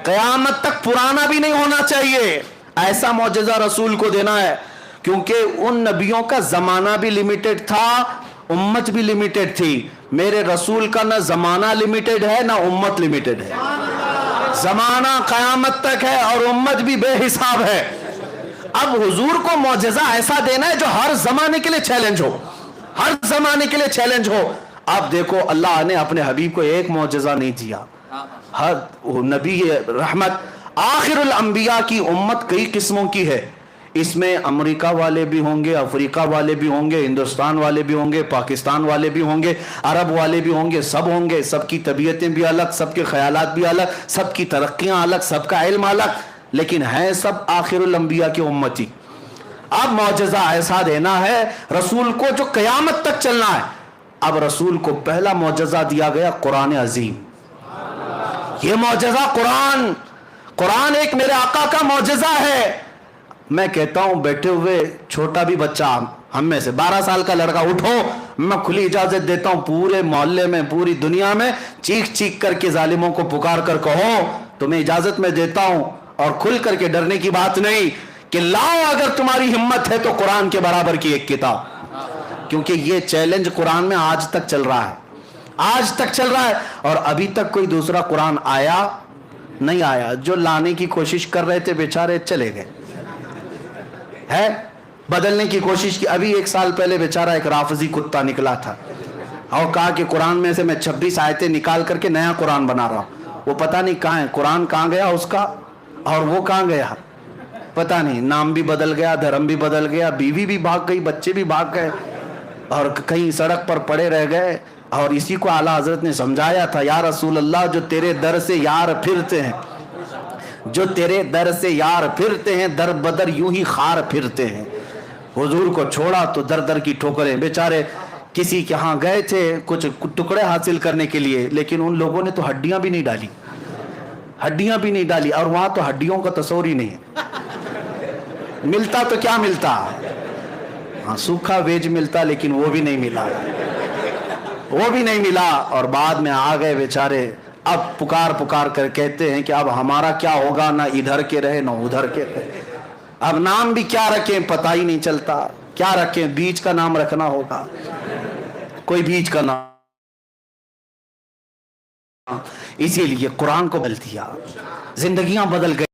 क़यामत तक पुराना भी नहीं होना चाहिए। ऐसा मुअजिज़ा रसूल को देना है, क्योंकि उन नबियों का जमाना भी लिमिटेड था, उम्मत भी लिमिटेड थी। मेरे रसूल का ना जमाना लिमिटेड है ना उम्मत लिमिटेड है। जमाना क़यामत तक है और उम्मत भी बेहिसाब है। अब हुजूर को मुअजिज़ा ऐसा देना है जो हर जमाने के लिए चैलेंज हो, हर जमाने के लिए चैलेंज हो। अब देखो, अल्लाह ने अपने हबीब को एक मुअजिज़ा नहीं दिया। हर नबी रहमत, आखिरुल अंबिया की उम्मत कई किस्मों की है। इसमें अमेरिका वाले भी होंगे, अफ्रीका वाले भी होंगे, हिंदुस्तान वाले भी होंगे, पाकिस्तान वाले भी होंगे, अरब वाले भी होंगे, सब होंगे। सबकी तबीयतें भी अलग, सबके ख्यालात भी अलग, सबकी तरक्कियां अलग, सबका इल्म अलग, लेकिन हैं सब आखिरुल अंबिया की उम्मती। अब मुअजिज़ा ऐसा देना है रसूल को जो क़यामत तक चलना है। अब रसूल को पहला मुअजिज़ा दिया गया कुरान अजीम। ये मुअजिज़ा कुरान, कुरान एक मेरे आका का मुअजिज़ा है। मैं कहता हूं, बैठे हुए छोटा भी बच्चा, हम में से 12 साल का लड़का, उठो, मैं खुली इजाजत देता हूं, पूरे मोहल्ले में, पूरी दुनिया में चीख चीख करके जालिमों को पुकार कर कहो, तुम्हें इजाजत मैं देता हूं, और खुल करके डरने की बात नहीं कि लाओ, अगर तुम्हारी हिम्मत है तो कुरान के बराबर की एक किताब। क्योंकि ये चैलेंज कुरान में आज तक चल रहा है, आज तक चल रहा है, और अभी तक कोई दूसरा कुरान आया नहीं आया। जो लाने की कोशिश कर रहे थे बेचारे चले गए, है बदलने की कोशिश की। अभी 1 साल पहले बेचारा एक राफजी कुत्ता निकला था और कहा कि कुरान में से मैं 26 आयतें निकाल करके नया कुरान बना रहा हूं। वो पता नहीं कहां है, कुरान कहां गया उसका और वो कहां गया पता नहीं। नाम भी बदल गया, धर्म भी बदल गया, बीवी भी भाग गई, बच्चे भी भाग गए, और कहीं सड़क पर पड़े रह गए। और इसी को आला हजरत ने समझाया था, या रसूल अल्लाह, जो तेरे दर से यार फिरते हैं, जो तेरे दर से यार फिरते हैं, दर बदर यूं ही खार फिरते हैं। हुजूर को छोड़ा तो दर दर की ठोकरें। बेचारे किसी के यहाँ गए थे कुछ टुकड़े हासिल करने के लिए, लेकिन उन लोगों ने तो हड्डियां भी नहीं डाली, हड्डियां भी नहीं डाली, और वहां तो हड्डियों का तस्वर ही नहीं है। मिलता तो क्या मिलता, हाँ सूखा वेज मिलता, लेकिन वो भी नहीं मिला, वो भी नहीं मिला। और बाद में आ गए बेचारे, अब पुकार पुकार कर कहते हैं कि अब हमारा क्या होगा, ना इधर के रहे ना उधर के रहे, अब नाम भी क्या रखें पता ही नहीं चलता, क्या रखें, बीज का नाम रखना होगा, कोई बीज का नाम। इसीलिए कुरान को बदल दिया, जिंदगियां बदल गई,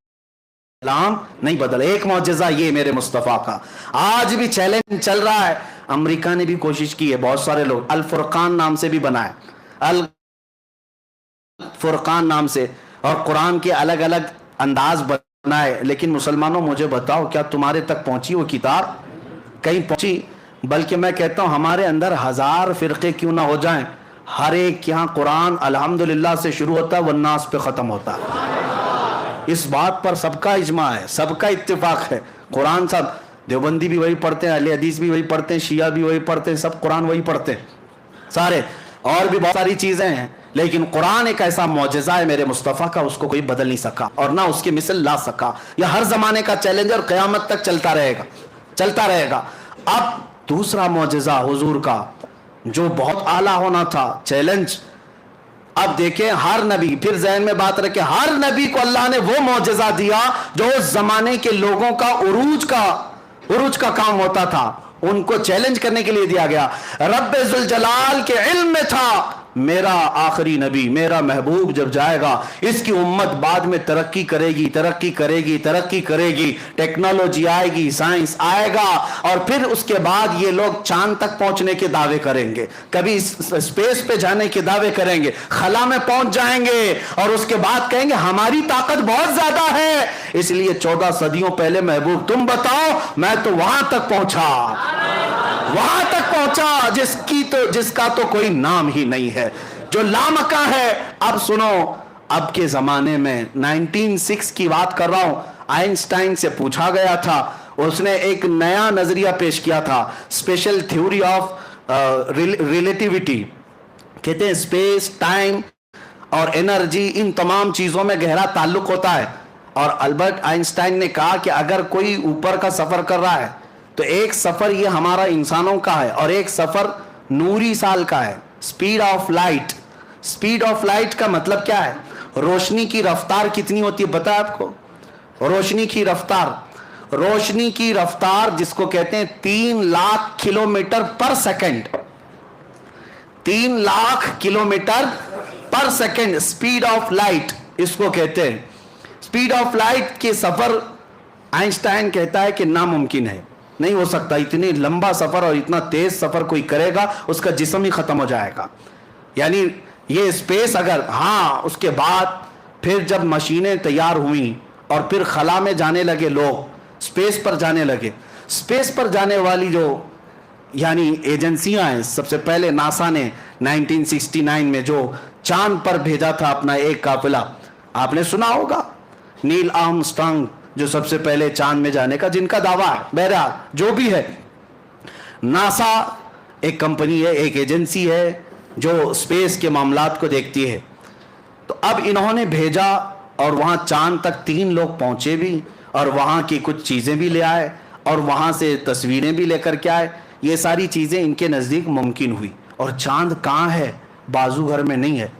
इस्लाम नहीं बदल। एक मौजज़ा ये मेरे मुस्तफ़ा का आज भी चैलेंज चल रहा है। अमेरिका ने भी कोशिश की है, बहुत सारे लोग अल फुरकान नाम से भी बनाए, अल फुरकान नाम से, और कुरान के अलग अलग अंदाज बनाए। लेकिन मुसलमानों मुझे बताओ, क्या तुम्हारे तक पहुंची वो किताब? कहीं पहुंची? बल्कि मैं कहता हूं हमारे अंदर 1000 फिरके क्यों ना हो जाएं, हर एक यहाँ कुरान अल्हम्दुलिल्लाह से शुरू होता है वन्नास पे खत्म होता है। इस बात पर सबका इजमा है, सबका इत्तेफाक है। कुरान सब देवबंदी भी वही पढ़ते हैं, अहले हदीस भी वही पढ़ते हैं, शिया भी वही पढ़ते हैं, सब कुरान वही पढ़ते हैं सारे, और भी बहुत सारी चीजें हैं। लेकिन कुरान एक ऐसा मौजज़ा है मेरे मुस्तफ़ा का, उसको कोई बदल नहीं सका और ना उसकी मिसल ला सका। यह हर जमाने का चैलेंज और क़यामत तक चलता रहेगा, चलता रहेगा। अब दूसरा मौजज़ा हुजूर का जो बहुत आला होना था, चैलेंज। अब देखें हर नबी, फिर ज़हन में बात रखें, हर नबी को अल्लाह ने वो मौजज़ा दिया जो उस जमाने के लोगों का उरूज का काम होता था, उनको चैलेंज करने के लिए दिया गया। रब्बे जुल जलाल के इल्म में था मेरा आखिरी नबी, मेरा महबूब जब जाएगा इसकी उम्मत बाद में तरक्की करेगी, तरक्की करेगी, तरक्की करेगी, टेक्नोलॉजी आएगी, साइंस आएगा, और फिर उसके बाद ये लोग चांद तक पहुंचने के दावे करेंगे, कभी स्पेस पे जाने के दावे करेंगे, खला में पहुंच जाएंगे, और उसके बाद कहेंगे हमारी ताकत बहुत ज्यादा है। इसलिए 14 सदियों पहले महबूब तुम बताओ, मैं तो वहां तक पहुंचा, वहां तक पहुंचा जिसका तो कोई नाम ही नहीं है, जो लामका है। अब सुनो, अब के जमाने में 1906 की बात कर रहा हूं, आइंस्टाइन से पूछा गया था, उसने एक नया नजरिया पेश किया था, स्पेशल थ्योरी ऑफ रिलेटिविटी। कहते हैं स्पेस, टाइम और एनर्जी, इन तमाम चीजों में गहरा ताल्लुक होता है। और अल्बर्ट आइंस्टाइन ने कहा कि अगर कोई ऊपर का सफर कर रहा है तो एक सफर ये हमारा इंसानों का है और एक सफर नूरी साल का है, speed of light. Speed of light का मतलब क्या है? रोशनी की रफ्तार कितनी होती है पता है आपको? रोशनी की रफ्तार जिसको कहते हैं 3 लाख किलोमीटर पर सेकंड, 3 लाख किलोमीटर पर सेकंड स्पीड ऑफ लाइट इसको कहते हैं। स्पीड ऑफ लाइट के सफर आइंस्टाइन कहता है कि नामुमकिन है, नहीं हो सकता। इतनी लंबा सफर और इतना तेज सफर कोई करेगा उसका जिस्म ही खत्म हो जाएगा। यानी ये स्पेस अगर, हाँ उसके बाद फिर जब मशीनें तैयार हुई और फिर खला में जाने लगे लोग, स्पेस पर जाने लगे। स्पेस पर जाने वाली जो यानी एजेंसियां हैं, सबसे पहले नासा ने 1969 में जो चांद पर भेजा था अपना एक काफिला, आपने सुना होगा, नील आर्मस्ट्रांग जो सबसे पहले चांद में जाने का जिनका दावा है। बहरहाल जो भी है, नासा एक कंपनी है, एक एजेंसी है जो स्पेस के मामलात को देखती है। तो अब इन्होंने भेजा और वहां चांद तक 3 लोग पहुंचे भी और वहां की कुछ चीजें भी ले आए और वहां से तस्वीरें भी लेकर के आए। ये सारी चीजें इनके नजदीक मुमकिन हुई। और चांद कहाँ है? बाजूघर में नहीं है।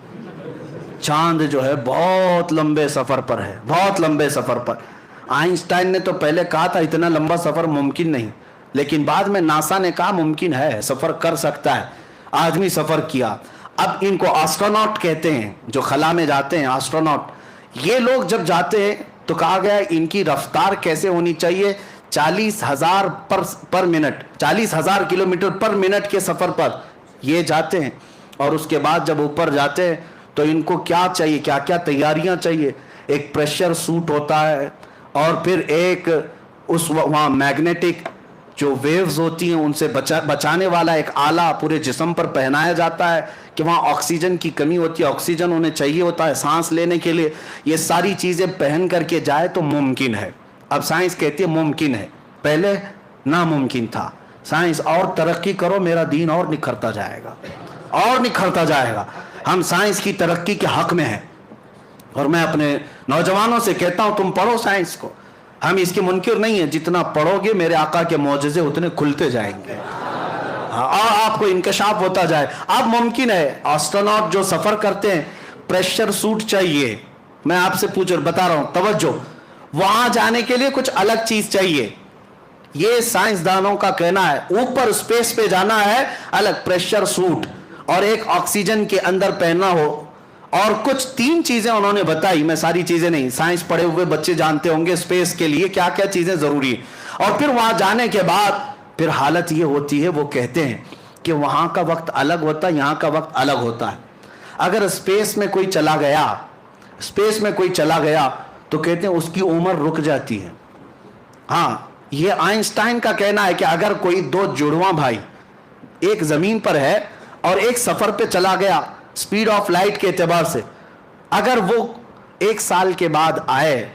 चांद जो है बहुत लंबे सफर पर है, बहुत लंबे सफर पर। आइंस्टाइन ने तो पहले कहा था इतना लंबा सफर मुमकिन नहीं, लेकिन बाद में नासा ने कहा मुमकिन है, सफर कर सकता है। आदमी सफर किया। अब इनको एस्ट्रोनॉट कहते हैं, जो खला में जाते हैं, एस्ट्रोनॉट। ये लोग जब जाते हैं तो कहा गया इनकी रफ्तार कैसे होनी चाहिए? 40,000 पर मिनट, 40,000 किलोमीटर पर मिनट के सफर पर ये जाते हैं। और उसके बाद जब ऊपर जाते हैं तो इनको क्या चाहिए, क्या क्या तैयारियां चाहिए? एक प्रेशर सूट होता है और फिर एक उस वहाँ मैग्नेटिक जो वेव्स होती हैं उनसे बचाने वाला एक आला पूरे जिस्म पर पहनाया जाता है कि वहाँ ऑक्सीजन की कमी होती है, ऑक्सीजन उन्हें चाहिए होता है सांस लेने के लिए। ये सारी चीज़ें पहन करके जाए तो मुमकिन है। अब साइंस कहती है मुमकिन है, पहले नामुमकिन था। سائنس اور ترقی کرو، میرا دین اور نکھرتا جائے گا، اور نکھرتا جائے گا. ہم سائنس کی ترقی کے حق میں ہیں، اور میں اپنے نوجوانوں سے کہتا ہوں تم پڑھو سائنس کو، ہم اس کے منکر نہیں ہیں. جتنا پڑھو گے میرے آقا کے معجزے اتنے کھلتے جائیں گے، اور آپ کو انکشاف ہوتا جائے. اب ممکن ہے ایسٹروناٹ جو سفر کرتے ہیں پریشر سوٹ چاہیے. میں آپ سے بتا رہا ہوں، توجہ، وہاں جانے کے لیے کچھ الگ چیز چاہیے. یہ سائنسدانوں کا کہنا ہے. اوپر اسپیس پہ جانا ہے، الگ پریشر سوٹ اور ایک آکسیجن کے اندر پہننا ہو، اور کچھ 3 چیزیں انہوں نے بتائی. میں ساری چیزیں نہیں، سائنس پڑھے ہوئے بچے جانتے ہوں گے اسپیس کے لیے کیا کیا چیزیں ضروری ہیں. اور پھر وہاں جانے کے بعد پھر حالت یہ ہوتی ہے، وہ کہتے ہیں کہ وہاں کا وقت الگ ہوتا ہے، یہاں کا وقت الگ ہوتا ہے. اگر اسپیس میں کوئی چلا گیا تو کہتے ہیں اس کی عمر رک جاتی ہے. ہاں، یہ آئنسٹائن کا کہنا ہے کہ اگر کوئی 2 جڑواں بھائی ایک زمین پر ہے اور ایک سفر پہ چلا گیا سپیڈ آف لائٹ کے اعتبار سے، اگر وہ 1 سال کے بعد آئے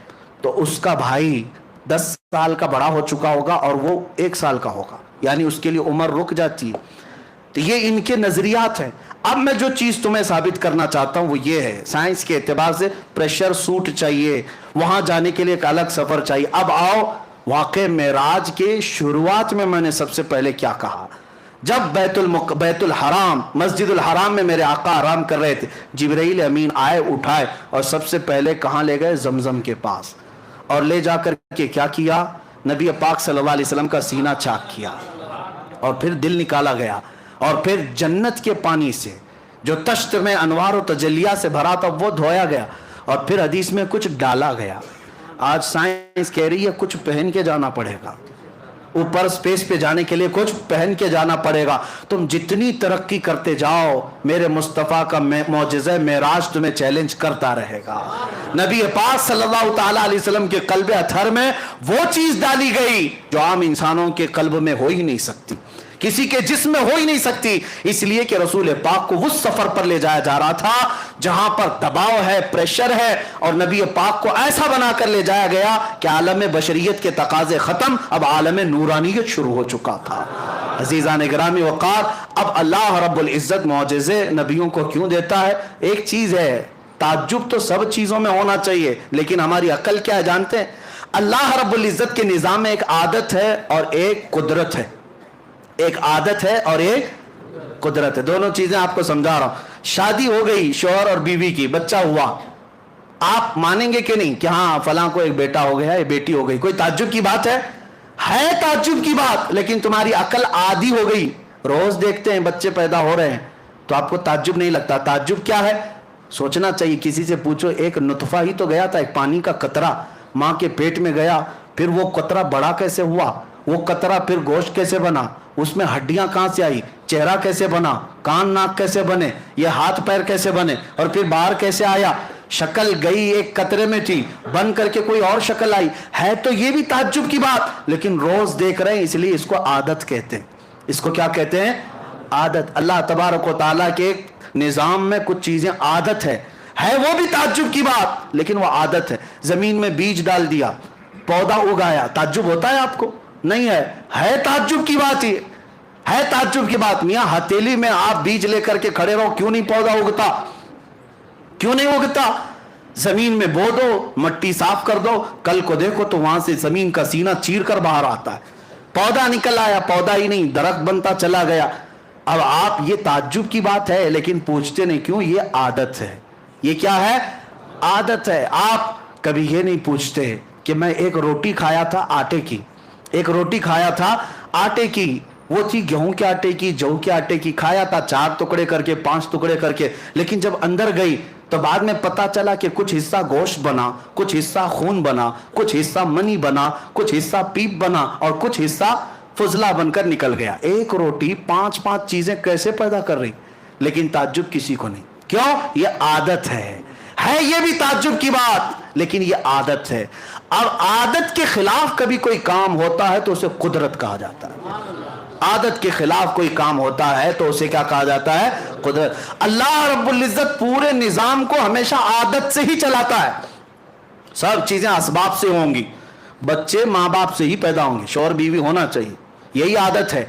تو اس کا بھائی 10 سال کا بڑا ہو چکا ہوگا اور وہ 1 سال کا ہوگا، یعنی اس کے لیے عمر رک جاتی ہے. تو یہ ان کے نظریات ہیں. اب میں جو چیز تمہیں ثابت کرنا چاہتا ہوں وہ یہ ہے، سائنس کے اعتبار سے پریشر سوٹ چاہیے، وہاں جانے کے لیے ایک الگ سفر چاہیے. اب آؤ واقع معراج کے شروعات میں نے سب سے پہلے کیا کہا. جب بیت الحرام، مسجد الحرام میں میرے آقا آرام کر رہے تھے، جبرائیل امین آئے، اٹھائے اور سب سے پہلے کہاں لے گئے؟ زمزم کے پاس. اور لے جا کر کے کیا کیا؟ نبی پاک صلی اللہ علیہ وسلم کا سینہ چاک کیا، اور پھر دل نکالا گیا، اور پھر جنت کے پانی سے جو تشت میں انوار و تجلیہ سے بھرا تھا وہ دھویا گیا، اور پھر حدیث میں کچھ ڈالا گیا. آج سائنس کہہ رہی ہے کچھ پہن کے جانا پڑے گا، اوپر سپیس پہ جانے کے لیے کچھ پہن کے جانا پڑے گا. تم جتنی ترقی کرتے جاؤ میرے مصطفیٰ کا معجزہ معراج تمہیں چیلنج کرتا رہے گا. نبی پاک صلی اللہ تعالیٰ علیہ وسلم کے قلب اطہر میں وہ چیز ڈالی گئی جو عام انسانوں کے قلب میں ہو ہی نہیں سکتی، کسی کے جسم میں ہو ہی نہیں سکتی. اس لیے کہ رسول پاک کو اس سفر پر لے جایا جا رہا تھا جہاں پر دباؤ ہے، پریشر ہے، اور نبی پاک کو ایسا بنا کر لے جایا گیا کہ عالم بشریت کے تقاضے ختم، اب عالم نورانیت شروع ہو چکا تھا. عزیزان گرامی وقار، اب اللہ رب العزت معجزے نبیوں کو کیوں دیتا ہے؟ ایک چیز ہے، تعجب تو سب چیزوں میں ہونا چاہیے، لیکن ہماری عقل کیا ہے جانتے ہیں؟ اللہ رب العزت کے نظام میں ایک عادت ہے اور ایک قدرت ہے. ایک عادت ہے اور ایک قدرت ہے. دونوں چیزیں آپ کو سمجھا رہا ہوں. شادی ہو گئی شوہر اور بیوی کی، بچہ ہوا، آپ مانیں گے کہ نہیں کہ ہاں فلاں کو ایک بیٹا ہو گیا، ایک بیٹی ہو گئی؟ کوئی تعجب کی بات ہے تعجب کی بات، لیکن تمہاری عقل عادی ہو گئی. روز دیکھتے ہیں بچے پیدا ہو رہے ہیں تو آپ کو تعجب نہیں لگتا. تعجب کیا ہے؟ سوچنا چاہیے. کسی سے پوچھو، ایک نطفہ ہی تو گیا تھا، ایک پانی کا قطرہ ماں کے پیٹ میں گیا، پھر وہ قطرہ بڑا کیسے ہوا، وہ قطرہ پھر گوشت کیسے بنا، اس میں ہڈیاں کہاں سے آئی، چہرہ کیسے بنا، کان ناک کیسے بنے، یہ ہاتھ پیر کیسے بنے، اور پھر باہر کیسے آیا. شکل گئی ایک قطرے میں تھی، بن کر کے کوئی اور شکل آئی. ہے تو یہ بھی تعجب کی بات، لیکن روز دیکھ رہے ہیں، اس لیے اس کو عادت کہتے ہیں. اس کو کیا کہتے ہیں؟ عادت. اللہ تبارک و تعالیٰ کے نظام میں کچھ چیزیں عادت ہے وہ بھی تعجب کی بات، لیکن وہ عادت ہے. زمین میں بیج ڈال دیا، پودا اگایا، تعجب ہوتا ہے آپ کو؟ نہیں ہے تعجب کی بات. یہ ہے تعجب کی بات. میاں ہتھیلی میں آپ بیج لے کر کے کھڑے رہو، کیوں نہیں پودا اگتا؟ کیوں نہیں اگتا؟ زمین میں بو دو، مٹی صاف کر دو، کل کو دیکھو تو وہاں سے زمین کا سینہ چیر کر باہر آتا ہے، پودا نکل آیا. پودا ہی نہیں، درخت بنتا چلا گیا. اب آپ، یہ تعجب کی بات ہے لیکن پوچھتے نہیں کیوں؟ یہ عادت ہے. یہ کیا ہے؟ عادت ہے. آپ کبھی یہ نہیں پوچھتے کہ میں ایک روٹی کھایا تھا آٹے کی، ایک روٹی کھایا تھا آٹے کی، وہ تھی گیہوں کے آٹے کی، جو کے آٹے کی، کھایا تھا 4 ٹکڑے کر کے، 5 ٹکڑے کر کے، لیکن جب اندر گئی تو بعد میں پتا چلا کہ کچھ حصہ گوشت بنا، کچھ حصہ خون بنا، کچھ حصہ منی بنا، کچھ حصہ پیپ بنا، اور کچھ حصہ فضلہ بن کر نکل گیا. ایک روٹی 5 چیزیں کیسے پیدا کر رہی؟ لیکن تعجب کسی کو نہیں. کیوں؟ یہ عادت ہے یہ بھی تعجب کی بات، لیکن یہ عادت ہے. اب عادت کے خلاف کبھی کوئی کام ہوتا ہے تو اسے قدرت کہا جاتا ہے. عادت کے خلاف کوئی کام ہوتا ہے تو اسے کیا کہا جاتا ہے؟ قدرت. اللہ رب العزت پورے نظام کو ہمیشہ عادت سے ہی چلاتا ہے. سب چیزیں اسباب سے ہوں گی، بچے ماں باپ سے ہی پیدا ہوں گے، شوہر بیوی ہونا چاہیے، یہی عادت ہے.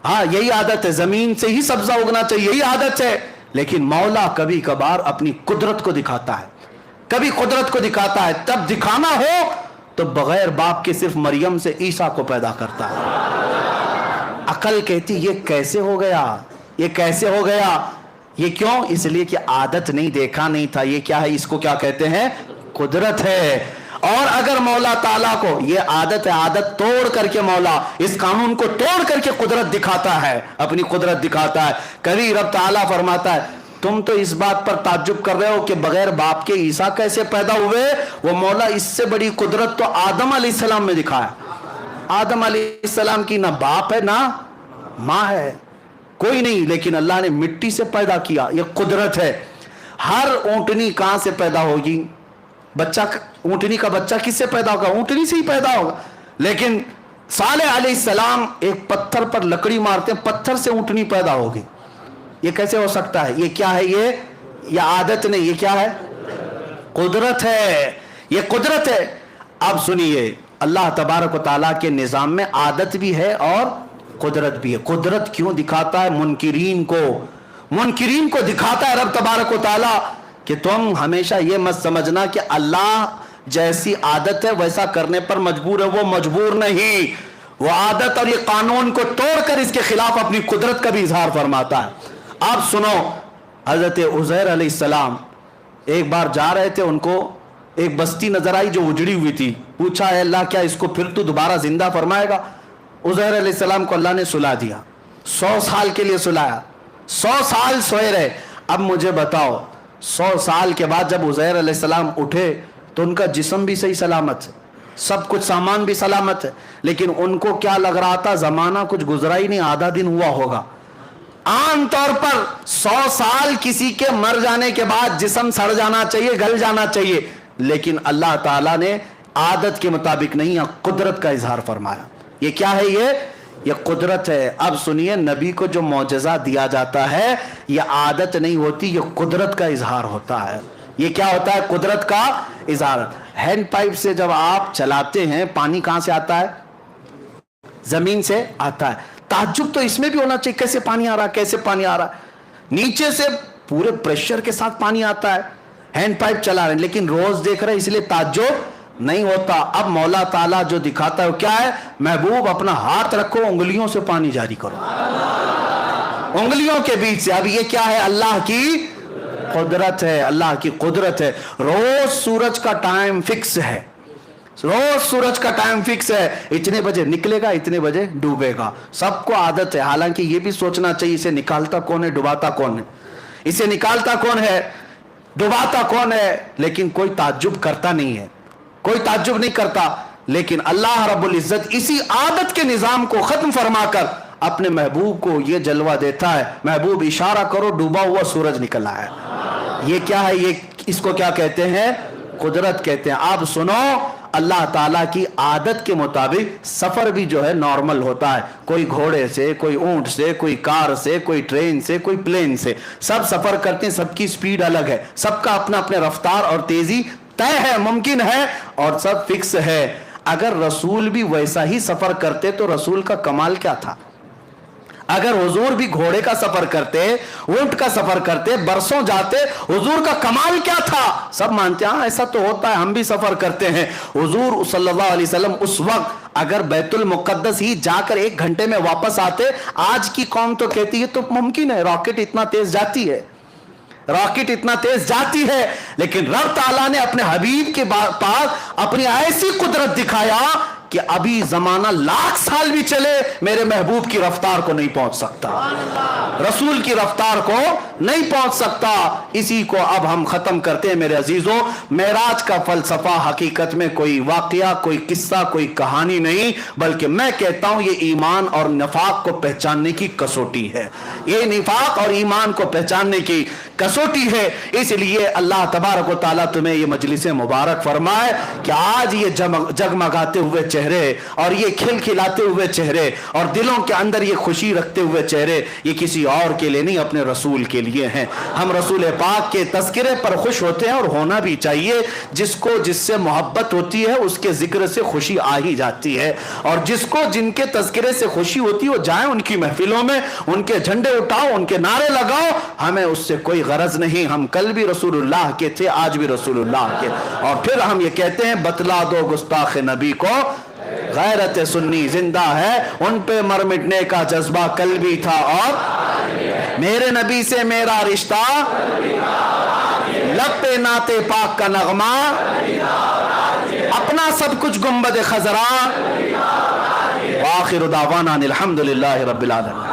हाँ यही आदत है, जमीन से ही सब्जा उगना चाहिए, यही आदत है। लेकिन मौला कभी कभार अपनी कुदरत को दिखाता है, कभी कुदरत को दिखाता है। तब दिखाना हो तो बगैर बाप के सिर्फ मरियम से ईसा को पैदा करता है। अकल कहती ये कैसे हो गया, ये कैसे हो गया, ये क्यों? इसलिए कि आदत नहीं, देखा नहीं था। ये क्या है? इसको क्या कहते हैं? कुदरत है। और अगर मौला ताला को ये आदत है, आदत तोड़ करके मौला इस कानून को तोड़ करके कुदरत दिखाता है, अपनी कुदरत दिखाता है। कभी रब ताला फरमाता है तुम तो इस बात पर ताज्जुब कर रहे हो कि बगैर बाप के ईसा कैसे पैदा हुए, वो मौला इससे बड़ी कुदरत तो आदम अलैहिस्सलाम में दिखाया। आदम अलैहिस्सलाम की ना बाप है ना माँ है, कोई नहीं, लेकिन अल्लाह ने मिट्टी से पैदा किया, ये कुदरत है। हर ऊंटनी कहां से पैदा होगी? बच्चा, ऊंटनी का बच्चा किससे पैदा होगा? ऊंटनी से ही पैदा होगा। लेकिन सालेह अलैहिस्सलाम एक पत्थर पर लकड़ी मारते हैं, पत्थर से ऊंटनी पैदा होगी। ये कैसे हो सकता है? ये क्या है? ये आदत नहीं, ये क्या है? कुदरत है, ये कुदरत है। अब सुनिए, अल्लाह तबारक व तआला के निजाम में आदत भी है और कुदरत भी है। कुदरत क्यों दिखाता है? मुनकिरीन को दिखाता है रब तबारक व तआला कि तुम हमेशा ये मत समझना कि अल्लाह जैसी आदत है वैसा करने पर मजबूर है। वो मजबूर नहीं, वो आदत और ये कानून को तोड़कर इसके खिलाफ अपनी कुदरत का भी इजहार फरमाता है। आप सुनो, हजरत उज़ैर अलैहिस्सलाम एक बार जा रहे थे, उनको एक बस्ती नजर आई जो उजड़ी हुई थी। पूछा है अल्लाह क्या इसको फिर तू दोबारा जिंदा फरमाएगा? उज़ैर अलैहिस्सलाम को अल्लाह ने सुला दिया, 100 साल के लिए सुलाया। 100 साल सोए रहे। अब मुझे बताओ, 100 साल के बाद जब उज़ैर अलैहिस्सलाम उठे तो उनका जिस्म भी सही सलामत है, सब कुछ सामान भी सलामत है, लेकिन उनको क्या लग रहा था? जमाना कुछ गुजरा ही नहीं, आधा दिन हुआ होगा। आमतौर पर 100 साल किसी के मर जाने के बाद जिस्म सड़ जाना चाहिए, गल जाना चाहिए, लेकिन अल्लाह ताला ने आदत के मुताबिक नहीं, कुदरत का इजहार फरमाया। ये क्या है? ये कुदरत है। अब सुनिए, नबी को जो मौजज़ा दिया जाता है ये आदत नहीं होती, ये कुदरत का इजहार होता है। ये क्या होता है? कुदरत का इजहार। हैंड पाइप से जब आप चलाते हैं, पानी कहां से आता है? जमीन से आता है। ताज्जुब तो इसमें भी होना चाहिए, कैसे पानी आ रहा है, कैसे पानी आ रहा है? नीचे से पूरे प्रेशर के साथ पानी आता है, हैंड पाइप चला रहे हैं, लेकिन रोज देख रहे हैं, इसलिए ताज्जुब नहीं होता। अब मौला ताला जो दिखाता है क्या है? महबूब अपना हाथ रखो, उंगलियों से पानी जारी करो, उंगलियों के बीच से। अब ये क्या है? अल्लाह की कुदरत है, अल्लाह की कुदरत है। रोज सूरज का टाइम फिक्स है, रोज सूरज का टाइम फिक्स है, इतने बजे निकलेगा, इतने बजे डूबेगा, सबको आदत है। हालांकि ये भी सोचना चाहिए इसे निकालता कौन है, डुबाता कौन है? इसे निकालता कौन है, डुबाता कौन है? लेकिन कोई ताज्जुब करता नहीं है, कोई ताज्जुब नहीं करता। लेकिन अल्लाह रब्बुल इज्जत इसी आदत के निजाम को खत्म फरमाकर अपने महबूब को यह जलवा देता है, महबूब इशारा करो, डूबा हुआ सूरज निकला है। ये क्या है? ये इसको क्या कहते हैं? कुदरत कहते हैं। आप सुनो, अल्लाह ताला की आदत के मुताबिक सफर भी जो है नॉर्मल होता है। कोई घोड़े से, कोई ऊंट से, कोई कार से, कोई ट्रेन से, कोई प्लेन से, सब सफर करते हैं, सबकी स्पीड अलग है, सबका अपना अपने रफ्तार और तेजी तय है, मुमकिन है और सब फिक्स है। अगर रसूल भी वैसा ही सफर करते तो रसूल का कमाल क्या था? अगर हुजूर भी घोड़े का सफर करते, ऊंट का सफर करते, बरसों जाते, हुजूर का कमाल क्या था? सब मानते हैं हाँ ऐसा तो होता है, हम भी सफर करते हैं। हुजूर सल्लल्लाहु अलैहि वसल्लम उस वक्त अगर बैतुल मुकद्दस ही जाकर 1 घंटे में वापस आते, आज की कौम तो कहती है तो मुमकिन है, रॉकेट इतना तेज जाती है, रॉकेट इतना तेज जाती है। लेकिन रब ताला ने अपने हबीब के पास अपनी ऐसी कुदरत दिखाया कि अभी जमाना 1,00,000 साल भी चले, मेरे महबूब की रफ्तार को नहीं पहुंच सकता, रसूल की रफ्तार को नहीं पहुंच सकता। इसी को अब हम खत्म करते हैं मेरे अजीजों। मेराज का फलसफा हकीकत में कोई वाकया, कोई किस्सा, कोई कहानी नहीं, बल्कि मैं कहता हूं ये ईमान और निफाक को पहचानने की कसौटी है। ये निफाक और ईमान को पहचानने की कसौटी है। इसलिए अल्लाह तबारक व तआला तुम्हें ये मजलिस मुबारक फरमाए कि आज ये जगमगाते हुए चेहरे और ये खिलखिलाते हुए चेहरे और दिलों के अंदर ये खुशी रखते हुए चेहरे, ये किसी और के लिए नहीं, अपने रसूल के लिए हैं। हम रसूल पाक के तज़किरे पर खुश होते हैं और होना भी चाहिए। जिसको जिससे मोहब्बत होती है उसके जिक्र से खुशी आ ही जाती है, और जिसको जिनके तज़किरे से खुशी होती है वो जाए उनकी महफिलों में, उनके झंडे उठाओ, उनके नारे लगाओ, हमें उससे कोई गरज नहीं। हम कल भी रसूलुल्लाह के थे, आज भी रसूलुल्लाह के। और फिर हम ये कहते हैं बतला दो गुस्ताख नबी को गैरत सुन्नी जिंदा है, उन पे मर मिटने का जज्बा कल भी था और मेरे नबी से मेरा रिश्ता, लब पे नाते पाक का नगमा, अपना सब कुछ गुंबद खजरा। आखिर दावाना अनिल हम्दुलिल्लाहि रब्बिल आलमीन।